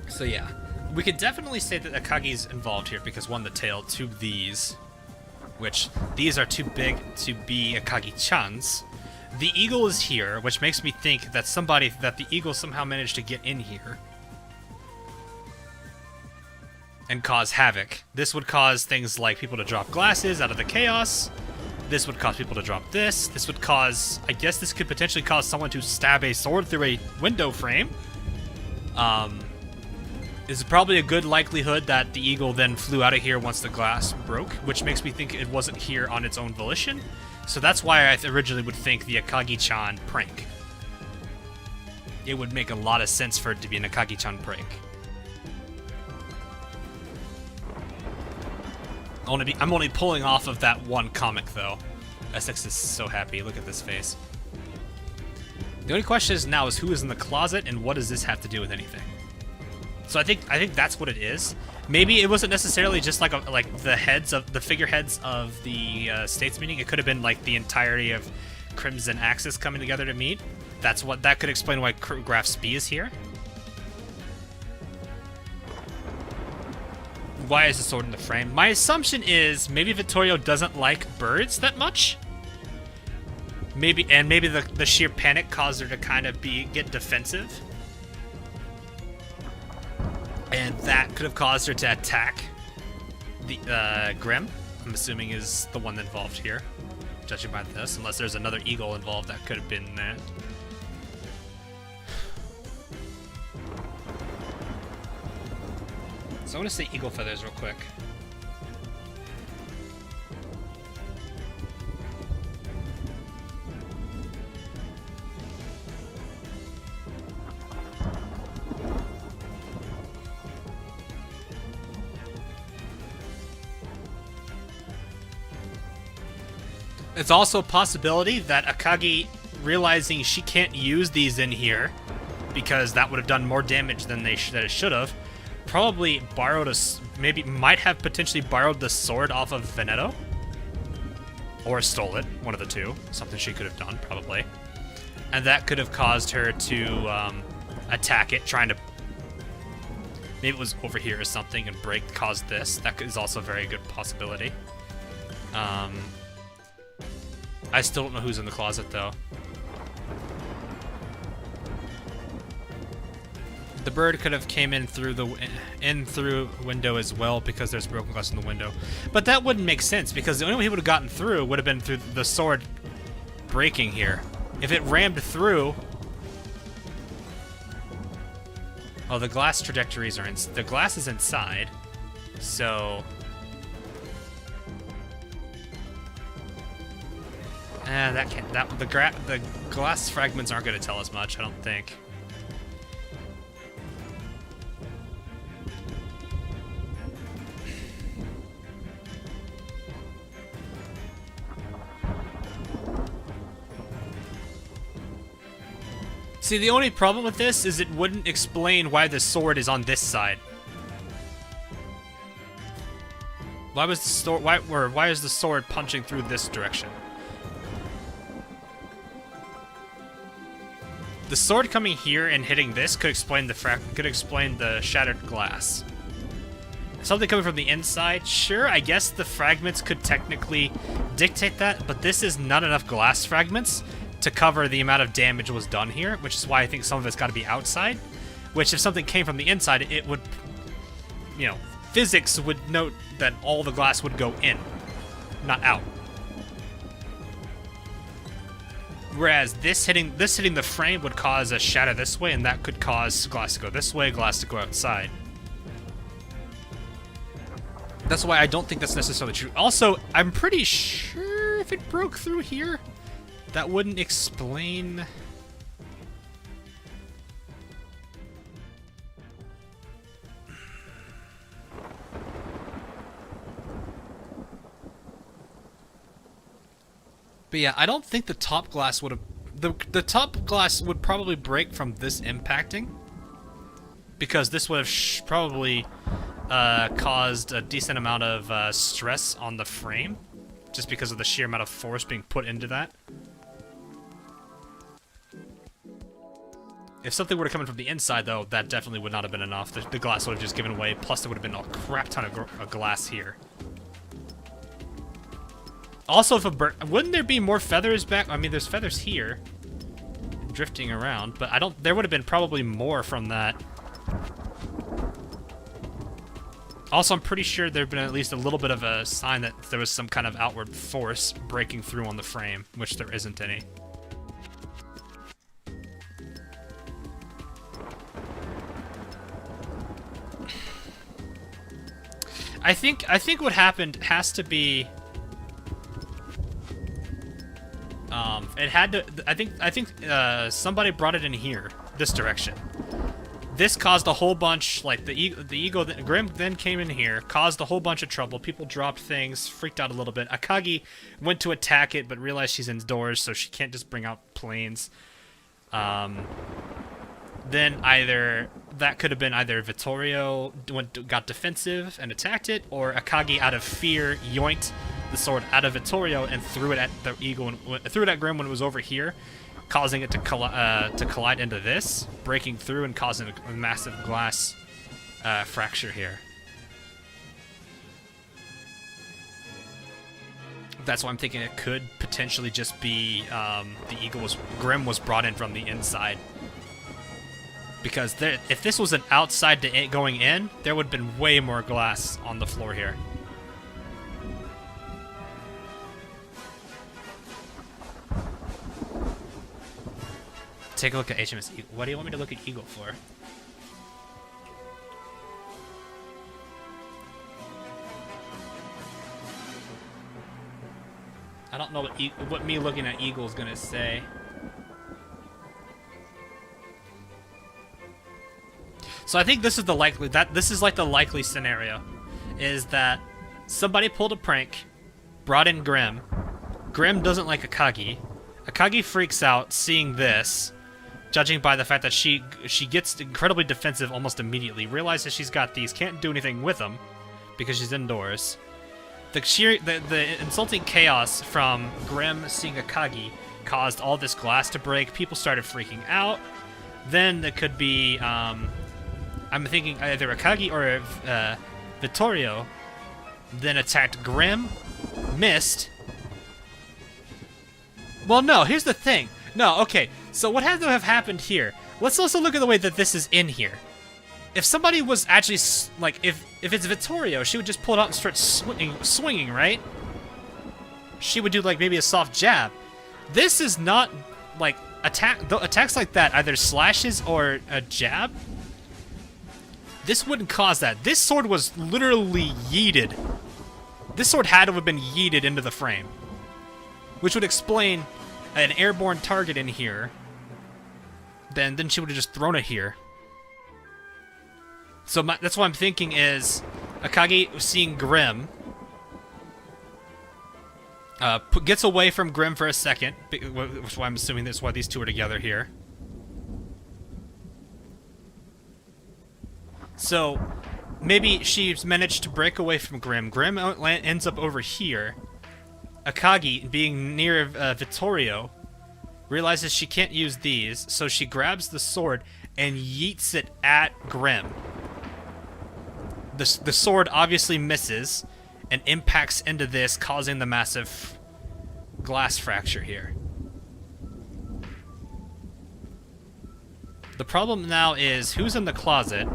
So yeah, we could definitely say that Akagi's involved here because one, the tail, two, these, which these are too big to be Akagi-chan's. The eagle is here, which makes me think that the eagle somehow managed to get in here and cause havoc. This would cause things like people to drop glasses out of the chaos. This would cause people to drop this. This would cause... I guess this could potentially cause someone to stab a sword through a window frame. There's probably a good likelihood that the eagle then flew out of here once the glass broke, which makes me think it wasn't here on its own volition. So that's why I originally would think the Akagi-chan prank. It would make a lot of sense for it to be an Akagi-chan prank. I'm only pulling off of that one comic, though. SX is so happy. Look at this face. The only question is now is who is in the closet and what does this have to do with anything? So I think that's what it is. Maybe it wasn't necessarily just like the figureheads of the states meeting. It could have been like the entirety of Crimson Axis coming together to meet. That could explain why Graf Spee is here. Why is the sword in the frame? My assumption is maybe Vittorio doesn't like birds that much. Maybe the sheer panic caused her to kind of get defensive. And that could have caused her to attack the Grim, I'm assuming is the one involved here, judging by this, unless there's another eagle involved that could have been that. So I want to say eagle feathers real quick. It's also a possibility that Akagi, realizing she can't use these in here, because that would have done more damage than it should have, probably might have potentially borrowed the sword off of Veneto Or stole it, one of the two. Something she could have done, probably. And that could have caused her to attack it, trying to... Maybe it was over here or something and caused this. That is also a very good possibility. I still don't know who's in the closet, though. The bird could have came in through the window as well because there's broken glass in the window. But that wouldn't make sense because the only way he would have gotten through would have been through the sword breaking here. If it rammed through... Oh, the glass trajectories are in... The glass is inside, so... That can't... The glass fragments aren't going to tell us much, I don't think. See, the only problem with this is it wouldn't explain why the sword is on this side. Why was the sword... Why is the sword punching through this direction? The sword coming here and hitting this could explain the shattered glass. Something coming from the inside, sure, I guess the fragments could technically dictate that, but this is not enough glass fragments to cover the amount of damage was done here, which is why I think some of it's got to be outside. Which, if something came from the inside, it would, you know, physics would note that all the glass would go in, not out. Whereas this hitting the frame would cause a shatter this way, and that could cause glass to go this way, glass to go outside. That's why I don't think that's necessarily true. Also, I'm pretty sure if it broke through here, that wouldn't explain... But yeah, I don't think the top glass would have... The top glass would probably break from this impacting. Because this would have probably caused a decent amount of stress on the frame. Just because of the sheer amount of force being put into that. If something were to come in from the inside, though, that definitely would not have been enough. The glass would have just given way, plus there would have been a crap ton of glass here. Also, if wouldn't there be more feathers back? I mean, there's feathers here, drifting around, but there would have been probably more from that. Also, I'm pretty sure there'd been at least a little bit of a sign that there was some kind of outward force breaking through on the frame, which there isn't any. I think what happened has to be. It had to. I think somebody brought it in here, this direction. This caused a whole bunch. Like the ego, Grim then came in here, caused a whole bunch of trouble. People dropped things, freaked out a little bit. Akagi went to attack it, but realized she's indoors, so she can't just bring out planes. Then that could have been either Vittorio got defensive and attacked it, or Akagi out of fear yoinked the sword out of Vittorio and threw it at the eagle, threw it at Grim when it was over here, causing it to collide into this, breaking through and causing a massive glass fracture here. That's why I'm thinking it could potentially just be Grim was brought in from the inside. Because if this was an outside to going in, there would have been way more glass on the floor here. Take a look at HMS Eagle. What do you want me to look at Eagle for? I don't know what me looking at Eagle is gonna say. So I think this is the likely scenario, is that somebody pulled a prank, brought in Grim. Grim doesn't like Akagi. Akagi freaks out seeing this, judging by the fact that she gets incredibly defensive almost immediately, realizes she's got these, can't do anything with them because she's indoors. the insulting chaos from Grim seeing Akagi caused all this glass to break. People started freaking out. Then there could be, I'm thinking either Akagi or Vittorio then attacked Grim, missed. Well, no, here's the thing. No, okay, so what had to have happened here? Let's also look at the way that this is in here. If somebody was actually, like, if it's Vittorio, she would just pull it out and start swinging, right? She would do, like, maybe a soft jab. This is not, like, attacks like that, either slashes or a jab. This wouldn't cause that. This sword was literally yeeted. This sword had to have been yeeted into the frame. Which would explain an airborne target in here. Then she would have just thrown it here. So that's what I'm thinking is Akagi seeing Grim gets away from Grim for a second, which is why I'm assuming that's why these two are together here. So maybe she's managed to break away from Grim. Grim ends up over here. Akagi, being near Vittorio, realizes she can't use these, so she grabs the sword and yeets it at Grim. The sword obviously misses and impacts into this, causing the massive glass fracture here. The problem now is who's in the closet.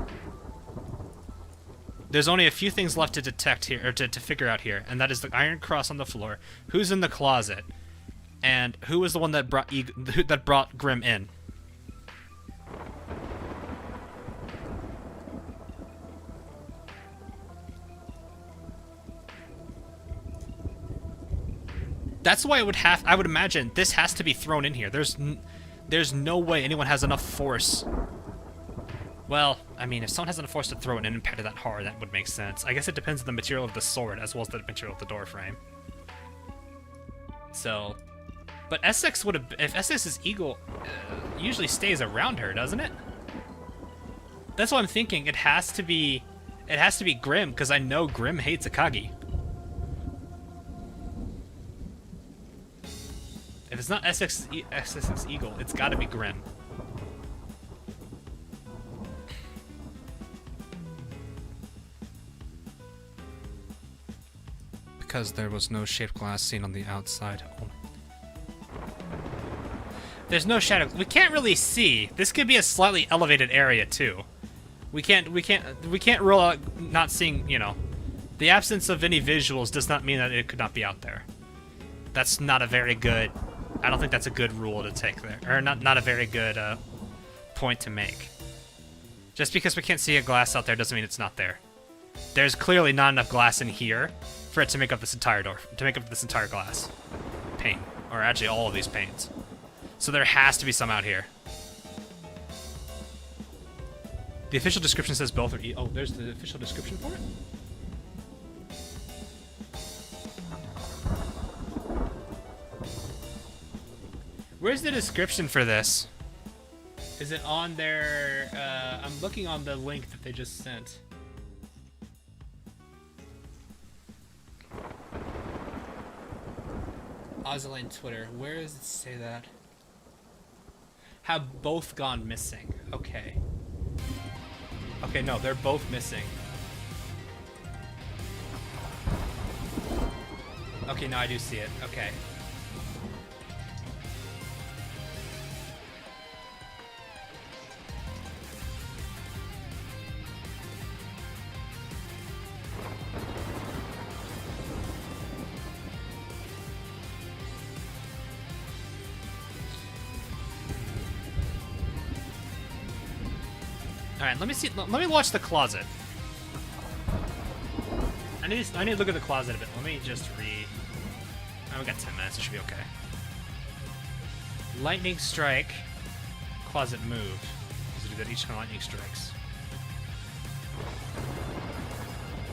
There's only a few things left to detect here, or to figure out here, and that is the iron cross on the floor. Who's in the closet, and who was the one that brought Grim in? That's why I would imagine this has to be thrown in here. There's no way anyone has enough force. Well, I mean, if someone has enough force to throw it and impact it that hard, that would make sense. I guess it depends on the material of the sword as well as the material of the door frame. So, but Essex would have, if Essex's eagle usually stays around her, doesn't it? That's what I'm thinking. It has to be Grim, because I know Grim hates Akagi. If it's not Essex's eagle, it's got to be Grim. Because there was no shaped glass seen on the outside. Oh. There's no shadow. We can't really see. This could be a slightly elevated area too. We can't rule out not seeing. You know, the absence of any visuals does not mean that it could not be out there. That's not a very good. I don't think that's a good rule to take there, or not a very good point to make. Just because we can't see a glass out there doesn't mean it's not there. There's clearly not enough glass in here for it to make up this entire door, to make up this entire glass pane, or actually all of these panes. So there has to be some out here. The official description says both are oh, there's the official description for it? Where's the description for this? Is it on their, I'm looking on the link that they just sent. Ozline Twitter, where does it say that? Have both gone missing. Okay. Okay, no, they're both missing. Okay, now I do see it. Okay. Alright, let me see. Let me watch the closet. I need to look at the closet a bit. Let me just read. Oh, we got 10 minutes. It should be okay. Lightning strike. Closet move. Because we do that each time lightning strikes.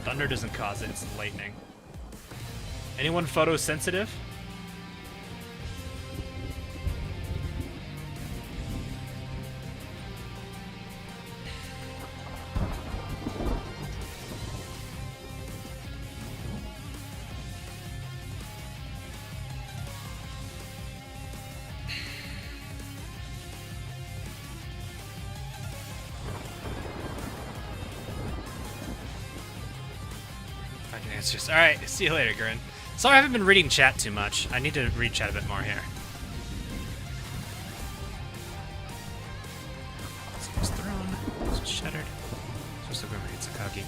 Thunder doesn't cause it. It's lightning. Anyone photosensitive? It's just, alright, see you later, Grin. Sorry I haven't been reading chat too much. I need to read chat a bit more here. Azur's throne. It's shattered. Supposed to remember Sakaki.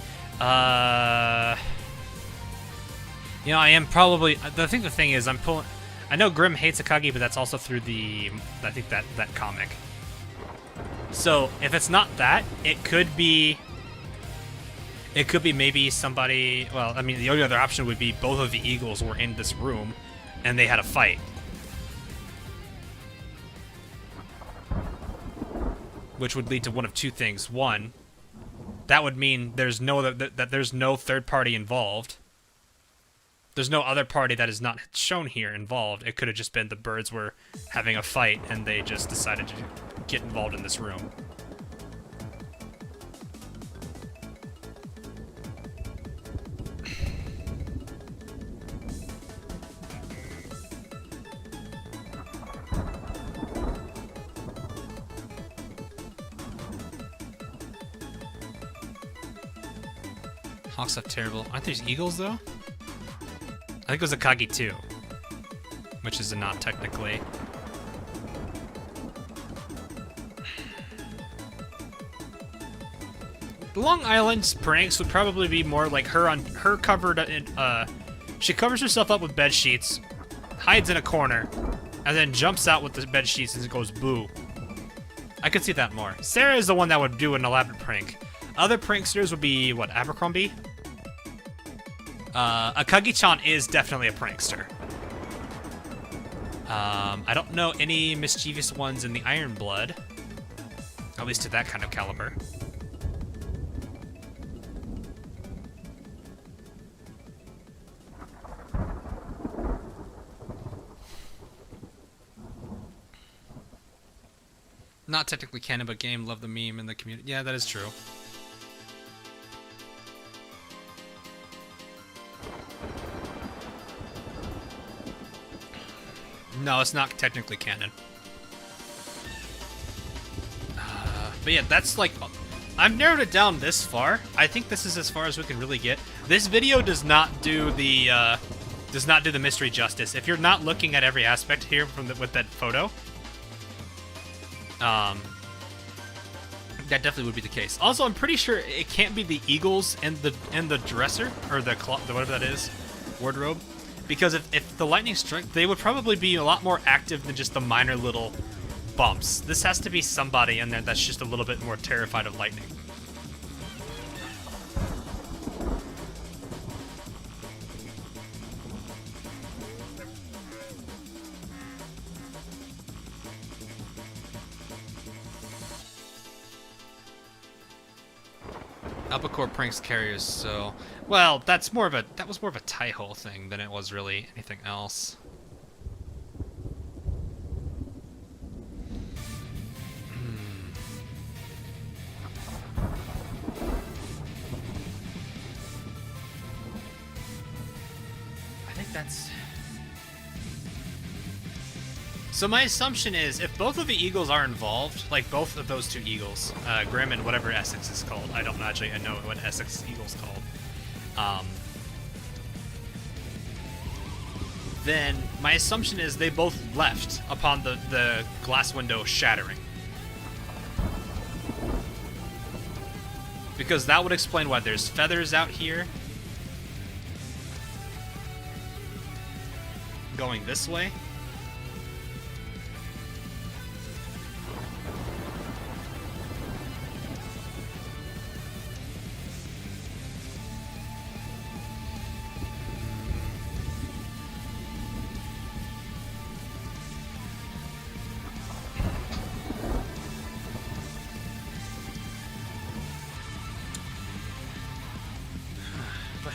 You know, I am probably... the thing is, I'm pulling... I know Grim hates Akagi, but that's also through the... I think that comic. So, if it's not that, it could be... It could be maybe somebody... Well, I mean, the only other option would be both of the Eagles were in this room, and they had a fight. Which would lead to one of two things. One, that would mean there's no that there's no third party involved. There's no other party that is not shown here involved. It could have just been the birds were having a fight and they just decided to get involved in this room. Hawks up terrible. Aren't there eagles though? I think it was Akagi too, which is not technically. Long Island's pranks would probably be more like her covered in she covers herself up with bed sheets, hides in a corner, and then jumps out with the bed sheets and goes boo. I could see that more. Sarah is the one that would do an elaborate prank. Other pranksters would be what, Abercrombie? Akagi-chan is definitely a prankster. I don't know any mischievous ones in the Iron Blood, at least to that kind of caliber. Not technically canon, but game, love the meme in the community. Yeah, that is true. No, it's not technically canon. But yeah, that's like... I've narrowed it down this far. I think this is as far as we can really get. This video does not do the mystery justice. If you're not looking at every aspect here from with that photo, that definitely would be the case. Also, I'm pretty sure it can't be the eagles and the dresser or the whatever that is, wardrobe, because if the lightning struck, they would probably be a lot more active than just the minor little bumps. This has to be somebody in there that's just a little bit more terrified of lightning. Albacore pranks carriers, so well, that was more of a tie-hole thing than it was really anything else. I think that's... So my assumption is, if both of the eagles are involved, like both of those two eagles, Grim and whatever Essex is called, I don't actually know what Essex eagle's called, then my assumption is they both left upon the glass window shattering. Because that would explain why there's feathers out here going this way.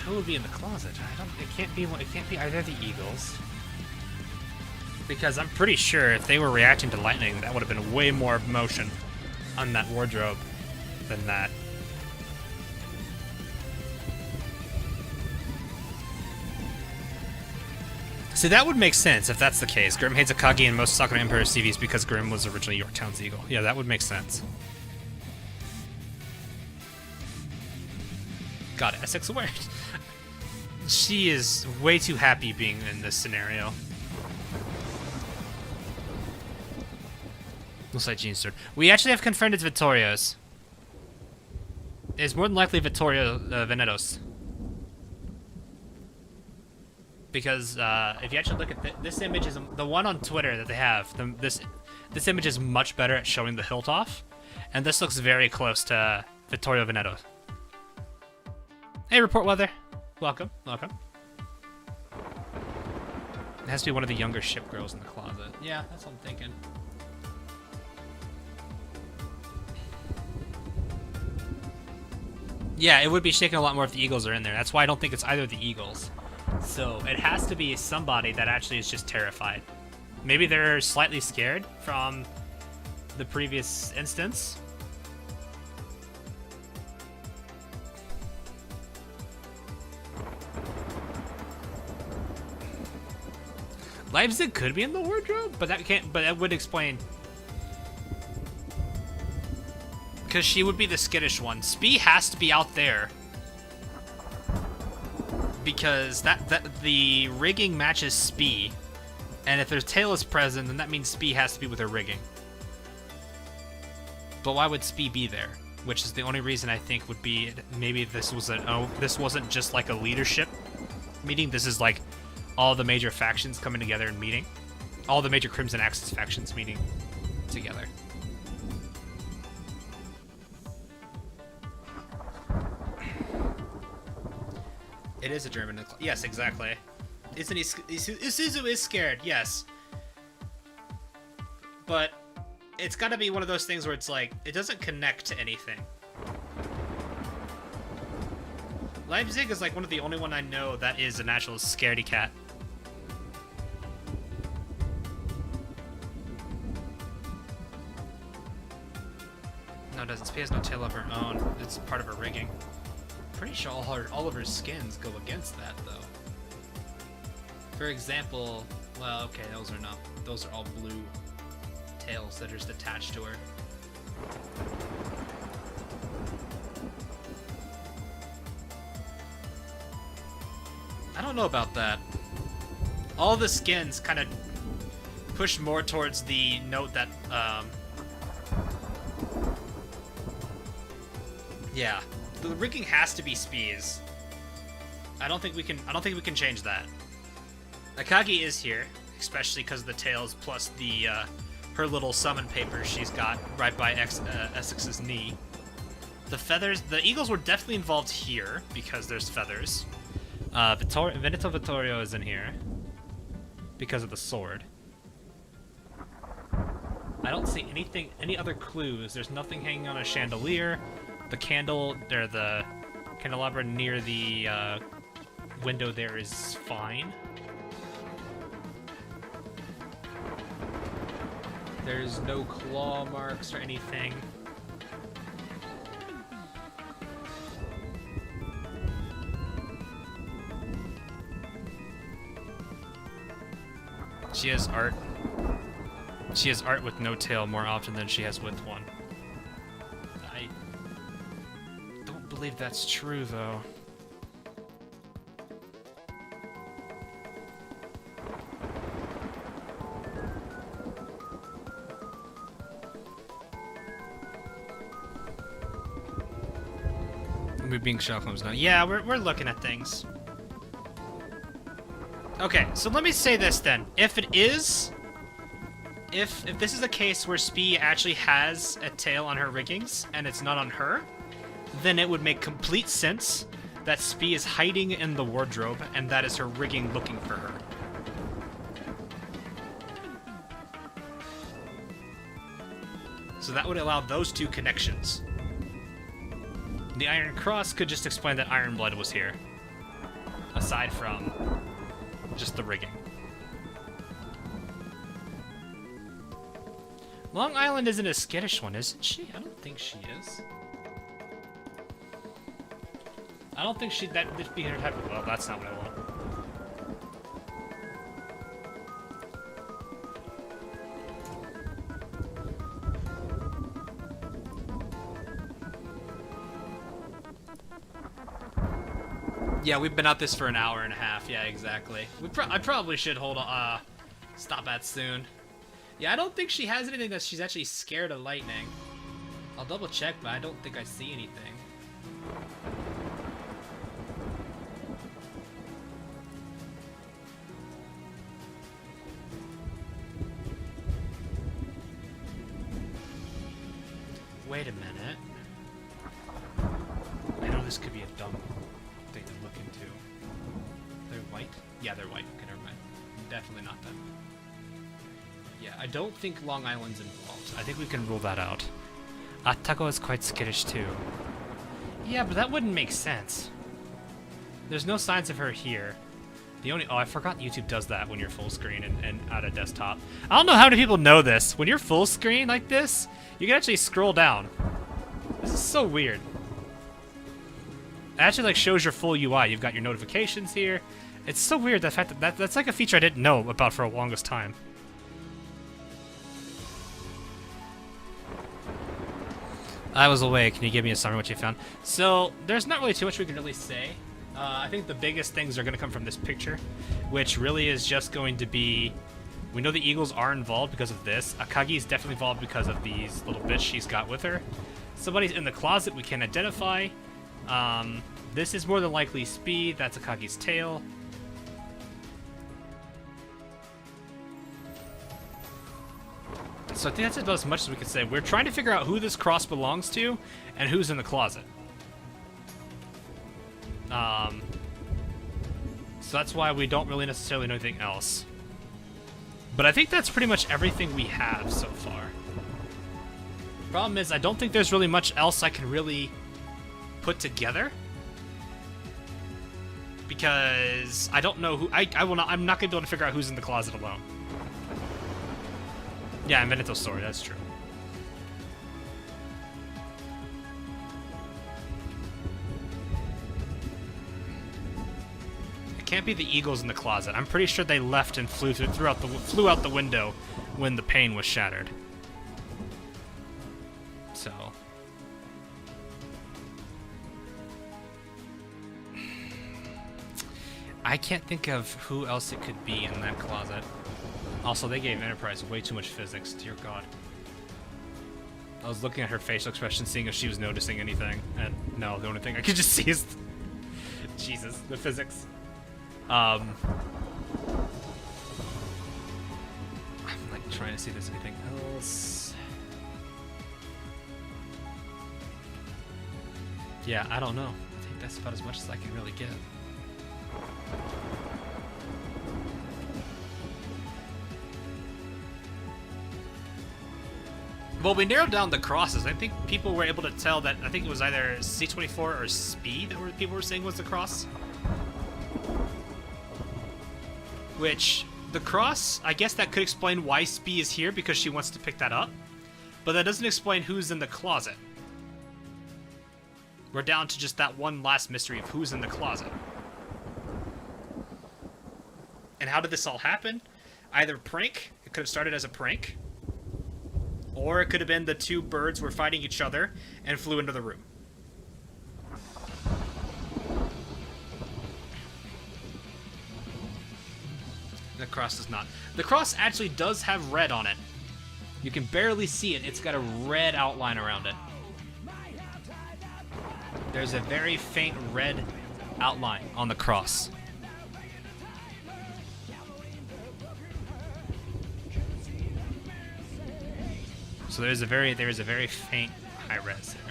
Who would be in the closet? It can't be either of the eagles. Because I'm pretty sure if they were reacting to lightning, that would have been way more motion on that wardrobe than that. See, that would make sense if that's the case. Grim hates Akagi and most Sakura Emperor CVs because Grim was originally Yorktown's eagle. Yeah, that would make sense. God, Essex aware. She is way too happy being in this scenario. Looks like Jean's sword. We actually have confirmed it's Vittorio's. It's more than likely Vittorio Veneto's. Because if you actually look at this image, is the one on Twitter that they have. This image is much better at showing the hilt off, and this looks very close to Vittorio Veneto. Hey, Report Weather. Welcome, welcome. It has to be one of the younger Shipgirls in the closet. Yeah, that's what I'm thinking. Yeah, it would be shaking a lot more if the Eagles are in there. That's why I don't think it's either of the Eagles. So it has to be somebody that actually is just terrified. Maybe they're slightly scared from the previous instance. Leipzig could be in the wardrobe, but that would explain. Because she would be the skittish one. Spee has to be out there. Because the rigging matches Spee. And if their tail is present, then that means Spee has to be with her rigging. But why would Spee be there? Which is the only reason I think would be maybe this wasn't just like a leadership meeting. This is like all the major factions coming together and meeting. All the major Crimson Axis factions meeting together. It is a German. Yes, exactly. Isn't he? Isuzu is scared. Yes. But it's got to be one of those things where it's like it doesn't connect to anything. Leipzig is like one of the only one I know that is an actual scaredy cat. No, it doesn't. Spee has no tail of her own. It's part of her rigging. Pretty sure all of her skins go against that, though. For example, well, okay, those are not. Those are all blue tails that are just attached to her. I don't know about that. All the skins kind of push more towards the note that, yeah. The rigging has to be Spee's. I don't think we can change that. Akagi is here, especially because of the tails plus the her little summon paper she's got right by Essex's knee. The feathers, the eagles were definitely involved here because there's feathers. Veneto Vittorio is in here because of the sword. I don't see any other clues. There's nothing hanging on a chandelier. The candle, the candelabra near the window there is fine. There's no claw marks or anything. She has art. She has art with no tail more often than she has with one. I don't believe that's true, though. We're being Shelcombs now. Yeah, we're looking at things. Okay, so let me say this then. If it is... If this is a case where Spee actually has a tail on her riggings, and it's not on her, then it would make complete sense that Spee is hiding in the wardrobe, and that is her rigging looking for her. So that would allow those two connections. The Iron Cross could just explain that Iron Blood was here, aside from just the rigging. Long Island isn't a skittish one, isn't she? I don't think she is. I don't think that'd be her type of... Well, that's not what I want. Yeah, we've been at this for an hour and a half. Yeah, exactly. I probably should stop at soon. Yeah, I don't think she has anything that she's actually scared of lightning. I'll double check, but I don't think I see anything. Wait a minute. I know this could be a dumb thing to look into. They're white? Yeah, they're white. Okay, never mind. Definitely not them. Yeah, I don't think Long Island's involved. I think we can rule that out. Atako is quite skittish too. Yeah, but that wouldn't make sense. There's no signs of her here. The only— oh, I forgot YouTube does that when you're full screen and at a desktop. I don't know how many people know this. When you're full screen like this, you can actually scroll down. This is so weird. It actually like shows your full UI. You've got your notifications here. It's so weird, the fact that that's like a feature I didn't know about for the longest time. I was away. Can you give me a summary of what you found? So there's not really too much we can really say. I think the biggest things are going to come from this picture, which really is just going to be— we know the Eagles are involved because of this. Akagi is definitely involved because of these little bits she's got with her. Somebody's in the closet we can identify. This is more than likely Speed. That's Akagi's tail. So I think that's about as much as we can say. We're trying to figure out who this cross belongs to and who's in the closet. So that's why we don't really necessarily know anything else. But I think that's pretty much everything we have so far. Problem is, I don't think there's really much else I can really put together. Because I don't know who— I'm not gonna be able to figure out who's in the closet alone. Yeah, and Veneto's sword, that's true. It can't be the Eagles in the closet. I'm pretty sure they left and flew out the window when the pane was shattered. So I can't think of who else it could be in that closet. Also, they gave Enterprise way too much physics, dear God. I was looking at her facial expression, seeing if she was noticing anything, and no, the only thing I could just see is— Jesus, the physics. I'm like trying to see if there's anything else. Yeah, I don't know. I think that's about as much as I can really get. Well, we narrowed down the crosses. I think people were able to tell that— I think it was either C-24 or Speed that people were saying was the cross. Which, the cross, I guess that could explain why Speed is here, because she wants to pick that up. But that doesn't explain who's in the closet. We're down to just that one last mystery of who's in the closet. And how did this all happen? Either prank— it could have started as a prank. Or it could have been the two birds were fighting each other and flew into the room. The cross does not. The cross actually does have red on it. You can barely see it. It's got a red outline around it. There's a very faint red outline on the cross. So there is a very faint high res there.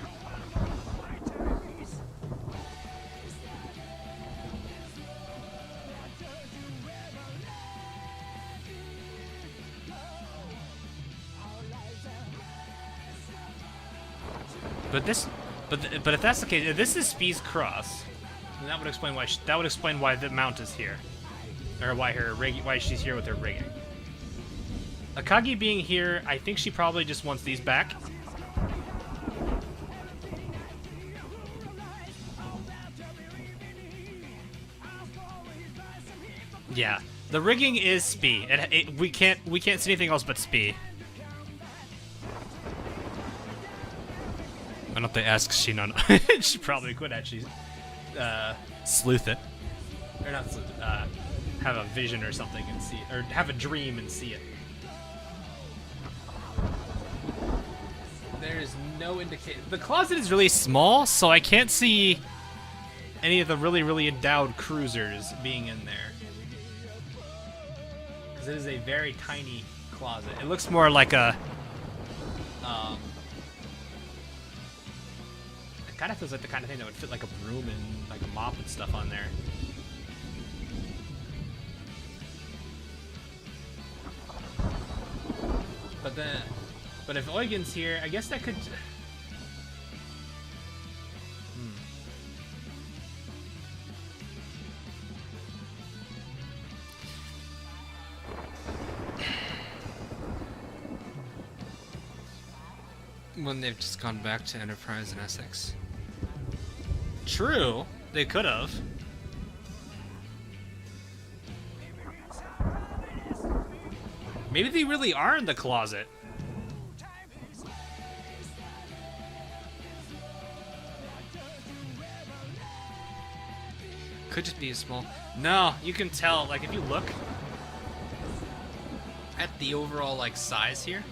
But if that's the case, if this is Speed's cross, then that would explain why the mount is here, or why she's here with her rigging. Akagi being here, I think she probably just wants these back. Yeah, the rigging is Speed. We can't see anything else but Speed. Why don't they ask Shinon? She probably could actually sleuth it. Or not sleuth it, have a vision or something and see it. Or have a dream and see it. There is no indication. The closet is really small, so I can't see any of the really endowed cruisers being in there. Because it is a very tiny closet. It looks more like a... it kind of feels like the kind of thing that would fit like a broom and like a mop and stuff on there. But if Eugen's here, I guess that could... When they've just gone back to Enterprise and Essex. True, they could have. Maybe they really are in the closet. Could just be a small... No, you can tell, like, if you look at the overall, like, size here.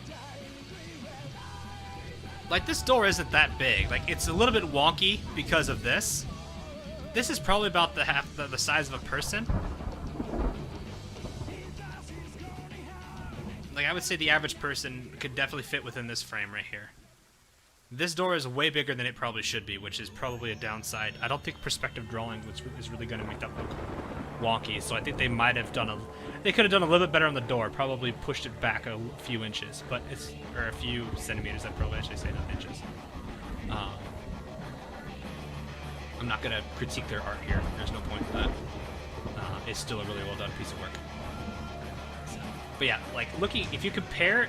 Like, this door isn't that big. Like, it's a little bit wonky because of this. This is probably about the size of a person. Like, I would say the average person could definitely fit within this frame right here. This door is way bigger than it probably should be, which is probably a downside. I don't think perspective drawing is really going to make that look wonky, so I think they might have done they could have done a little bit better on the door, probably pushed it back a few inches, but it's, or a few centimeters, I'd probably actually say, not inches. I'm not going to critique their art here, there's no point in that. It's still a really well done piece of work. So, but yeah, like looking, if you compare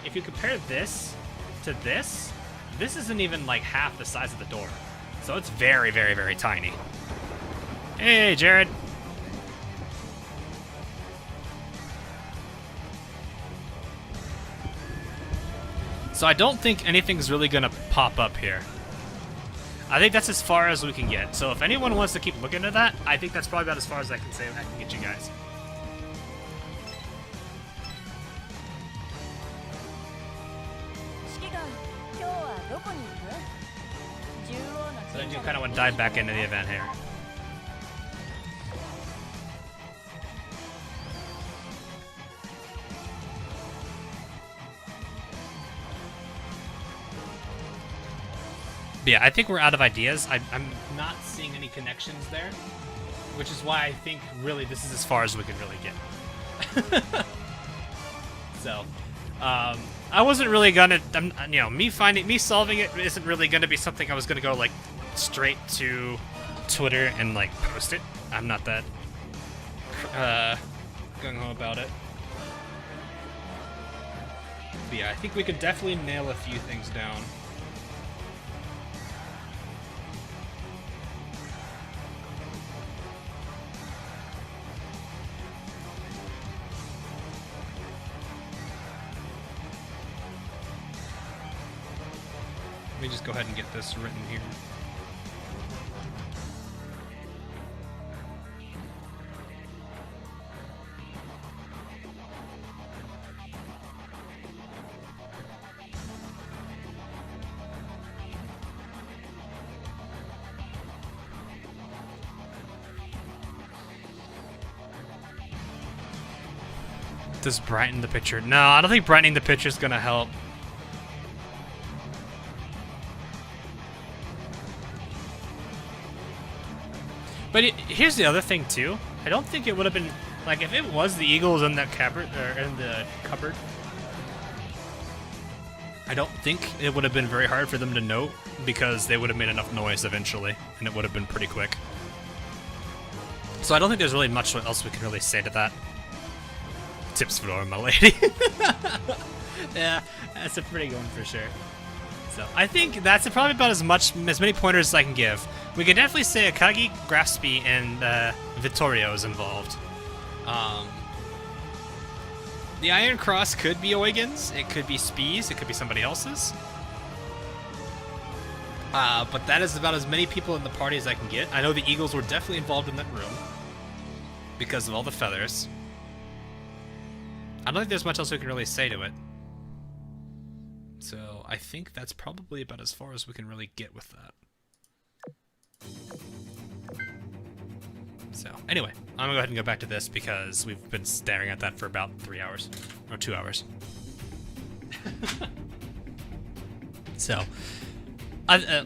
this to this, this isn't even like half the size of the door. So it's very, very, very tiny. Hey, Jared. So I don't think anything's really gonna pop up here. I think that's as far as we can get. So if anyone wants to keep looking at that, I think that's probably about as far as I can say I can get you guys. So I do kind of want to dive back into the event here. But yeah, I think we're out of ideas. I'm not seeing any connections there, which is why I think really this is as far as we can really get. So, I wasn't really gonna, you know, me solving it isn't really gonna be something I was gonna go like straight to Twitter and like post it. I'm not that gung-ho about it. But yeah, I think we could definitely nail a few things down. Let me just go ahead and get this written here. Does brighten the picture? No, I don't think brightening the picture is gonna help. But here's the other thing too. I don't think it would have been like if it was the Eagles in that cupboard or in the cupboard. I don't think it would have been very hard for them to note because they would have made enough noise eventually, and it would have been pretty quick. So I don't think there's really much else we can really say to that. Tips for my lady. Yeah, that's a pretty good one for sure. So I think that's probably about as many pointers as I can give. We can definitely say Akagi, Grafspy, and Vittorio is involved. The Iron Cross could be Eugen's, it could be Spee's, it could be somebody else's. But that is about as many people in the party as I can get. I know the Eagles were definitely involved in that room because of all the feathers. I don't think there's much else we can really say to it. So I think that's probably about as far as we can really get with that. So anyway, I'm gonna go ahead and go back to this because we've been staring at that for about 3 hours or 2 hours. So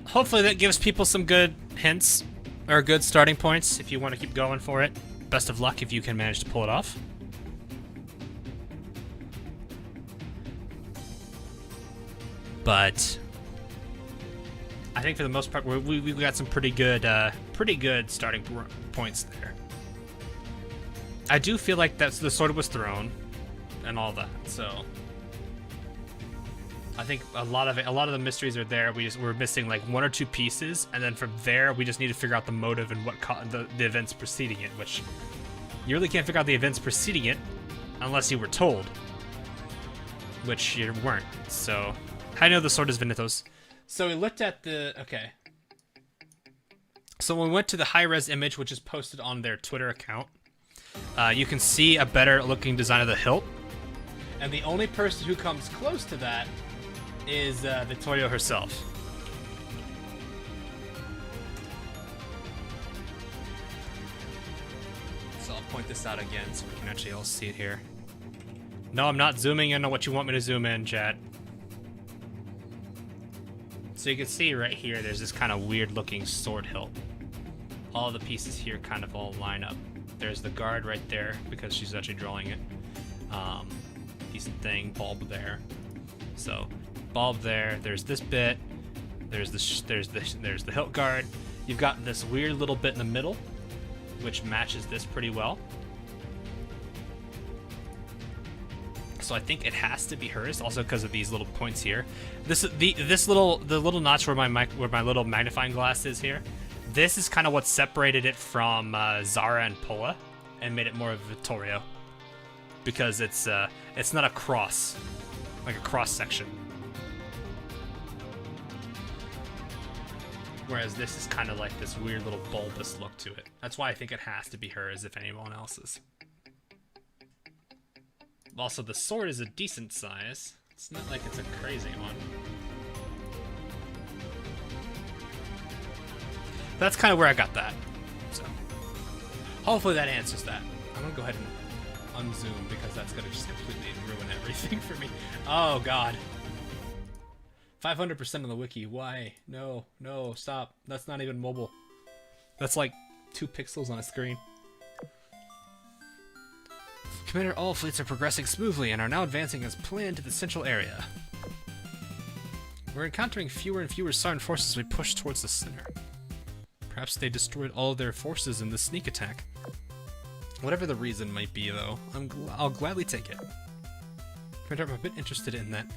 hopefully that gives people some good hints or good starting points if you want to keep going for it. Best of luck if you can manage to pull it off. But I think for the most part, we've got some pretty good starting points there. I do feel like the sword was thrown, and all that. So I think a lot of the mysteries are there. We're missing like 1 or 2 pieces, and then from there we just need to figure out the motive and what the events preceding it. Which you really can't figure out the events preceding it unless you were told, which you weren't. So I know the sword is Venitos. So we looked at okay. So when we went to the high-res image, which is posted on their Twitter account, you can see a better-looking design of the hilt. And the only person who comes close to that is Vittorio herself. So I'll point this out again so we can actually all see it here. No, I'm not zooming in on what you want me to zoom in, chat. So you can see right here, there's this kind of weird looking sword hilt. All the pieces here kind of all line up. There's the guard right there because she's actually drawing it. Decent thing, bulb there. So bulb there. There's this bit. There's the hilt guard. You've got this weird little bit in the middle, which matches this pretty well. So I think it has to be hers, also because of these little points here. The little notch where my little magnifying glass is here. This is kind of what separated it from Zara and Pola, and made it more of Vittorio, because it's not a cross, like a cross section. Whereas this is kind of like this weird little bulbous look to it. That's why I think it has to be hers if anyone else's. Also, the sword is a decent size. It's not like it's a crazy one. That's kind of where I got that. So, hopefully that answers that. I'm gonna go ahead and unzoom because that's gonna just completely ruin everything for me. Oh god. 500% on the wiki. Why? No, no, stop. That's not even mobile. That's like 2 pixels on a screen. Commander, all fleets are progressing smoothly and are now advancing as planned to the central area. We're encountering fewer and fewer Siren forces as we push towards the center. Perhaps they destroyed all of their forces in this sneak attack. Whatever the reason might be, though, I'll gladly take it. Commander, I'm a bit interested in that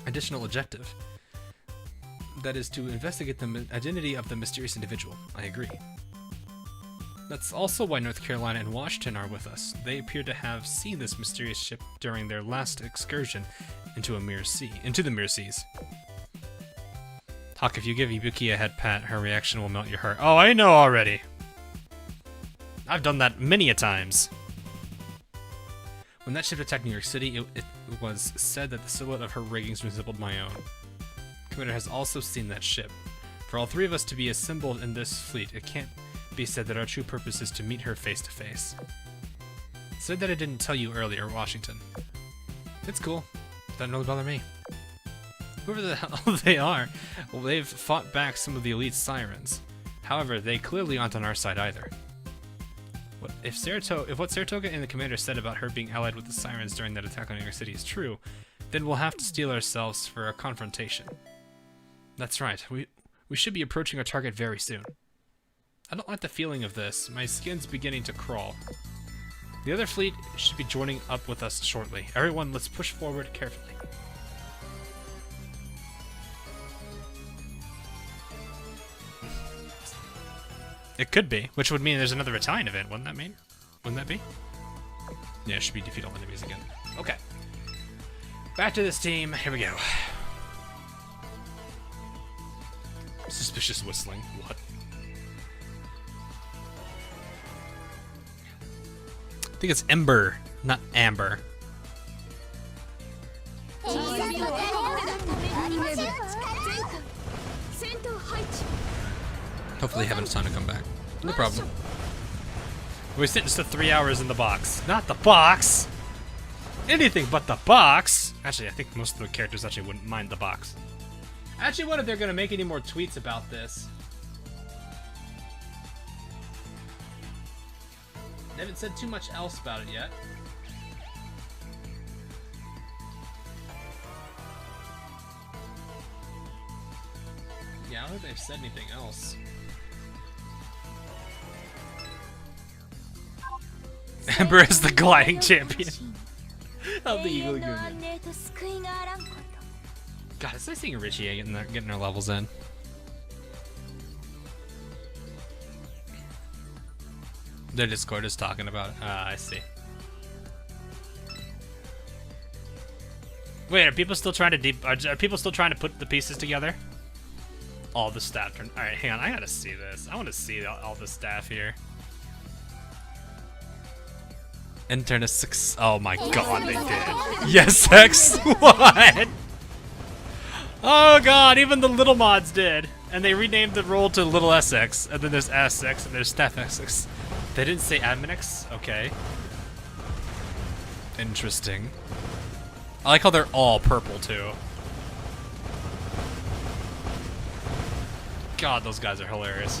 additional objective. That is to investigate the identity of the mysterious individual. I agree. That's also why North Carolina and Washington are with us. They appear to have seen this mysterious ship during their last excursion into the Mirror Seas. Hawk, if you give Ibuki a head pat, her reaction will melt your heart. Oh, I know already. I've done that many a times. When that ship attacked New York City, it was said that the silhouette of her riggings resembled my own. Commander has also seen that ship. For all 3 of us to be assembled in this fleet, it can't be said that our true purpose is to meet her face to face. Said that I didn't tell you earlier, Washington. It's cool. Doesn't really bother me. Whoever the hell they are, well, they've fought back some of the elite sirens. However, they clearly aren't on our side either. If what Saratoga and the commander said about her being allied with the sirens during that attack on New York City is true, then we'll have to steel ourselves for a confrontation. That's right. We should be approaching our target very soon. I don't like the feeling of this. My skin's beginning to crawl. The other fleet should be joining up with us shortly. Everyone, let's push forward carefully. It could be, which would mean there's another Italian event, wouldn't that mean? Wouldn't that be? Yeah, it should be defeat all enemies again. Okay. Back to this team. Here we go. Fish is whistling. What? I think it's Ember, not Amber. Hopefully having time to come back. No problem. We're sitting just 3 hours in the box. Not the box! Anything but the box! Actually, I think most of the characters actually wouldn't mind the box. I actually wonder if they're gonna make any more tweets about this. They haven't said too much else about it yet. Yeah, I don't think they've said anything else. Ember is the gliding champion of the Eagle Union. God, it's nice seeing Richie getting her levels in. Their Discord is talking about it. Ah, I see. Wait, are people still trying to are people still trying to put the pieces together? All the staff turn. All right, hang on. I gotta see this. I want to see all the staff here. Intern is 6. Oh my god, they did. Yes, X. What? Oh god, even the little mods did. And they renamed the role to Little SX. And then there's SX and there's Staff SX. They didn't say Admin X? Okay. Interesting. I like how they're all purple too. God, those guys are hilarious.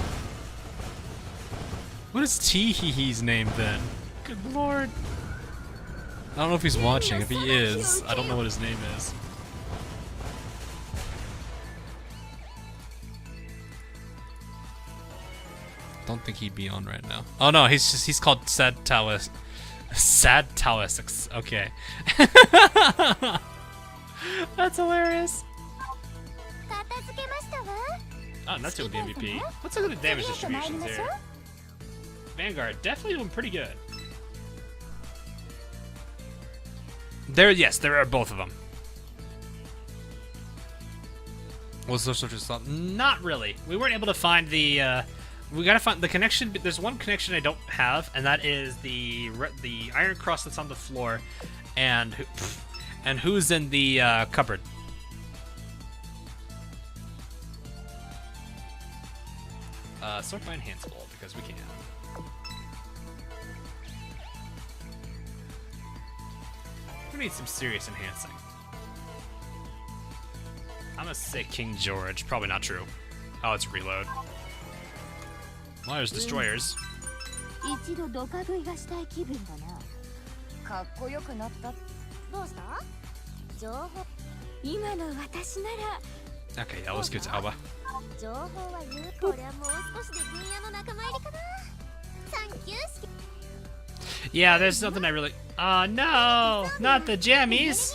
What is Teehee's name then? Good lord. I don't know if he's watching. If he is, I don't know what his name is. Don't think he'd be on right now. Oh no, he's called Sad Taoist. Sad Taoist. Okay. That's hilarious. Oh, that's with the MVP. Let's look at the damage distributions here. Vanguard definitely doing pretty good. Yes, there are both of them. What's the social stop? Not really. We weren't able to find the. We gotta find the connection. There's one connection I don't have, and that is the iron cross that's on the floor, and who's in the cupboard. Sort by enhanceable because we can. We need some serious enhancing. I'm gonna say King George. Probably not true. Oh, it's reload. Well, there's destroyers. Okay, yeah, let's get to Alba. Yeah, there's nothing I really. Oh no, not the jammies.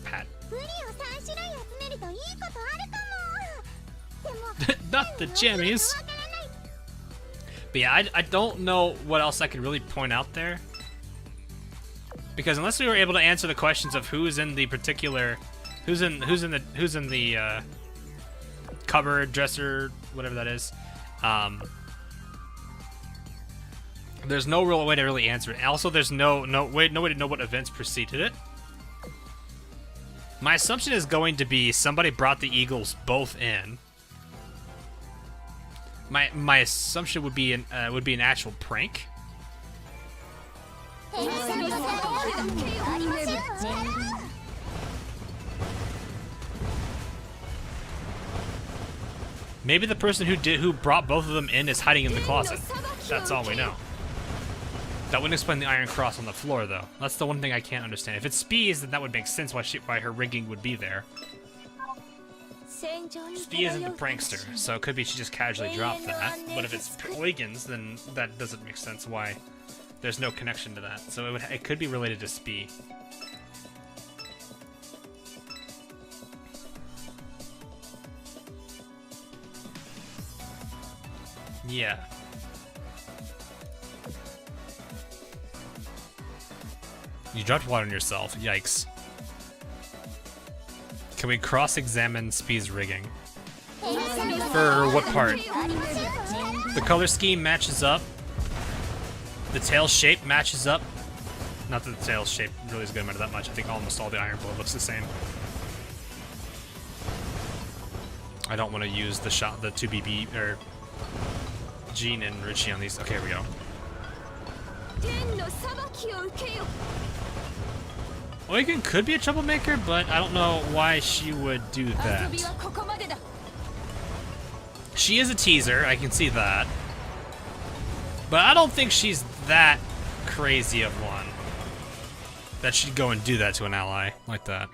Pat. Not the jammies. But yeah, I don't know what else I could really point out there. Because unless we were able to answer the questions of who's in the particular, who's in the cupboard, dresser, whatever that is, there's no real way to really answer it. Also, there's no way to know what events preceded it. My assumption is going to be somebody brought the Eagles both in. My assumption would be an actual prank. Maybe the person who brought both of them in is hiding in the closet. That's all we know. That wouldn't explain the iron cross on the floor, though. That's the one thing I can't understand. If it's Spees, then that would make sense why her rigging would be there. Spee isn't the prankster, so it could be she just casually dropped that. But if it's Wiggins, then that doesn't make sense why there's no connection to that. So it could be related to Spee. Yeah. You dropped water on yourself. Yikes. Can we cross-examine Speed's rigging? For what part? The color scheme matches up. The tail shape matches up. Not that the tail shape really is going to matter that much. I think almost all the iron blow looks the same. I don't want to use the 2BB or Jean and Richie on these. Okay, here we go. Oigan could be a troublemaker, but I don't know why she would do that. She is a teaser, I can see that. But I don't think she's that crazy of one that she'd go and do that to an ally like that.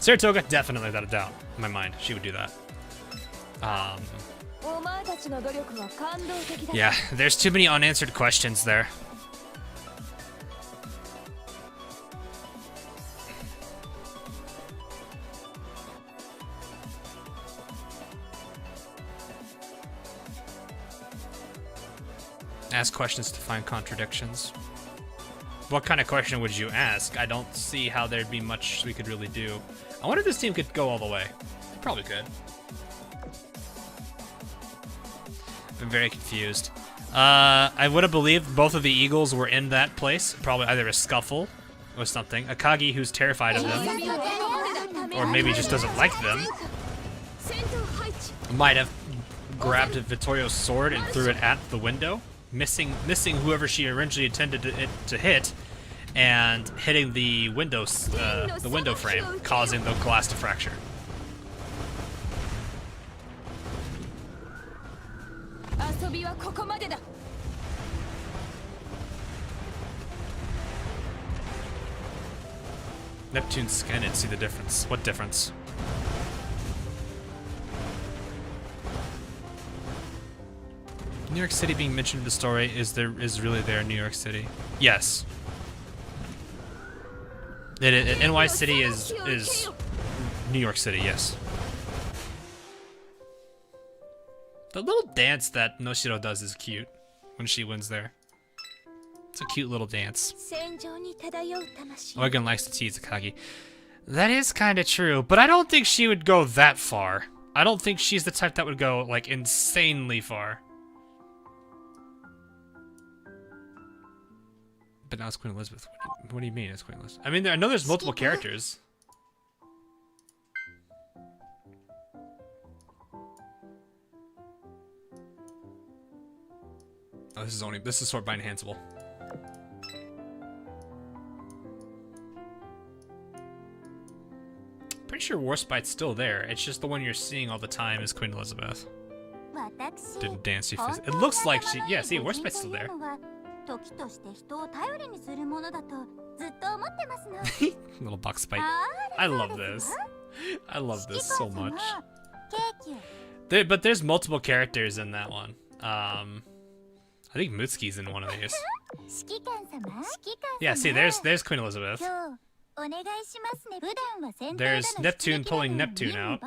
Saratoga, definitely without a doubt. In my mind, she would do that. Yeah, there's too many unanswered questions there. Ask questions to find contradictions. What kind of question would you ask? I don't see how there'd be much we could really do. I wonder if this team could go all the way. They probably could. I'm very confused. I would have believed both of the Eagles were in that place. Probably either a scuffle or something. Akagi, who's terrified of them. Or maybe just doesn't like them. Might have grabbed Vittorio's sword and threw it at the window. Missing whoever she originally intended to hit, and hitting the window frame, causing the glass to fracture. Neptune's skin and see the difference. What difference? New York City being mentioned in the story is really there in New York City. Yes. NY City is New York City, yes. The little dance that Noshiro does is cute when she wins there. It's a cute little dance. Oigan likes to tease Akagi. That is kind of true, but I don't think she would go that far. I don't think she's the type that would go, like, insanely far. But now it's Queen Elizabeth. What do you mean it's Queen Elizabeth? I mean, I know there's multiple characters. Oh, this is Swordbind Enhanceable. Pretty sure Warspite's still there. It's just the one you're seeing all the time is Queen Elizabeth. Didn't dance you. It looks like she. Yeah, see, Warspite's still there. Little box fight. I love this. I love this so much. But there's multiple characters in that one. I think Mutsuki's in one of these. Yeah, see, there's Queen Elizabeth. There's Neptune pulling Neptune out.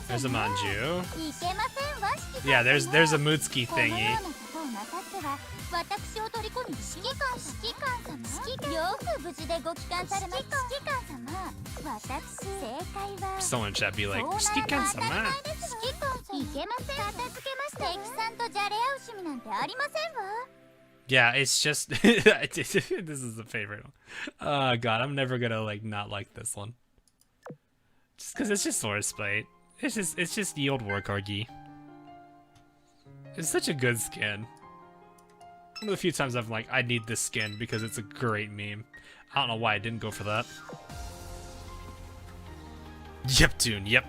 There's a Manju. Yeah, there's a Mutsuki thingy. Someone in chat be like, Shikikan-sama. Yeah, it's just this is a favorite one. Oh god, I'm never gonna not like this one. Just because it's just Swordspite. It's just the old Warkargi. It's such a good skin. One of the few times I've I need this skin because it's a great meme. I don't know why I didn't go for that. Neptune, yep.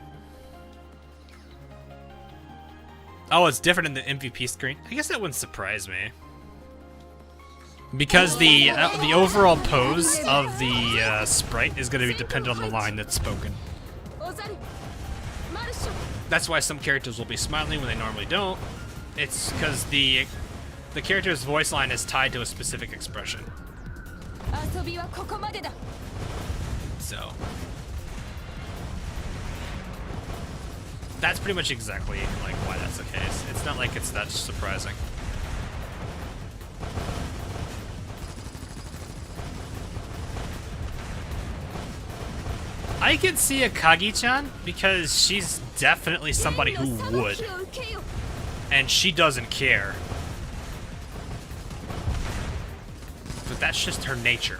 Oh, it's different in the MVP screen. I guess that wouldn't surprise me. Because the overall pose of the sprite is going to be dependent on the line that's spoken. That's why some characters will be smiling when they normally don't. It's because the character's voice line is tied to a specific expression. So that's pretty much exactly why that's the case. It's not like it's that surprising. I could see Akagi-chan because she's definitely somebody who would. And she doesn't care. But that's just her nature.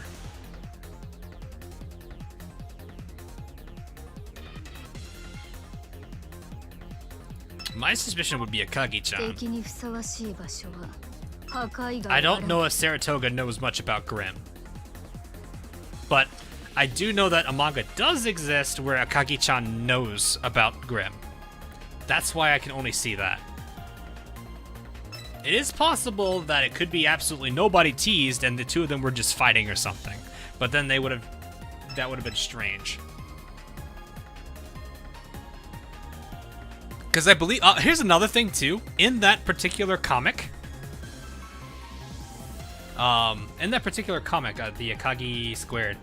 My suspicion would be Akagi-chan. I don't know if Saratoga knows much about Grimm. But I do know that a manga does exist where Akagi-chan knows about Grimm. That's why I can only see that. It is possible that it could be absolutely nobody teased and the two of them were just fighting or something. But then that would have been strange. Because I believe, here's another thing too. In that particular comic, the Akagi Squared,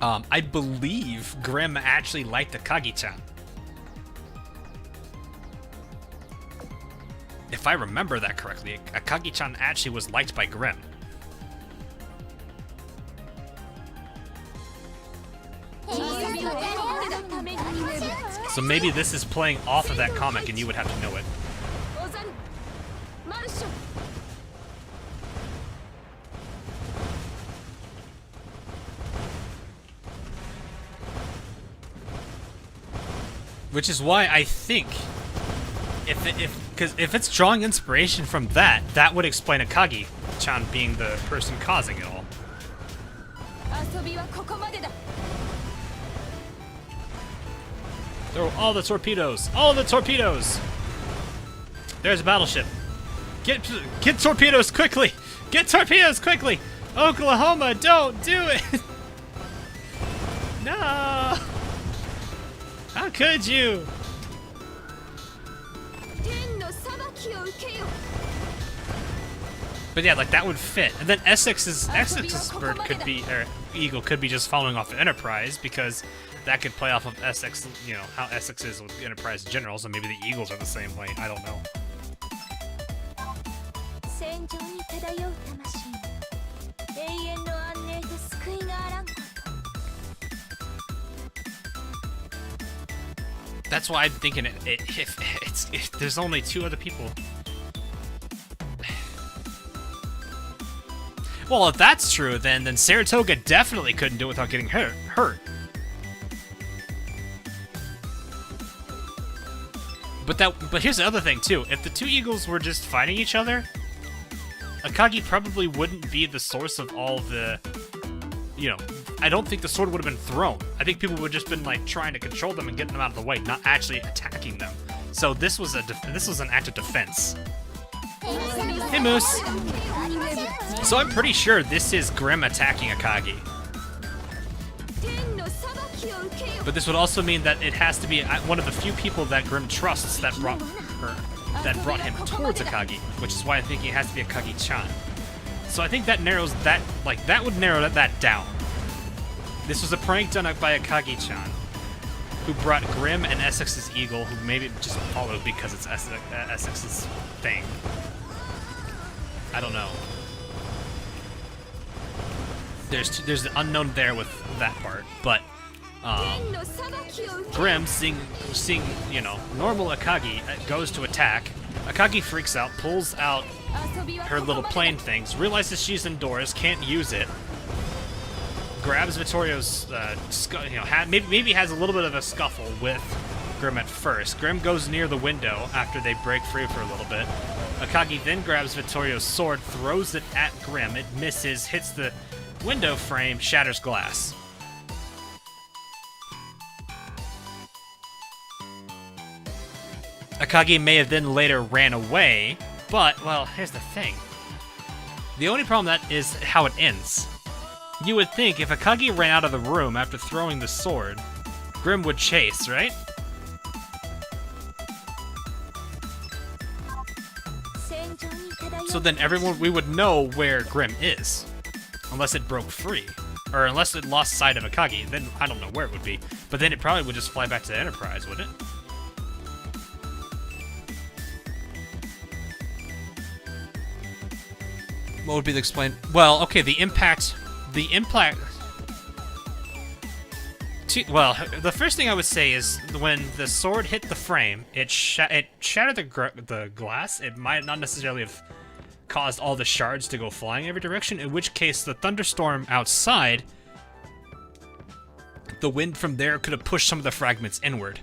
I believe Grimm actually liked Akagi-chan. If I remember that correctly, Akagi-chan actually was liked by Grimm. So maybe this is playing off of that comic and you would have to know it. Which is why I think if it's drawing inspiration from that, that would explain Akagi-chan being the person causing it all. Throw all the torpedoes! All the torpedoes! There's a battleship. Get torpedoes quickly! Get torpedoes quickly! Oklahoma, don't do it! No! How could you? But yeah, like that would fit. And then Essex's bird could be, or eagle could be just following off of Enterprise because that could play off of Essex, you know, how Essex is with Enterprise in general, so maybe the eagles are the same way. I don't know. That's why I'm thinking if there's only two other people. Well, if that's true, then Saratoga definitely couldn't do it without getting hurt. But here's the other thing too. If the two eagles were just fighting each other, Akagi probably wouldn't be the source of all the, you know, I don't think the sword would have been thrown. I think people would have just been like trying to control them and getting them out of the way, not actually attacking them. So this was an act of defense. Hey Moose. So I'm pretty sure this is Grimm attacking Akagi. But this would also mean that it has to be one of the few people that Grimm trusts that brought him towards Akagi, which is why I think it has to be Akagi-chan. So I think that narrows that, like, that would narrow that down. This was a prank done by Akagi-chan, who brought Grimm and Essex's eagle, who maybe just followed because it's Essex's thing. I don't know. There's an unknown there with that part, but Grimm, seeing you know, normal Akagi goes to attack. Akagi freaks out, pulls out her little plane things, realizes she's indoors, can't use it, grabs Vittorio's, you know, maybe has a little bit of a scuffle with Grimm at first. Grimm goes near the window after they break free for a little bit. Akagi then grabs Vittorio's sword, throws it at Grimm. It misses, hits the window frame, shatters glass. Akagi may have then later ran away, but, well, here's the thing. The only problem that is how it ends. You would think if Akagi ran out of the room after throwing the sword, Grimm would chase, right? So then we would know where Grimm is. Unless it broke free. Or unless it lost sight of Akagi, then I don't know where it would be. But then it probably would just fly back to the Enterprise, wouldn't it? What would be the explain? Well, okay, the impact. Well, the first thing I would say is when the sword hit the frame, it shattered the glass. It might not necessarily have caused all the shards to go flying every direction, in which case the thunderstorm outside, the wind from there could have pushed some of the fragments inward.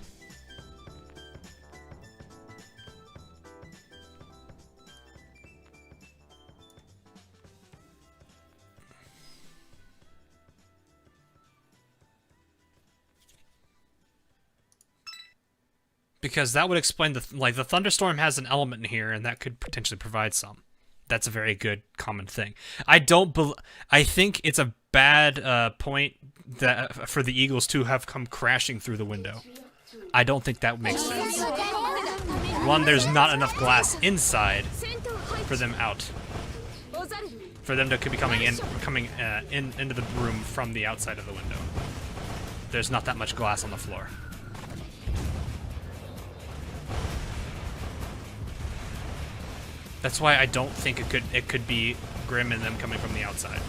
Because that would explain the thunderstorm has an element in here, and that could potentially provide some. That's a very good common thing. I think it's a bad point that for the Eagles to have come crashing through the window. I don't think that makes sense. One, there's not enough glass inside for them out. For them to be coming into the room from the outside of the window. There's not that much glass on the floor. That's why I don't think it could be Grim and them coming from the outside.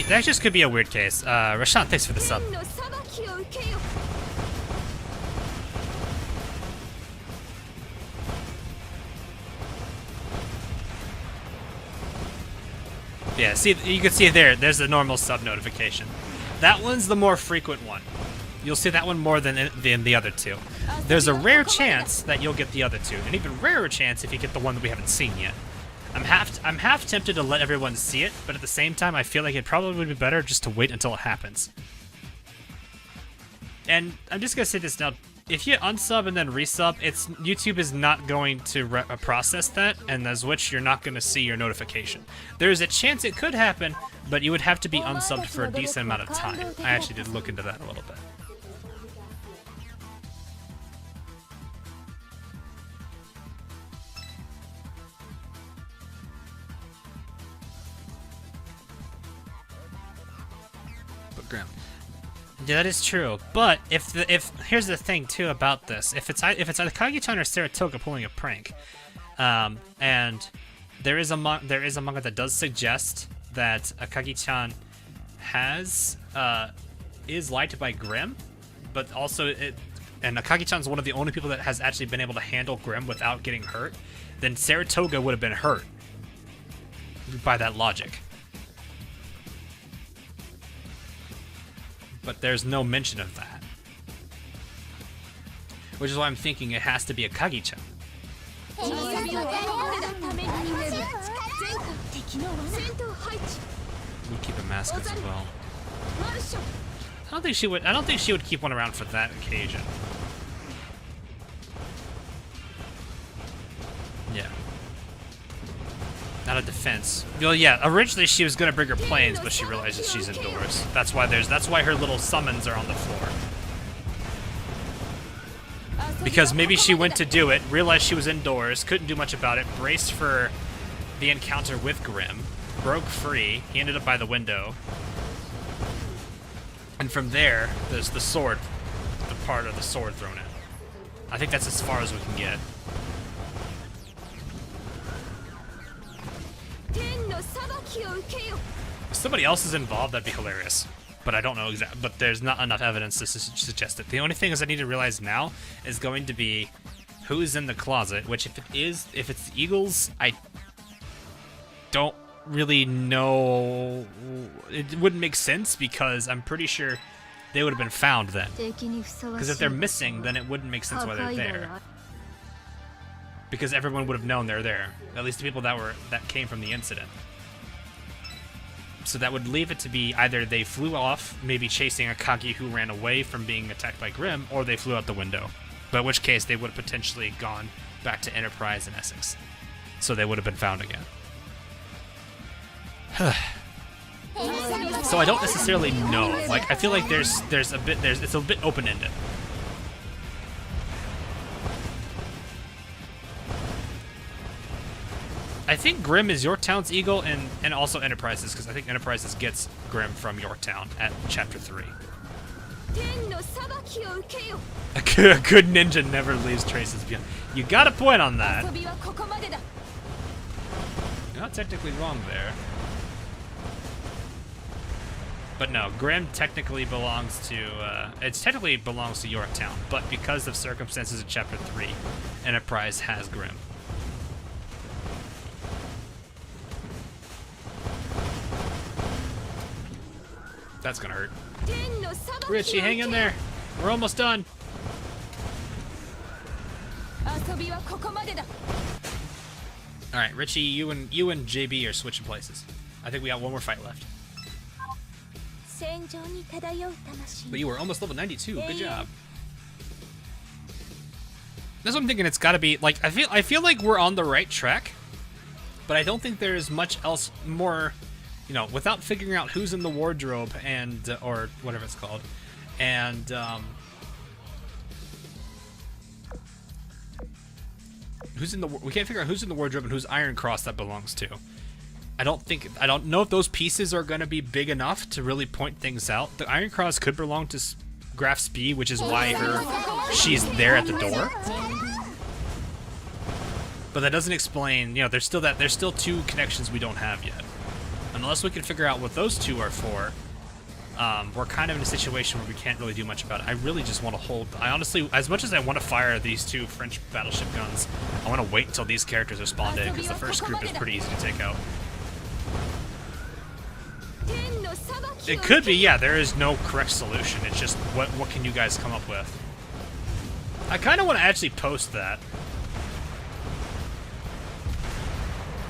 That just could be a weird case. Rashan, thanks for the sub. Yeah, see, you can see there's the normal sub notification. That one's the more frequent one. You'll see that one more than the other two. There's a rare chance that you'll get the other two, an even rarer chance if you get the one that we haven't seen yet. I'm half tempted to let everyone see it, but at the same time, I feel like it probably would be better just to wait until it happens. And I'm just gonna say this now. If you unsub and then resub, YouTube is not going to process that, and as which you're not going to see your notification. There's a chance it could happen, but you would have to be unsubbed for a decent amount of time. I actually did look into that a little bit. But Graham. Yeah, that is true. But if here's the thing too about this: if it's Akagi-chan or Saratoga pulling a prank, and there is a manga that does suggest that Akagi-chan is liked by Grim, but also and Akagi-chan's one of the only people that has actually been able to handle Grim without getting hurt, then Saratoga would have been hurt by that logic. But there's no mention of that. Which is why I'm thinking it has to be Akagi-chan. We'll keep a mask as well. I don't think she would keep one around for that occasion. Yeah. Not a defense. Well, yeah, originally she was gonna bring her planes, but she realizes she's indoors. That's why her little summons are on the floor. Because maybe she went to do it, realized she was indoors, couldn't do much about it, braced for the encounter with Grim, broke free, he ended up by the window. And from there, there's the sword, the part of the sword thrown in. I think that's as far as we can get. If somebody else is involved, that'd be hilarious. But I don't know exactly. But there's not enough evidence to suggest it. The only thing is I need to realize now is going to be who's in the closet. Which, if it's the Eagles, I don't really know. It wouldn't make sense because I'm pretty sure they would have been found then. Because if they're missing, then it wouldn't make sense why they're there. Because everyone would have known they're there. At least the people that came from the incident. So that would leave it to be either they flew off, maybe chasing Akagi who ran away from being attacked by Grim, or they flew out the window. But in which case they would have potentially gone back to Enterprise in Essex. So they would have been found again. So I don't necessarily know. Like, I feel like it's a bit open-ended. I think Grim is Yorktown's eagle and also Enterprises, because I think Enterprises gets Grim from Yorktown at chapter 3. A good ninja never leaves traces behind. You got a point on that. You're not technically wrong there. But no, Grim technically belongs to, belongs to Yorktown, but because of circumstances in chapter 3, Enterprise has Grim. That's gonna hurt. Richie, hang in there. We're almost done. Alright, Richie, you and JB are switching places. I think we got one more fight left. But you were almost level 92. Good job. That's what I'm thinking. It's gotta be like I feel like we're on the right track, but I don't think there is much else more. You know, without figuring out who's in the wardrobe and or whatever it's called, and we can't figure out who's in the wardrobe and whose Iron Cross that belongs to. I don't know if those pieces are gonna be big enough to really point things out. The Iron Cross could belong to Graf Spee, which is why she's there at the door. But that doesn't explain. You know, there's still two connections we don't have yet. Unless we can figure out what those two are for, we're kind of in a situation where we can't really do much about it. I really just want to hold. I honestly, as much as I want to fire these two French battleship guns, I want to wait until these characters are spawned in, because the first group is pretty easy to take out. It could be, yeah, there is no correct solution. It's just, what can you guys come up with? I kind of want to actually post that.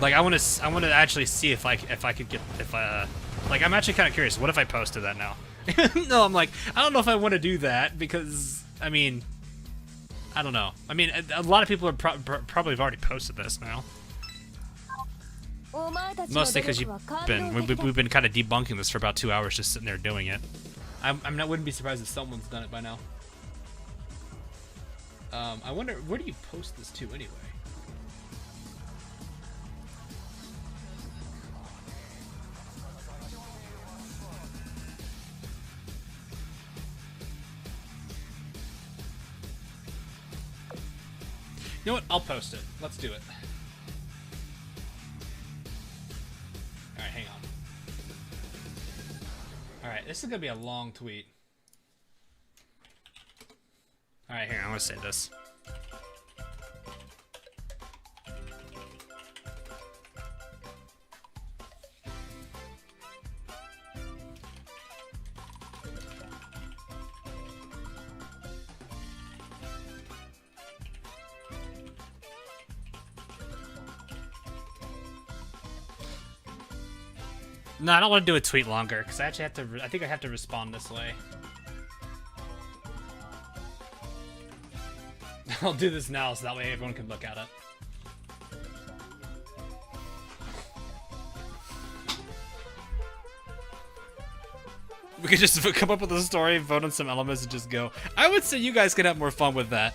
Like, I want to actually see if I could get, like, I'm actually kind of curious. What if I posted that now? No, I'm like, I don't know if I want to do that, because, I mean, I don't know. I mean, a lot of people are probably have already posted this now. Mostly because we've been kind of debunking this for about 2 hours, just sitting there doing it. I wouldn't be surprised if someone's done it by now. I wonder, where do you post this to anyway? You know what? I'll post it. Let's do it. Alright, hang on. Alright, this is gonna be a long tweet. Alright, hang on, I'm gonna say this. No, I don't want to do a tweet longer, because I actually have to. I think I have to respond this way. I'll do this now, so that way everyone can look at it. We could just come up with a story, vote on some elements, and just go. I would say you guys could have more fun with that.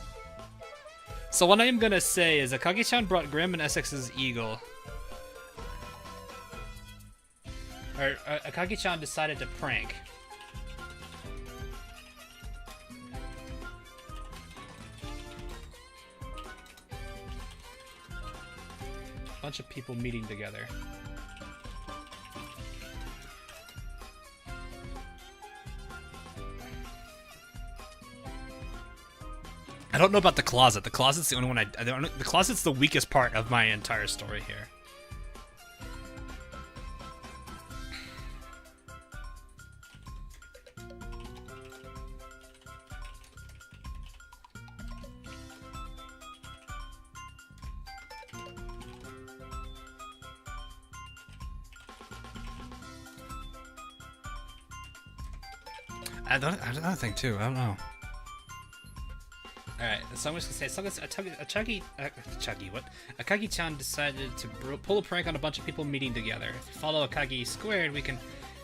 So what I am gonna say is Akagi-chan brought Grim and Essex's eagle. Or Akagi-chan decided to prank. A bunch of people meeting together. I don't know about the closet. The closet's the only one the closet's the weakest part of my entire story here. I don't think too. I don't know. All right, so I'm just gonna say, Akagi-chan decided to pull a prank on a bunch of people meeting together. If you follow Akagi squared,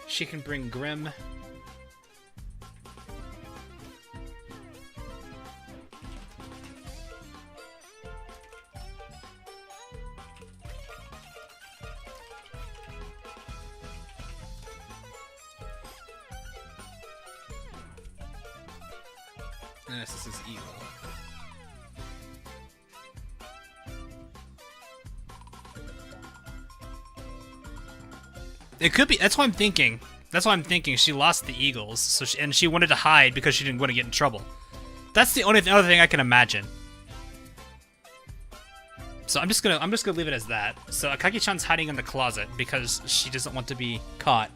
she can bring Grim. This is evil. It could be. That's what I'm thinking. That's what I'm thinking. She lost the eagles, so she wanted to hide because she didn't want to get in trouble. That's the only other thing I can imagine. So I'm just gonna leave it as that. So Akagi-chan's hiding in the closet because she doesn't want to be caught.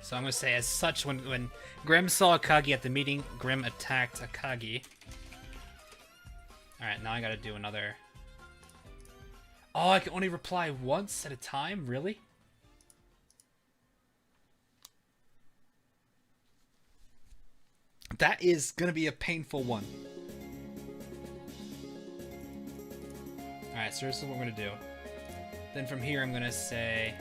So I'm gonna say, as such, when Grim saw Akagi at the meeting, Grim attacked Akagi. Alright, now I gotta do another... Oh, I can only reply once at a time? Really? That is gonna be a painful one. Alright, so this is what we're gonna do. Then from here I'm gonna say...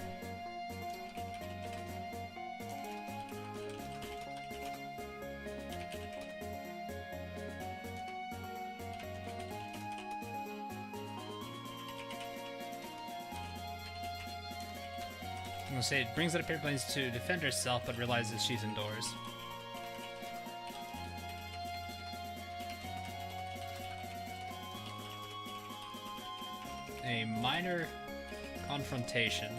I'm gonna say it brings out a paper planes to defend herself, but realizes she's indoors. A minor confrontation.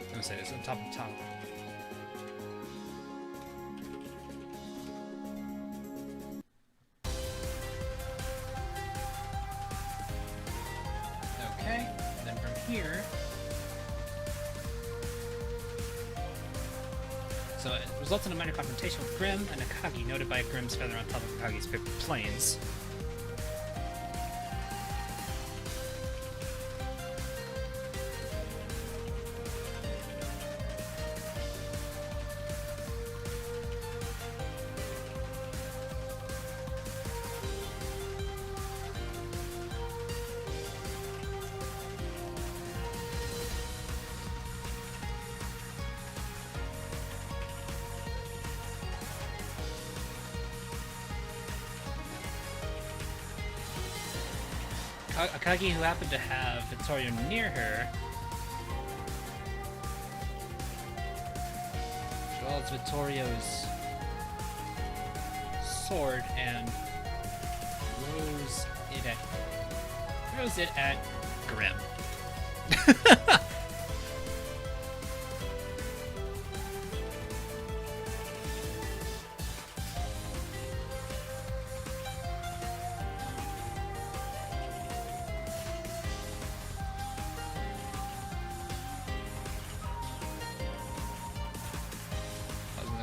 I'm gonna say this on top of top. Okay, and then from here. So it results in a minor confrontation with Grim and Akagi, noted by Grim's feather on top of Akagi's paper planes. Akagi, who happened to have Vittorio near her, draws Vittorio's sword and throws it at Grim.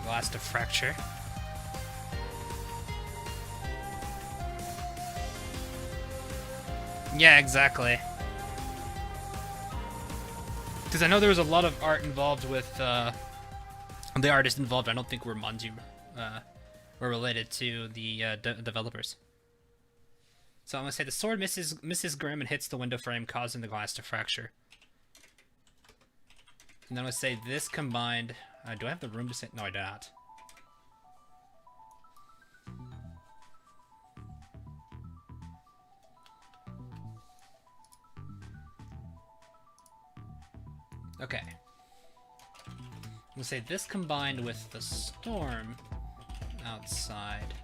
Glass to fracture. Yeah, exactly. Because I know there was a lot of art involved with the artist involved. I don't think we're Manji were related to the developers. So I'm gonna say the sword misses Grim and hits the window frame, causing the glass to fracture. And then I'm gonna say this combined. Do I have the room to say? No, I do not. Okay. I'm gonna say this combined with the storm outside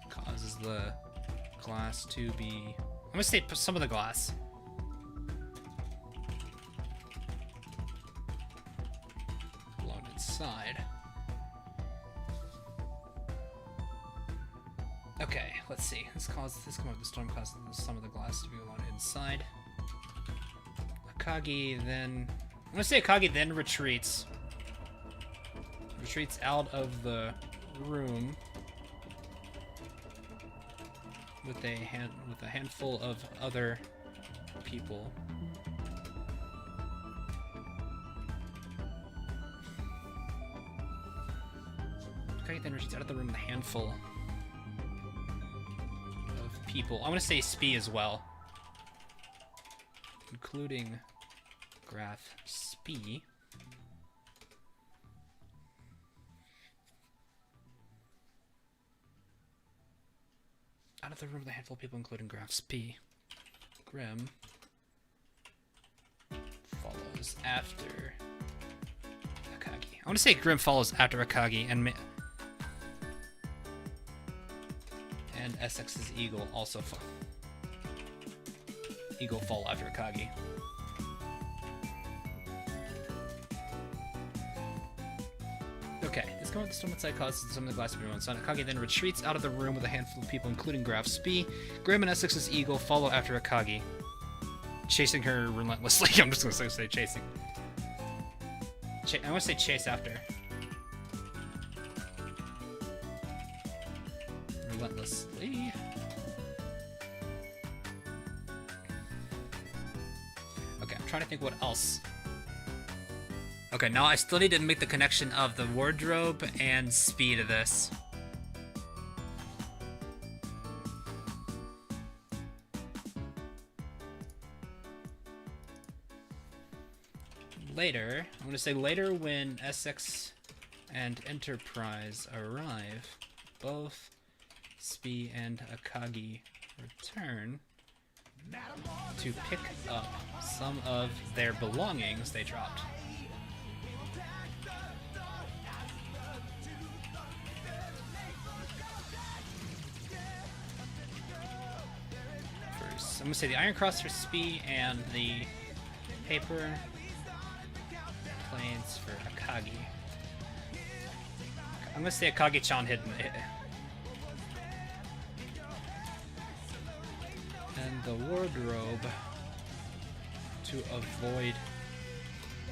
causes the glass to be... I'm gonna say some of the glass. Side. Okay, let's see. This come up with the storm causes some of the glass to be blown inside. Akagi then... I'm gonna say Akagi then retreats. Retreats out of the room. with a handful of other people. Okay, then retreats out of the room with a handful of people. I want to say Spee as well, including Graph Spee. Out of the room with a handful of people, including Graph Spee. Grim follows after Akagi. I want to say Grim follows after Akagi, and Essex's Eagle also fall after Akagi. Okay, this going with the storm outside causes some of the glass to be ruined. So Akagi then retreats out of the room with a handful of people, including Graph Spee. Grim and Essex's Eagle follow after Akagi, chasing her relentlessly. I'm just gonna say chasing. I want to say chase after. Relentlessly. Okay, I'm trying to think what else. Okay, now I still need to make the connection of the wardrobe and Spee to this. Later, I'm going to say later when Essex and Enterprise arrive, both Spee and Akagi return to pick up some of their belongings they dropped. First, I'm going to say the Iron Cross for Spee and the paper planes for Akagi. I'm going to say Akagi-chan hidden. And the wardrobe to avoid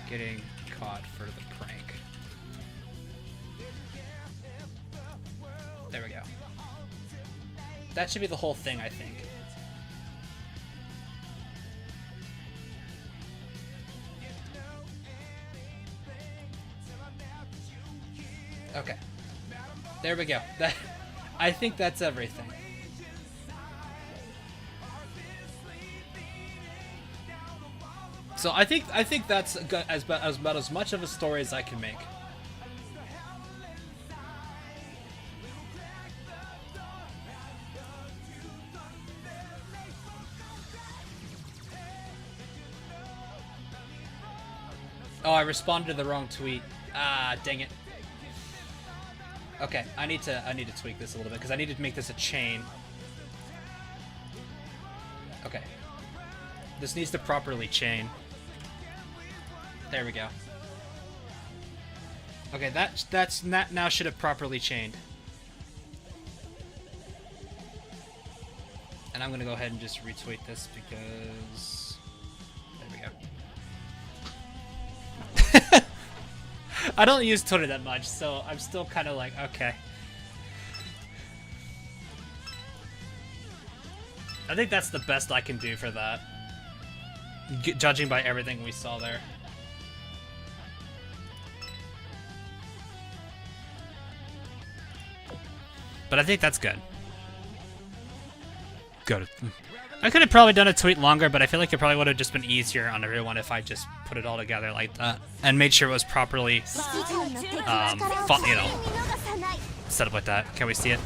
getting caught for the prank. There we go. That should be the whole thing, I think. Okay. There we go. I think that's everything. So I think that's about as much of a story as I can make. Oh, I responded to the wrong tweet. Ah, dang it. Okay, I need to tweak this a little bit because I need to make this a chain. Okay. This needs to properly chain. There we go. Okay, that now should have properly chained. And I'm gonna go ahead and just retweet this because there we go. I don't use Twitter that much, so I'm still kind of like, okay. I think that's the best I can do for that, judging by everything we saw there. But I think that's good. Good. I could have probably done a tweet longer, but I feel like it probably would have just been easier on everyone if I just put it all together like that and made sure it was properly, you know, set up like that. Can we see it?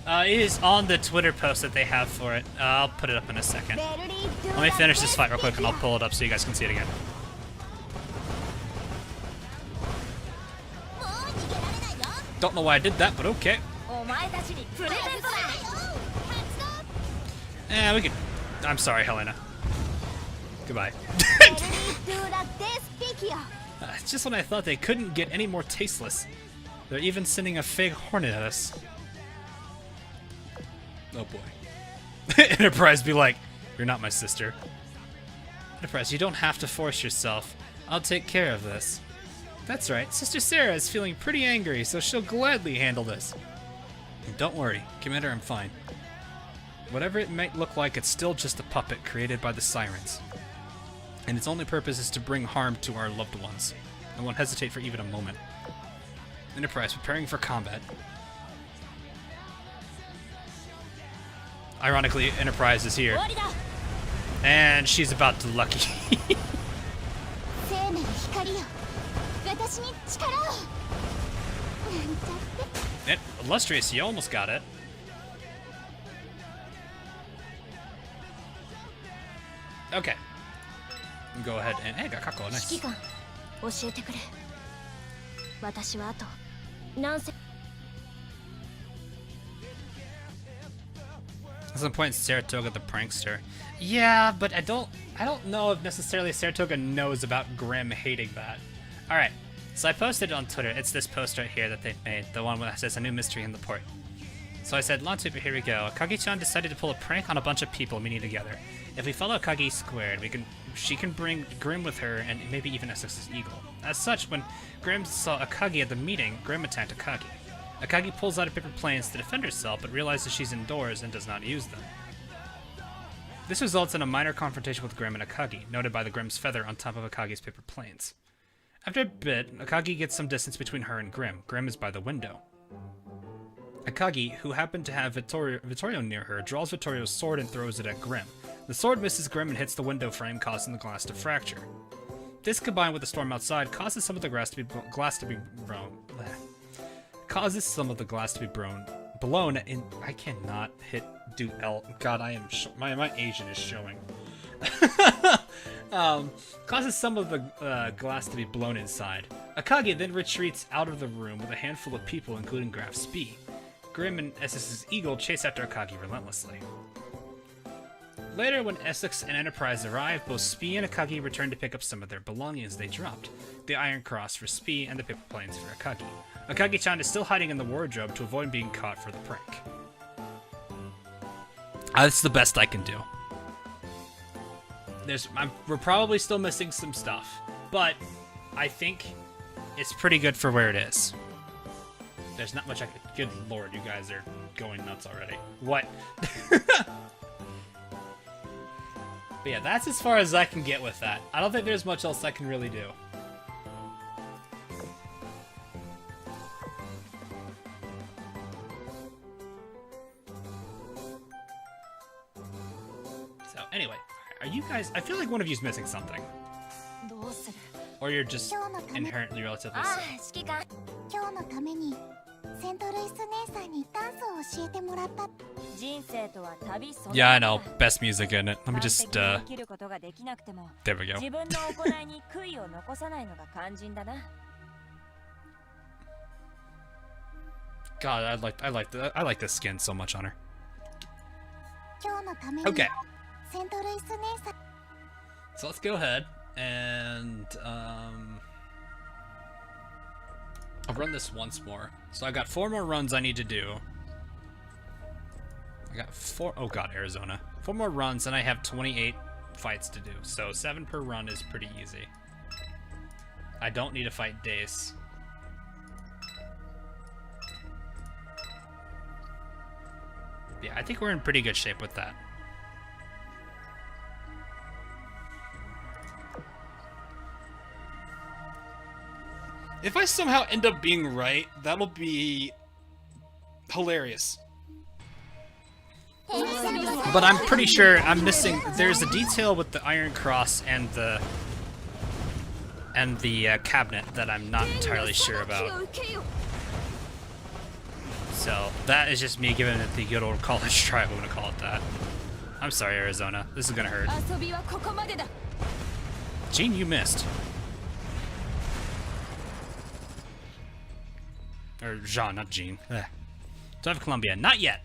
It is on the Twitter post that they have for it. I'll put it up in a second. Let me finish this fight real quick and I'll pull it up so you guys can see it again. Don't know why I did that, but okay. We could. I'm sorry, Helena. Goodbye. It's just when I thought they couldn't get any more tasteless. They're even sending a fake hornet at us. Oh boy. Enterprise be like, you're not my sister. Enterprise, you don't have to force yourself. I'll take care of this. That's right, Sister Sarah is feeling pretty angry, so she'll gladly handle this. Don't worry, Commander, I'm fine. Whatever it might look like, it's still just a puppet created by the sirens. And its only purpose is to bring harm to our loved ones. I won't hesitate for even a moment. Enterprise preparing for combat. Ironically, Enterprise is here. And she's about to lucky. Illustrious, you almost got it. Okay. Go ahead and hey, got Kako, nice. At some point, Saratoga the prankster. Yeah, but I don't know if necessarily Saratoga knows about Grimm hating that. All right, so I posted it on Twitter. It's this post right here that they've made, the one that says a new mystery in the port. So I said, launch it, but here we go. Kagi-chan decided to pull a prank on a bunch of people meeting together. If we follow Kagi squared, she can bring Grimm with her and maybe even Essex's eagle. As such, when Grimm saw Akagi at the meeting, Grimm attacked Akagi. Akagi pulls out a paper planes to defend herself, but realizes she's indoors and does not use them. This results in a minor confrontation with Grimm and Akagi, noted by the Grimm's feather on top of Akagi's paper planes. After a bit, Akagi gets some distance between her and Grimm. Grimm is by the window. Akagi, who happened to have Vittorio near her, draws Vittorio's sword and throws it at Grimm. The sword misses Grimm and hits the window frame, causing the glass to fracture. This, combined with the storm outside, causes some of the glass to be blown in. I cannot hit do L. God, I am my Asian is showing. Causes some of the glass to be blown inside. Akagi then retreats out of the room with a handful of people, including Graf Spee. Grimm and Essex's eagle chase after Akagi relentlessly. Later, when Essex and Enterprise arrive, both Spee and Akagi return to pick up some of their belongings they dropped. The Iron Cross for Spee and the paper planes for Akagi. Akagi-chan is still hiding in the wardrobe to avoid being caught for the prank. That's the best I can do. We're probably still missing some stuff, but I think it's pretty good for where it is. There's not much I could... Good lord, you guys are going nuts already. What? But yeah, that's as far as I can get with that. I don't think there's much else I can really do. So anyway, are you guys... I feel like one of you's missing something. Or you're just inherently relatively sick. Yeah, I know. Best music in it. Let me just, there we go. God, I like this skin so much on her. Okay. So let's go ahead and, I'll run this once more. So I got 4 more runs I need to do. I got 4, oh god, Arizona. 4 more runs and I have 28 fights to do. So 7 per run is pretty easy. I don't need to fight Dace. Yeah, I think we're in pretty good shape with that. If I somehow end up being right, that'll be hilarious. But I'm pretty sure I'm missing... There's a detail with the Iron Cross and the cabinet that I'm not entirely sure about. So that is just me giving it the good old college try, if I'm gonna call it that. I'm sorry, Arizona. This is gonna hurt. Gene, you missed. Or Jean, not Jean. Do I have Columbia? Not yet.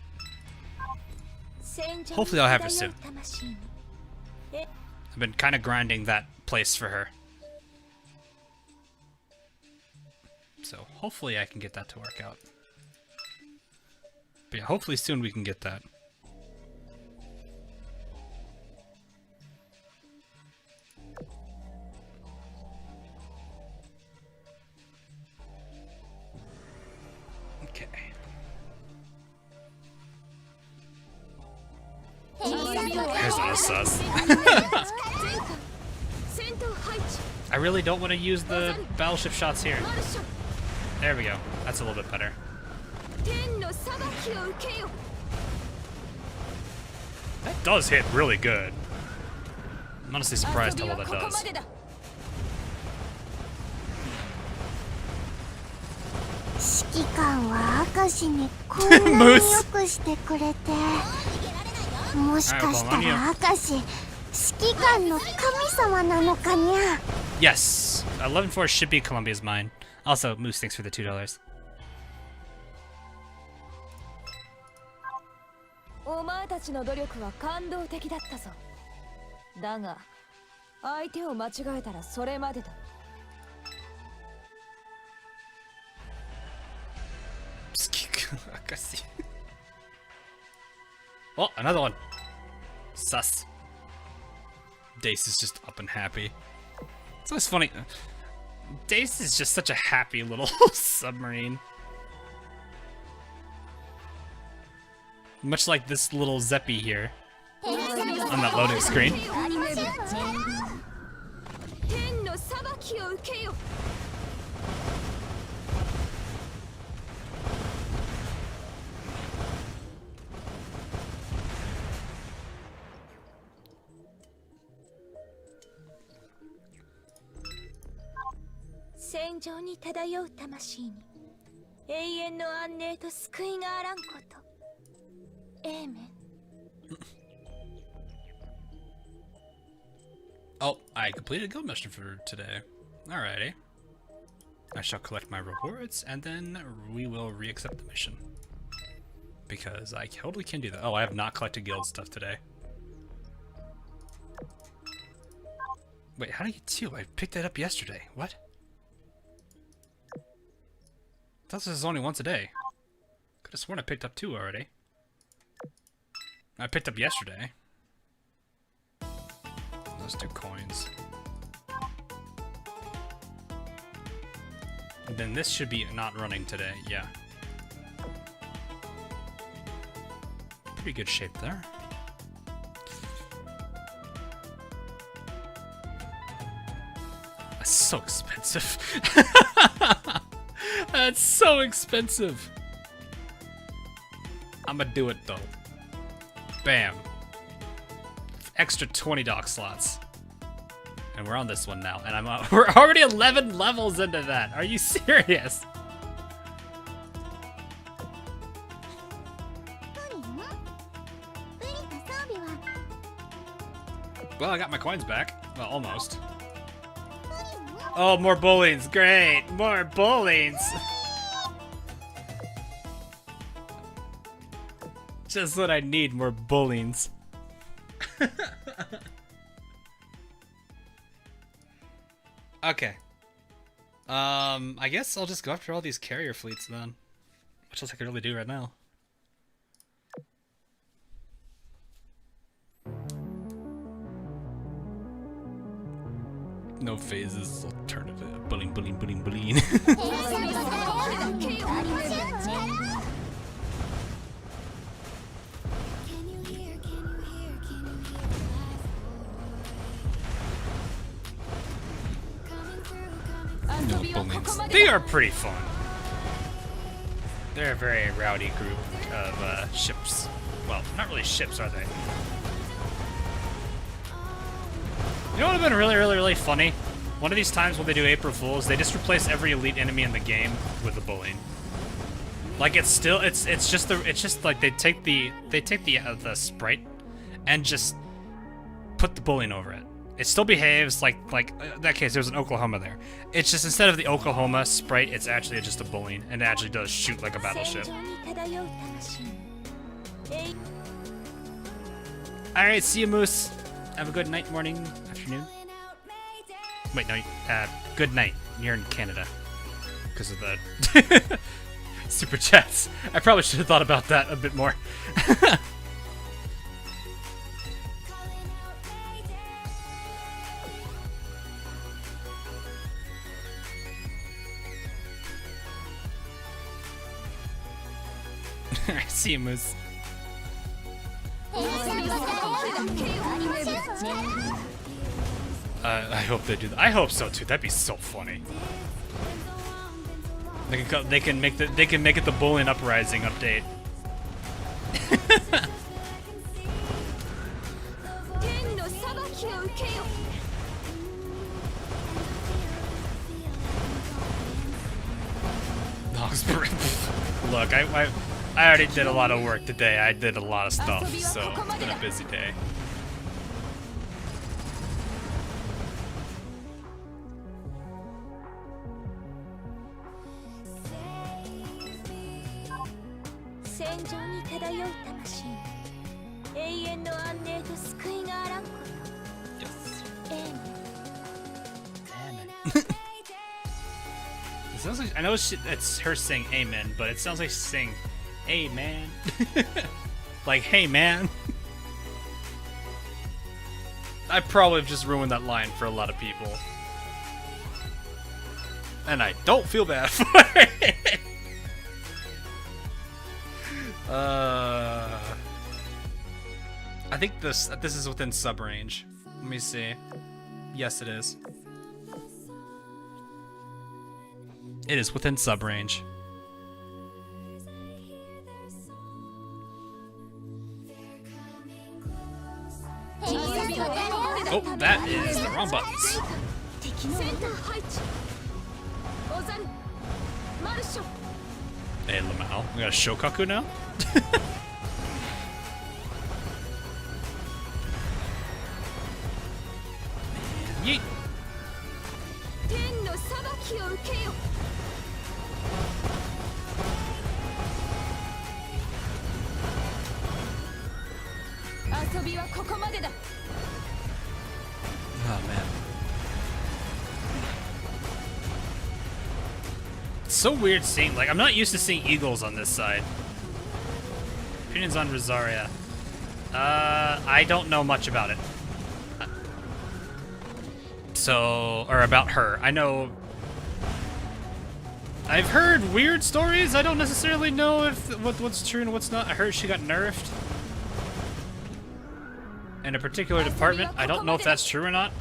Hopefully I'll have her soon. I've been kind of grinding that place for her. So hopefully I can get that to work out. But yeah, hopefully soon we can get that. Here's a sus. I really don't want to use the battleship shots here. There we go. That's a little bit better. That does hit really good. I'm honestly surprised how well that does. Moose. Yes, 11-4 should be Columbia's mine. Also, Moose, thanks for the $2. お前たちの努力は感動的だったぞ。だが、相手を間違えたらそれまでだ。Oh, another one. Sus. Dace is just up and happy. It's always funny. Dace is just such a happy little submarine. Much like this little Zeppy here on that loading screen. Oh, I completed a guild mission for today. Alrighty. I shall collect my rewards, and then we will re-accept the mission. Because I totally can do that. Oh, I have not collected guild stuff today. Wait, how did I get 2? I picked that up yesterday. What? I thought this was only once a day. Could have sworn I picked up 2 already. I picked up yesterday. Those 2 coins. And then this should be not running today, yeah. Pretty good shape there. That's so expensive. That's so expensive. I'ma do it though. Bam. Extra 20 dock slots. And we're on this one now. And we're already 11 levels into that. Are you serious? Well, I got my coins back. Well, almost. Oh, more bullings. Great. More bullings. Just what I need, more bullings. Okay. I guess I'll just go after all these carrier fleets then. Which else I could really do right now. No phases, alternative. Bullying, bullying, bullying, bullying. No bullies. They are pretty fun. They're a very rowdy group of ships. Well, not really ships, are they? You know what would have been really, really, really funny? One of these times when they do April Fools, they just replace every elite enemy in the game with a bullying. Like it's just like they take the sprite and just put the bullying over it. It still behaves like in that case, there's an Oklahoma there. It's just instead of the Oklahoma sprite, it's actually just a bullying, and it actually does shoot like a battleship. Alright, see you, Moose. Have a good night, morning, afternoon. Wait, no, good night. You're in Canada. Because of the super chats. I probably should have thought about that a bit more. Alright, see you, Moose. I hope they do that. I hope so too. That'd be so funny. They can make it the Bullion Uprising update. Look, I already did a lot of work today. I did a lot of stuff, so it's been a busy day. It sounds like, I know it's her saying amen, but it sounds like she's saying, hey man. Like, hey man. I probably have just ruined that line for a lot of people. And I don't feel bad for it. I think this is within sub range. Let me see. Yes, it is. It is within sub range. Oh, that is the wrong buttons. Hey, Lamau. We got a Shokaku now? Yeet. Oh man. It's so weird seeing, like, I'm not used to seeing eagles on this side. Opinions on Rosaria. I don't know much about it. So, or about her. I know I've heard weird stories. I don't necessarily know if what's true and what's not. I heard she got nerfed in a particular department. I don't know if that's true or not.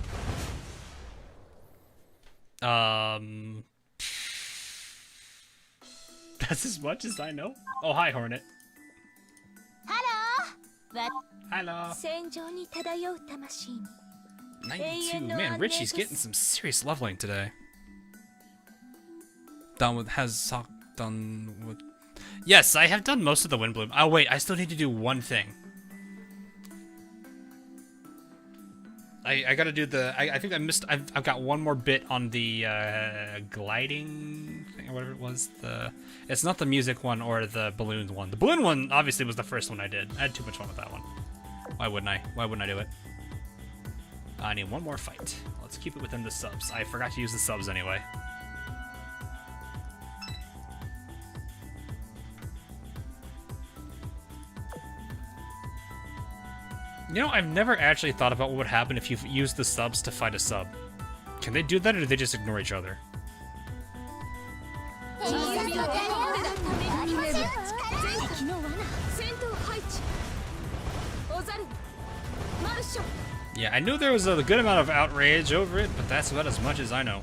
That's as much as I know. Oh, hi, Hornet. Hello. 92. Man, Richie's getting some serious leveling today. Done with. Yes, I have done most of the Wind Bloom. Oh wait, I still need to do one thing. I gotta do the. I think I missed. I've got one more bit on the gliding thing or whatever it was. It's not the music one or the balloon one. The balloon one obviously was the first one I did. I had too much fun with that one. Why wouldn't I? Why wouldn't I do it? I need one more fight. Let's keep it within the subs. I forgot to use the subs anyway. You know, I've never actually thought about what would happen if you used the subs to fight a sub. Can they do that, or do they just ignore each other? Yeah, I knew there was a good amount of outrage over it, but that's about as much as I know.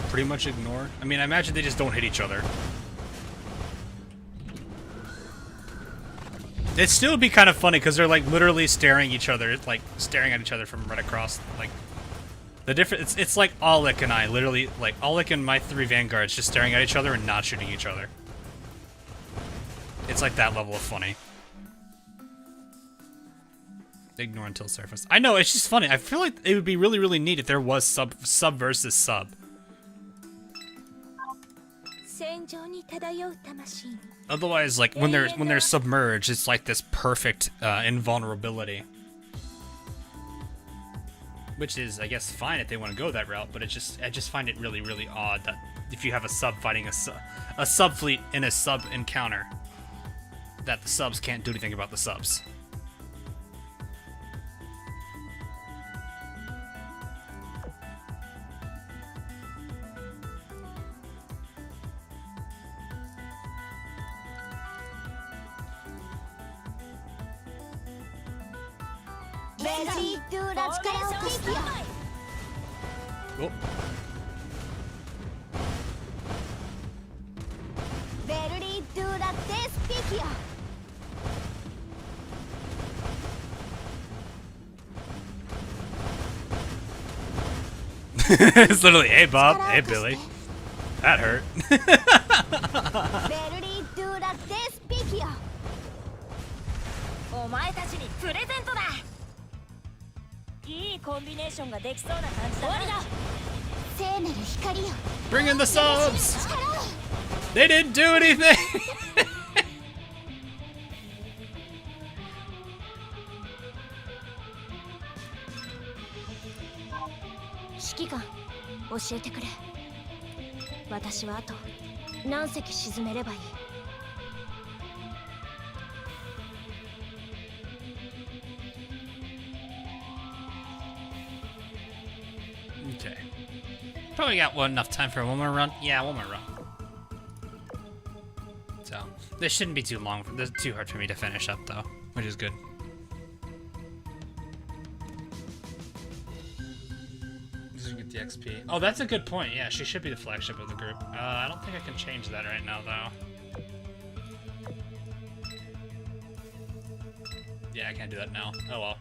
Pretty much ignored. I mean, I imagine they just don't hit each other. It'd still be kind of funny because they're like literally staring at each other from right across. Like the difference, it's like Alec and I literally, like Alec and my 3 vanguards just staring at each other and not shooting each other. It's like that level of funny. Ignore until surface. I know, it's just funny. I feel like it would be really, really neat if there was sub versus sub. Otherwise, like when they're submerged, it's like this perfect invulnerability, which is, I guess, fine if they want to go that route. But I just find it really, really odd that if you have a sub fighting a sub fleet in a sub encounter, that the subs can't do anything about the subs. Oh. It's literally, hey Bob, hey Billy. That hurt. お前たちにプレゼントだ。いいコンビネーションができそうな感じだな。聖なる光よ。Bring in the subs. They didn't do anything. 指揮官、教えてくれ。私はあと何隻沈めればいい？ Okay. Probably got enough time for one more run. Yeah, one more run. So this shouldn't be too long. This is too hard for me to finish up though, which is good. Just get the XP. Oh, that's a good point. Yeah, she should be the flagship of the group. I don't think I can change that right now though. Yeah, I can't do that now. Oh well.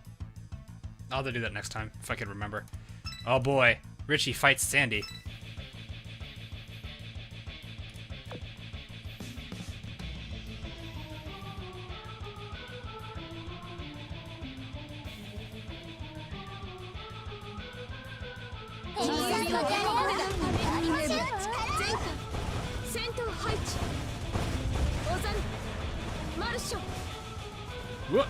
I'll have to do that next time if I could remember. Oh boy, Richie fights Sandy. Whoa.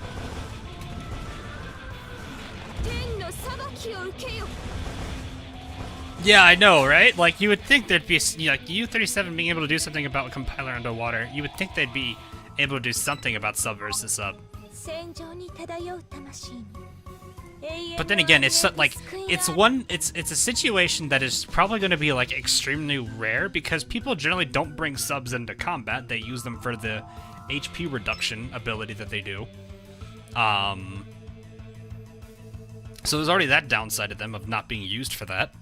Yeah, I know, right? Like, you would think there'd be, like, U-37 being able to do something about a compiler underwater. You would think they'd be able to do something about sub versus sub. But then again, it's like, it's a situation that is probably going to be, like, extremely rare because people generally don't bring subs into combat. They use them for the HP reduction ability that they do. So there's already that downside of them of not being used for that.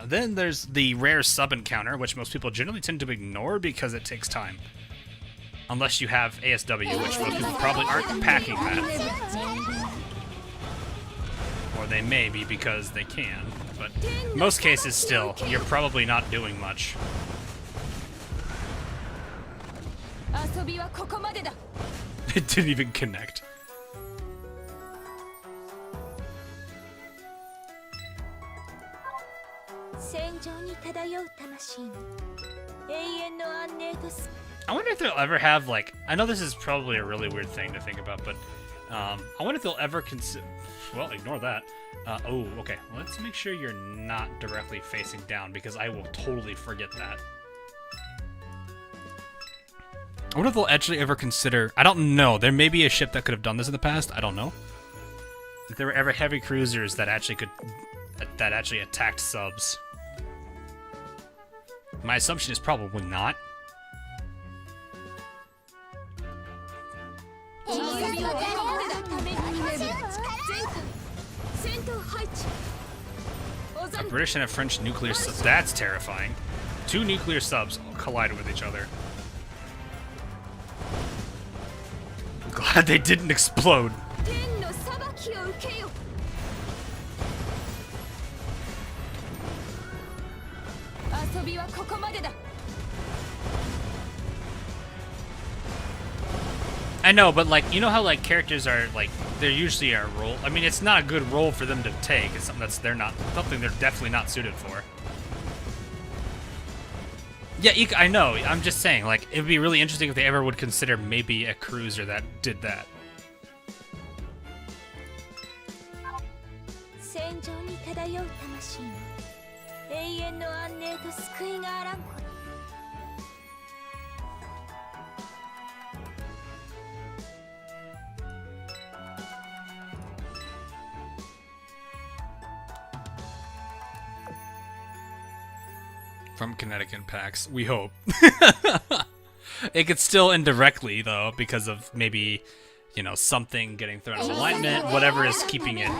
Then there's the rare sub encounter, which most people generally tend to ignore because it takes time. Unless you have ASW, which most people probably aren't packing that. Or they may be because they can, but in most cases still, you're probably not doing much. It didn't even connect. I wonder if they'll ever have, like, I know this is probably a really weird thing to think about, but I wonder if they'll ever consider, well, ignore that. Oh, okay, let's make sure you're not directly facing down because I will totally forget that. I wonder if they'll actually ever consider, I don't know, there may be a ship that could have done this in the past, I don't know. If there were ever heavy cruisers that actually attacked subs. My assumption is probably not. A British and a French nuclear sub. That's terrifying. Two nuclear subs collided with each other. Glad they didn't explode. I know, but like, you know how like characters are like, they're usually a role. I mean, it's not a good role for them to take. It's something that's something they're definitely not suited for. Yeah, I know. I'm just saying, like, it would be really interesting if they ever would consider maybe a cruiser that did that. From Connecticut packs, we hope. It could still indirectly, though, because of maybe you know, something getting thrown out of alignment, whatever is keeping it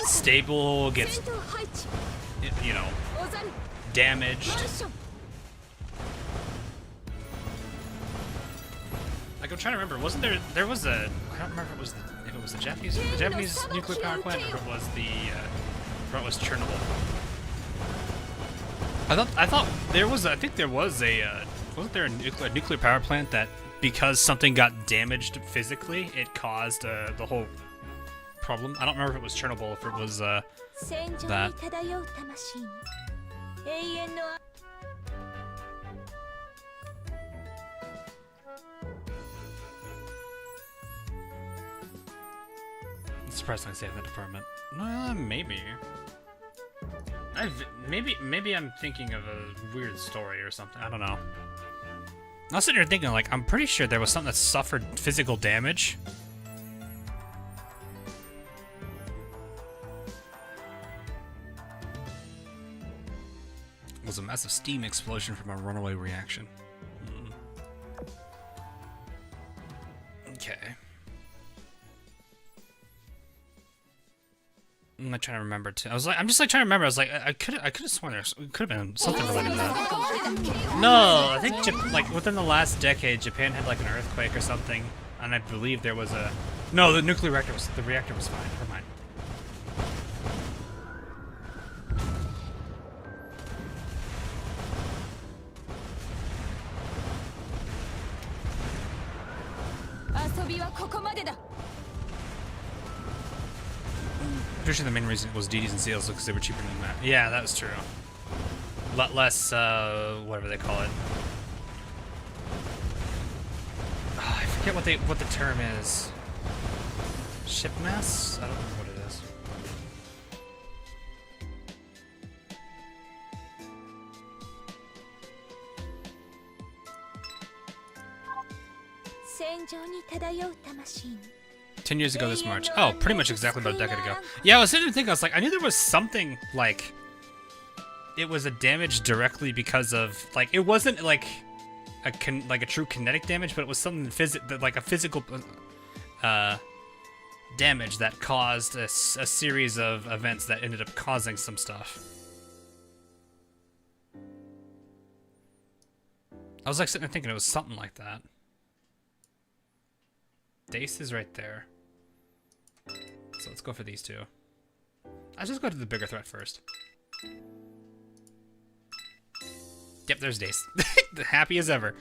stable gets, you know, damaged. Like, I'm trying to remember, wasn't there was a, I don't remember if it was the Japanese nuclear power plant, or if it was or it was Chernobyl. I thought there was, I think there was wasn't there a nuclear power plant that, because something got damaged physically, it caused the whole problem? I don't remember if it was Chernobyl, if it was that. I'm surprised I say in the department. Maybe. Maybe I'm thinking of a weird story or something. I don't know. I was sitting here thinking, like, I'm pretty sure there was something that suffered physical damage. It was a massive steam explosion from a runaway reaction. Okay. I'm not trying to remember too. I'm just like trying to remember. I was like, I could have sworn there could have been something related to that. No, I think like within the last decade, Japan had like an earthquake or something, and I believe there was a. No, the reactor was fine. Never mind. Pretty sure the main reason was DDs and seals because they were cheaper than that. Yeah, that was true. A lot less, whatever they call it. Oh, I forget what the term is. Ship mass? I don't know what it is. Machine. 10 years ago this March. Oh, pretty much exactly about a decade ago. Yeah, I was sitting there thinking, I was like, I knew there was something, like, it was a damage directly because of, like, it wasn't, like, a true kinetic damage, but it was something like a physical, damage that caused a series of events that ended up causing some stuff. I was, like, sitting there thinking it was something like that. Dace is right there. So let's go for these two. I'll just go to the bigger threat first. Yep, there's Dace. Happy as ever.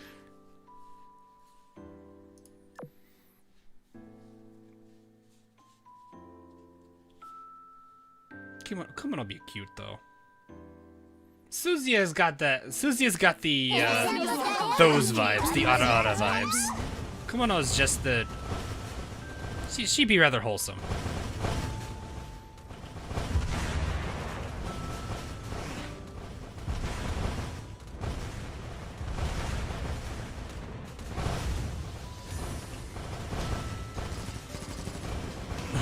Kumon be cute though. Suzuya's got the those vibes, the Ara vibes. Kumono is just the she'd be rather wholesome.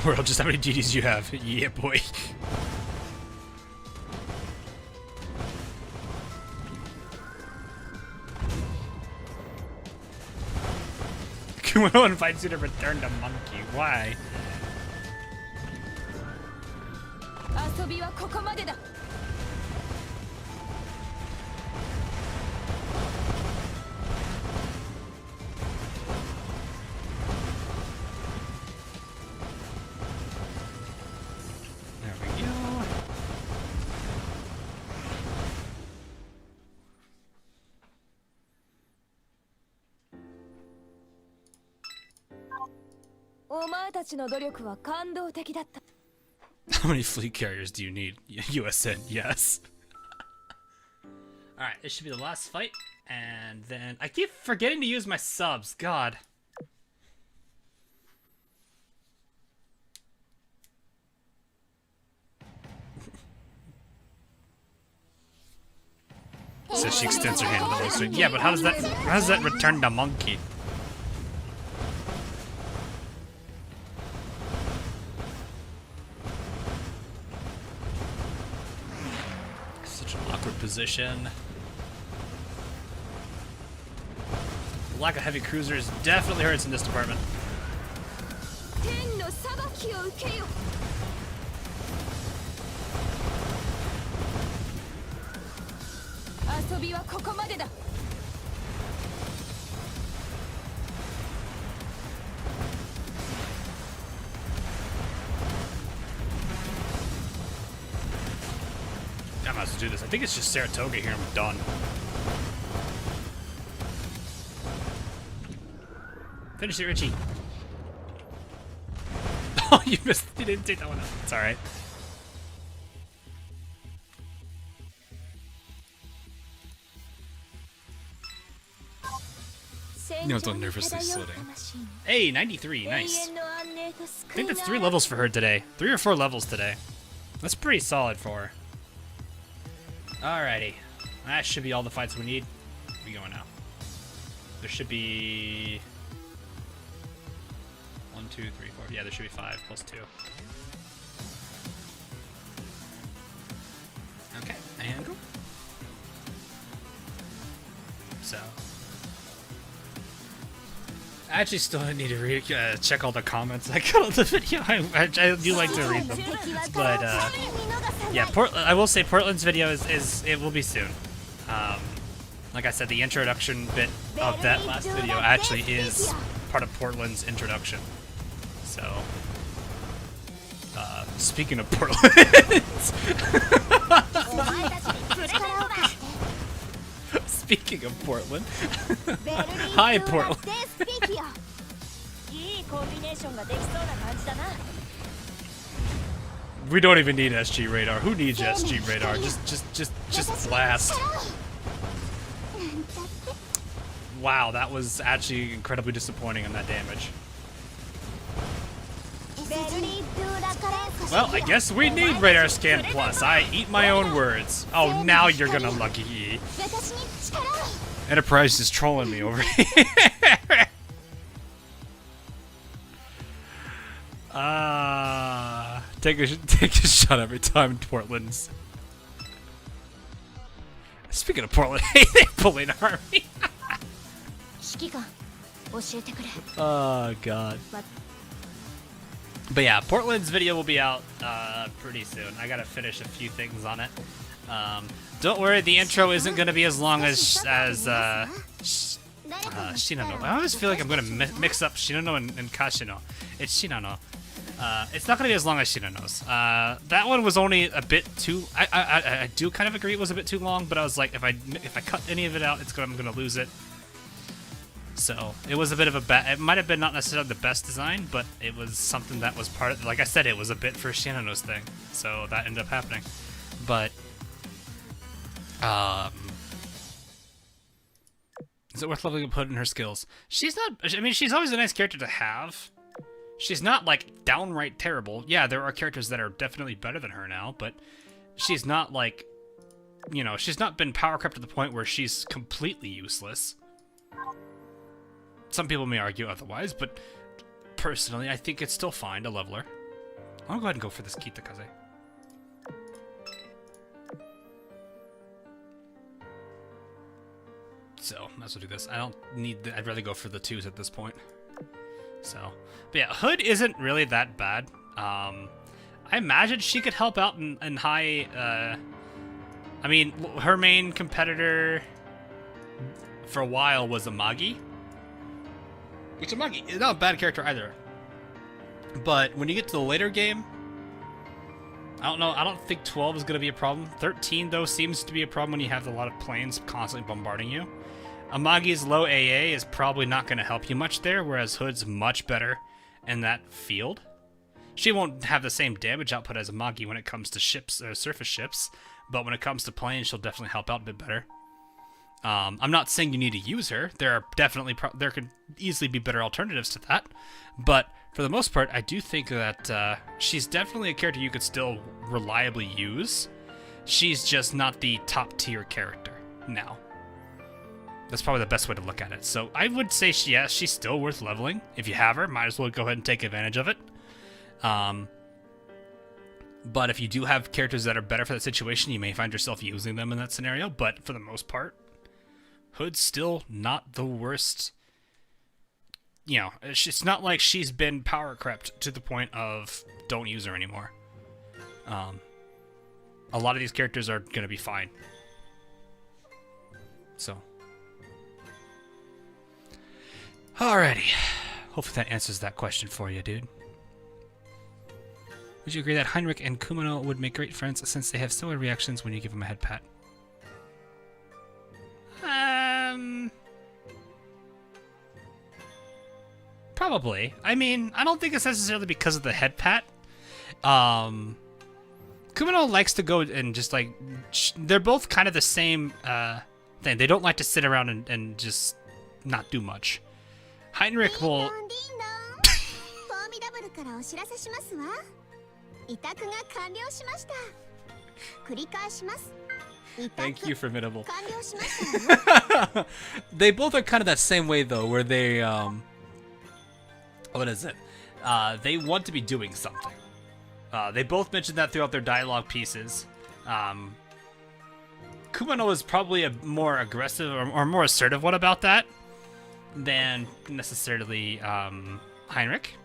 World, just how many DDs you have? Yeah, boy. Kumono invites you to return to Monkey. Why? There we go. How many fleet carriers do you need? USN, yes. Alright, this should be the last fight, and then I keep forgetting to use my subs, god. So she extends her hand to the voice ring. Yeah, but how does that return to Monkey? Such an awkward position. The lack of heavy cruisers definitely hurts in this department. I might as well do this. I think it's just Saratoga here and I'm done. Finish it, Richie. Oh, you missed. You didn't take that one out. It's alright. No, don't nervously slow down. Hey, 93. Nice. I think that's 3 levels for her today. 3 or 4 levels today. That's pretty solid for her. Alrighty. That should be all the fights we need. Where are we going now? There should be... 1, 2, 3, 4. Yeah, there should be 5 plus 2. Okay, and go. So... I actually still need to check all the comments I got on the video. I do like to read them, but yeah, I will say Portland's video is it will be soon. Like I said, the introduction bit of that last video actually is part of Portland's introduction. So, speaking of Portland, speaking of Portland, hi Portland. We don't even need SG radar. Who needs SG radar? Just blast. Wow, that was actually incredibly disappointing on that damage. Well, I guess we need radar scan plus. I eat my own words. Oh, now you're gonna lucky. Enterprise is trolling me over here. Take a shot every time Portland's. Speaking of Portland, hey, they pulling army. Oh god. But yeah, Portland's video will be out pretty soon. I gotta finish a few things on it. Don't worry, the intro isn't gonna be as long as Shinano. I always feel like I'm gonna mix up Shinano and Kashino. It's Shinano. It's not gonna be as long as Shinano's. That one was only a bit too. I do kind of agree it was a bit too long, but I was like, if I cut any of it out, I'm gonna lose it. So it was a bit of a it might have been not necessarily the best design, but it was something that was part of. Like I said, it was a bit for Shinano's thing, so that ended up happening. But is it worth leveling up Hood in her skills? She's not. I mean, she's always a nice character to have. She's not like downright terrible. Yeah, there are characters that are definitely better than her now, but she's not like, you know, she's not been power crept to the point where she's completely useless. Some people may argue otherwise, but personally, I think it's still fine to level her. I'll go ahead and go for this Kitakaze. So, might as well do this. I don't need I'd rather go for the 2s at this point. So, but yeah, Hood isn't really that bad. I imagine she could help out in high, I mean, her main competitor for a while was Amagi. Which Amagi is not a bad character either. But when you get to the later game, I don't know, I don't think 12 is going to be a problem. 13, though, seems to be a problem when you have a lot of planes constantly bombarding you. Amagi's low AA is probably not going to help you much there, whereas Hood's much better in that field. She won't have the same damage output as Amagi when it comes to ships or surface ships, but when it comes to planes, she'll definitely help out a bit better. I'm not saying you need to use her. There are definitely there could easily be better alternatives to that, but for the most part, I do think that she's definitely a character you could still reliably use. She's just not the top tier character now. That's probably the best way to look at it. So I would say, yes, she's still worth leveling. If you have her, might as well go ahead and take advantage of it. But if you do have characters that are better for that situation, you may find yourself using them in that scenario. But for the most part, Hood's still not the worst you know, it's not like she's been power crept to the point of don't use her anymore. A lot of these characters are gonna be fine. So, alrighty. Hopefully that answers that question for you, dude. Would you agree that Heinrich and Kumano would make great friends since they have similar reactions when you give them a head pat? Probably. I mean, I don't think it's necessarily because of the head pat. Kumano likes to go and just like... They're both kind of the same thing. They don't like to sit around and just not do much. Heinrich will... Thank you, Formidable. They both are kind of that same way, though, where they, what is it? They want to be doing something. They both mentioned that throughout their dialogue pieces. Kumano is probably a more aggressive or more assertive one about that than necessarily Heinrich.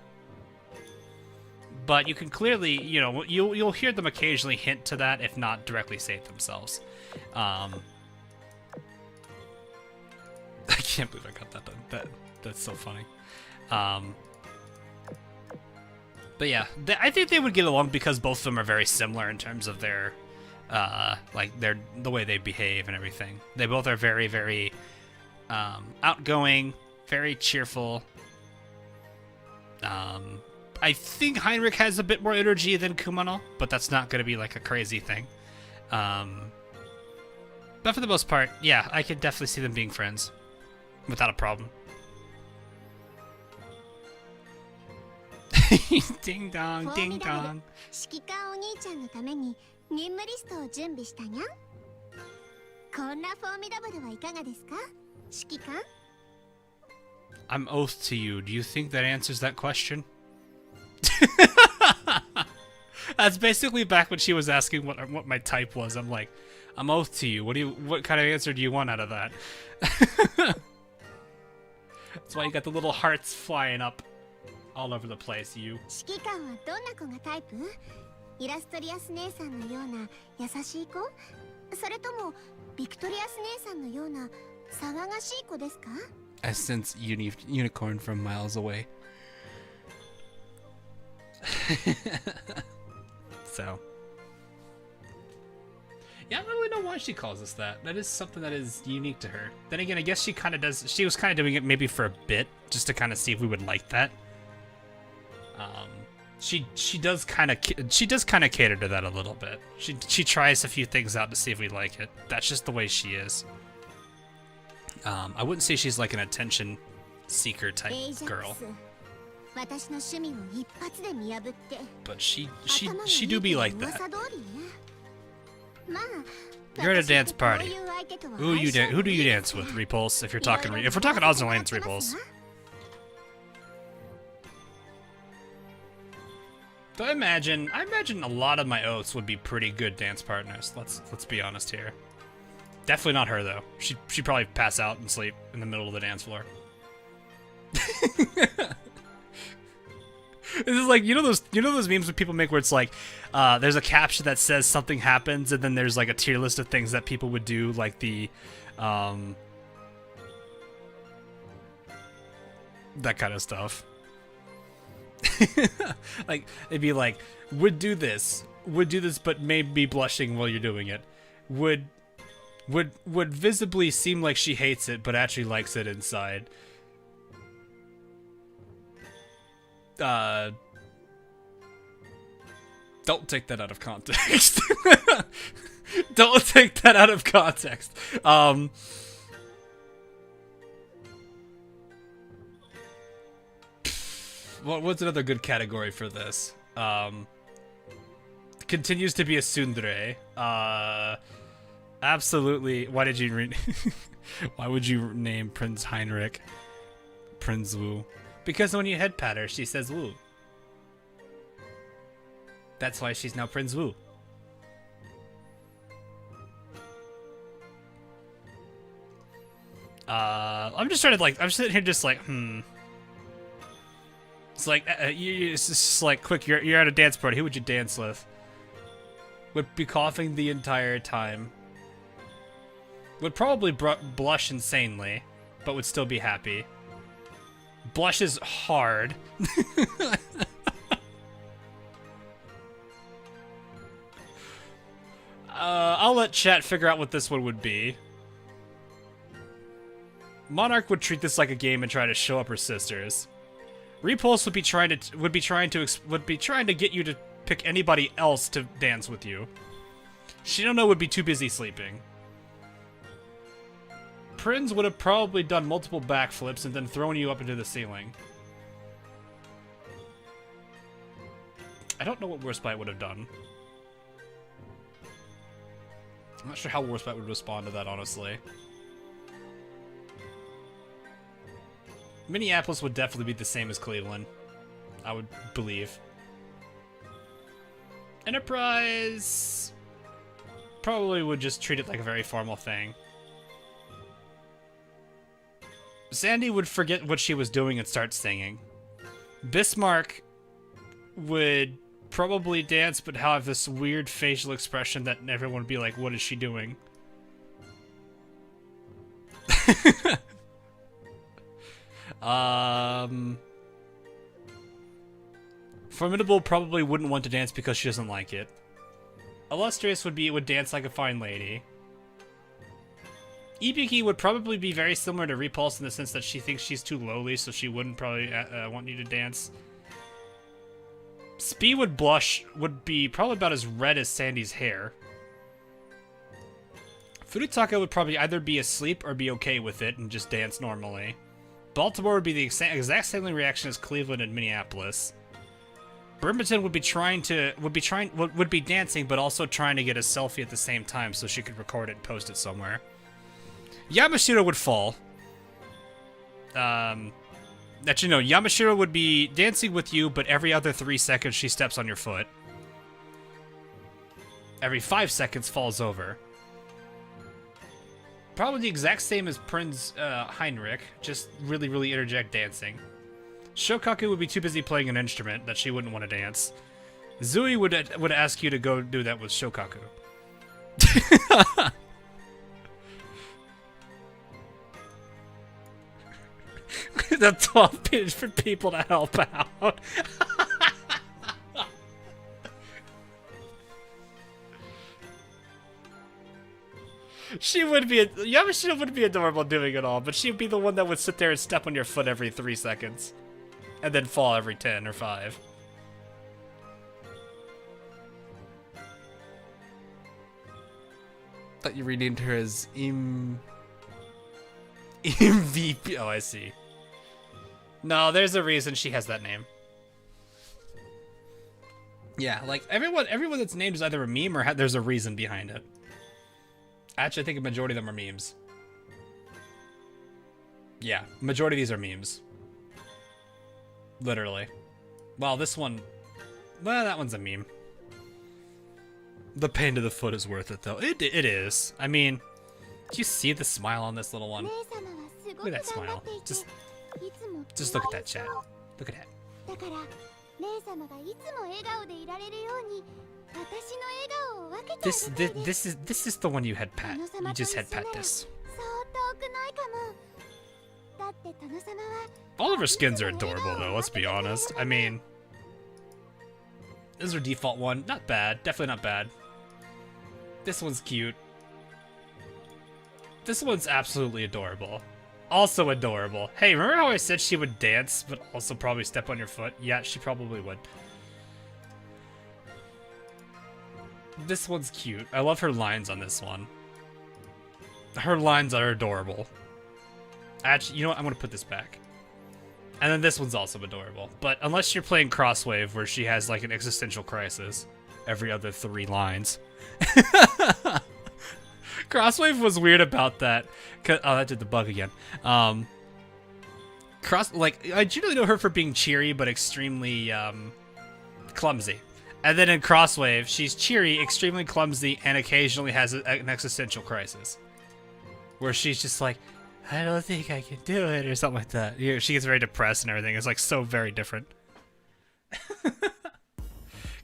But you can clearly, you know, you'll hear them occasionally hint to that, if not directly say it themselves. I can't believe I got that done. That's so funny. But yeah, I think they would get along because both of them are very similar in terms of their, the way they behave and everything. They both are very, very outgoing, very cheerful. I think Heinrich has a bit more energy than Kumano, but that's not going to be like a crazy thing. But for the most part, yeah, I could definitely see them being friends without a problem. Ding dong, ding dong. I'm oath to you. Do you think that answers that question? That's basically back when she was asking what my type was. I'm like, I'm oath to you. What kind of answer do you want out of that? That's why you got the little hearts flying up all over the place, you. I sense unicorn from miles away. So, yeah, I don't really know why she calls us that. That is something that is unique to her. Then again, I guess she kind of does. She was kind of doing it maybe for a bit, just to kind of see if we would like that. She does kind of cater to that a little bit. She tries a few things out to see if we like it. That's just the way she is. I wouldn't say she's like an attention seeker type girl. But she do be like that. You're at a dance party. Who do you dance with? Repulse. If we're talking Azur Lane, it's Repulse. So I imagine a lot of my oaths would be pretty good dance partners. Let's be honest here. Definitely not her though. She'd probably pass out and sleep in the middle of the dance floor. This is like, you know those memes that people make where it's like, there's a caption that says something happens, and then there's like a tier list of things that people would do, like the, that kind of stuff. Like, it'd be like, would do this, but may be blushing while you're doing it. Would visibly seem like she hates it, but actually likes it inside. Don't take that out of context. Don't take that out of context. What's another good category for this? Continues to be a tsundere. Absolutely. Why would you name Prince Heinrich Prince Wu? Because when you head pat her, she says Wu. That's why she's now Prince Wu. I'm just trying to I'm sitting here just like, It's like, it's just like, quick, you're at a dance party. Who would you dance with? Would be coughing the entire time. Would probably blush insanely, but would still be happy. Blushes hard. I'll let chat figure out what this one would be. Monarch would treat this like a game and try to show up her sisters. Repulse would be trying to get you to pick anybody else to dance with you. Shinono would be too busy sleeping. Prinz would have probably done multiple backflips and then thrown you up into the ceiling. I don't know what Warspite would have done. I'm not sure how Warspite would respond to that, honestly. Minneapolis would definitely be the same as Cleveland, I would believe. Enterprise probably would just treat it like a very formal thing. Sandy would forget what she was doing and start singing. Bismarck would probably dance but have this weird facial expression that everyone would be like, what is she doing? Formidable probably wouldn't want to dance because she doesn't like it. Illustrious would dance like a fine lady. Ibiki would probably be very similar to Repulse in the sense that she thinks she's too lowly, so she wouldn't probably want you to dance. Spee would be probably about as red as Sandy's hair. Furutaka would probably either be asleep or be okay with it and just dance normally. Baltimore would be the exact same reaction as Cleveland and Minneapolis. Bremerton would be dancing, but also trying to get a selfie at the same time so she could record it and post it somewhere. Yamashiro would fall. Actually, no, Yamashiro would be dancing with you, but every other 3 seconds she steps on your foot. Every 5 seconds falls over. Probably the exact same as Prinz Heinrich, just really, really interject dancing. Shokaku would be too busy playing an instrument that she wouldn't want to dance. Zui would ask you to go do that with Shokaku. The 12 page for people to help out. Yamashita would be adorable doing it all, but she'd be the one that would sit there and step on your foot every 3 seconds. And then fall every 10 or 5. Thought you renamed her as MVP. Oh, I see. No, there's a reason she has that name. Yeah, like everyone that's named is either a meme or there's a reason behind it. Actually, I think a majority of them are memes. Yeah, majority of these are memes. Literally. Well, this one... Well, that one's a meme. The pain to the foot is worth it, though. It is. I mean, do you see the smile on this little one? Look at that smile. Just look at that, chat. Look at that. This is the one you had pat. You just had pat this. All of her skins are adorable, though, let's be honest. I mean, this is her default one. Not bad. Definitely not bad. This one's cute. This one's absolutely adorable. Also adorable. Hey, remember how I said she would dance, but also probably step on your foot? Yeah, she probably would. This one's cute. I love her lines on this one. Her lines are adorable. Actually, you know what? I'm going to put this back. And then this one's also adorable. But unless you're playing Crosswave, where she has like an existential crisis every other 3 lines. Crosswave was weird about that. Oh, that did the bug again. I generally know her for being cheery, but extremely clumsy. And then in Crosswave, she's cheery, extremely clumsy, and occasionally has an existential crisis. Where she's just like, I don't think I can do it, or something like that. She gets very depressed and everything. It's like so very different.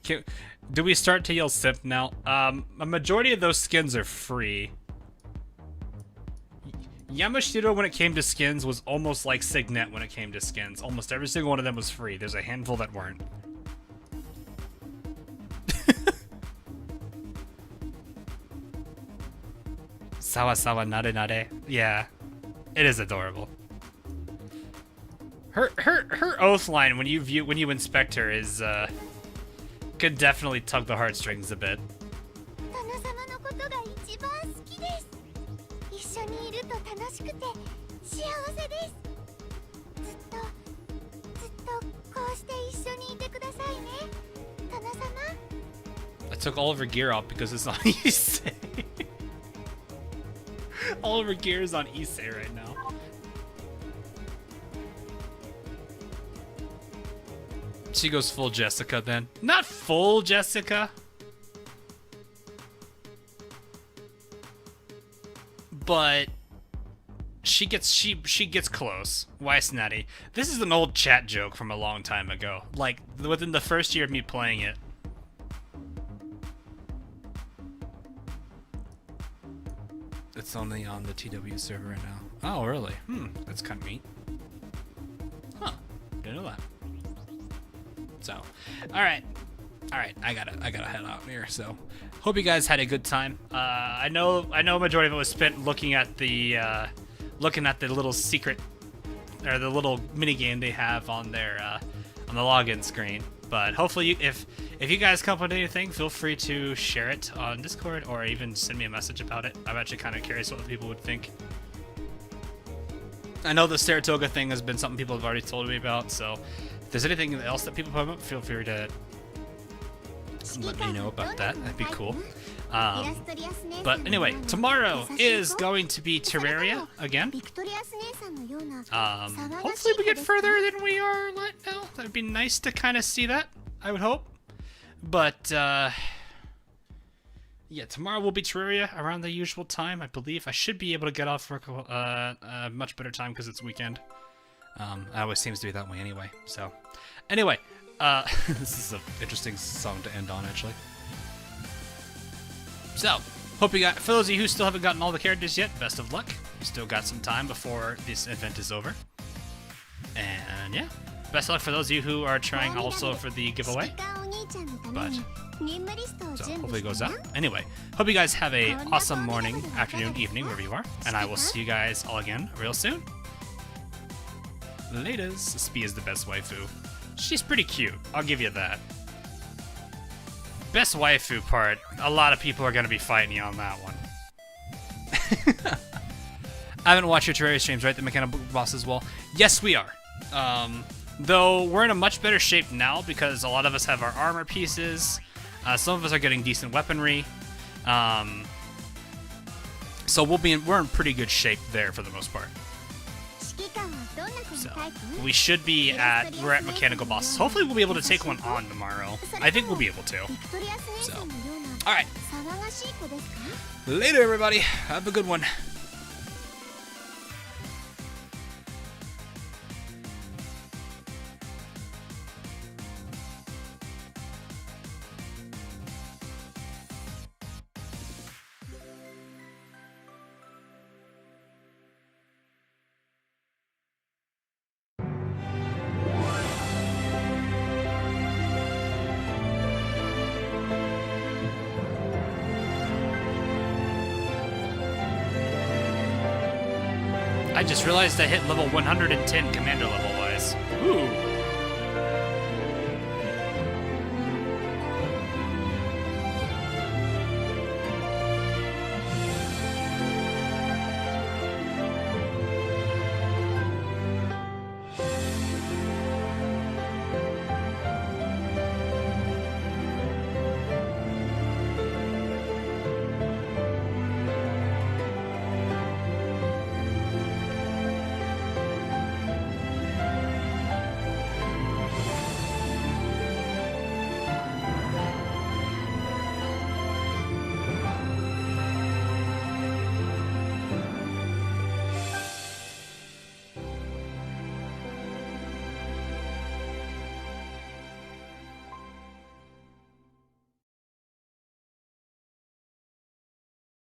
Do we start to yell simp now? A majority of those skins are free. Yamashiro, when it came to skins, was almost like Signet when it came to skins. Almost every single one of them was free. There's a handful that weren't. Sawa sawa nare nare. Yeah. It is adorable. Her oath line when you inspect her is could definitely tug the heartstrings a bit. I took all of her gear out because it's on Issei. All of her gear is on Issei right now. She goes full Jessica then. Not full Jessica. But she gets close. Why Snatty? This is an old chat joke from a long time ago. Like within the first year of me playing it. It's only on the TW server right now. Oh, really? That's kind of neat. Huh? Didn't know that. So, all right, I gotta head out here. So, hope you guys had a good time. I know a majority of it was spent looking at the little secret or the little mini game they have on their on the login screen. But hopefully, if you guys come up with anything, feel free to share it on Discord or even send me a message about it. I'm actually kind of curious what people would think. I know the Saratoga thing has been something people have already told me about, so if there's anything else that people put up, feel free to let me know about that. That'd be cool. But anyway, tomorrow is going to be Terraria again. Hopefully we get further than we are right now. That'd be nice to kind of see that, I would hope. But, yeah, tomorrow will be Terraria around the usual time, I believe. I should be able to get off work a much better time because it's weekend. It always seems to be that way anyway. So, anyway, this is an interesting song to end on, actually. So, hope you got, for those of you who still haven't gotten all the characters yet, best of luck. You still got some time before this event is over. And yeah, best of luck for those of you who are trying also for the giveaway. But, so hopefully it goes out. Anyway, hope you guys have a awesome morning, afternoon, evening, wherever you are. And I will see you guys all again real soon. Laters. Spee is the best waifu. She's pretty cute, I'll give you that. Best waifu part, a lot of people are going to be fighting you on that one. I haven't watched your Terraria streams, right? The mechanical boss as well. Yes, we are. Though we're in a much better shape now because a lot of us have our armor pieces. Some of us are getting decent weaponry. So we're in pretty good shape there for the most part. So we're at mechanical bosses. Hopefully we'll be able to take one on tomorrow. I think we'll be able to. So, all right. Later, everybody. Have a good one. I just realized I hit level 110 commander level wise. Ooh.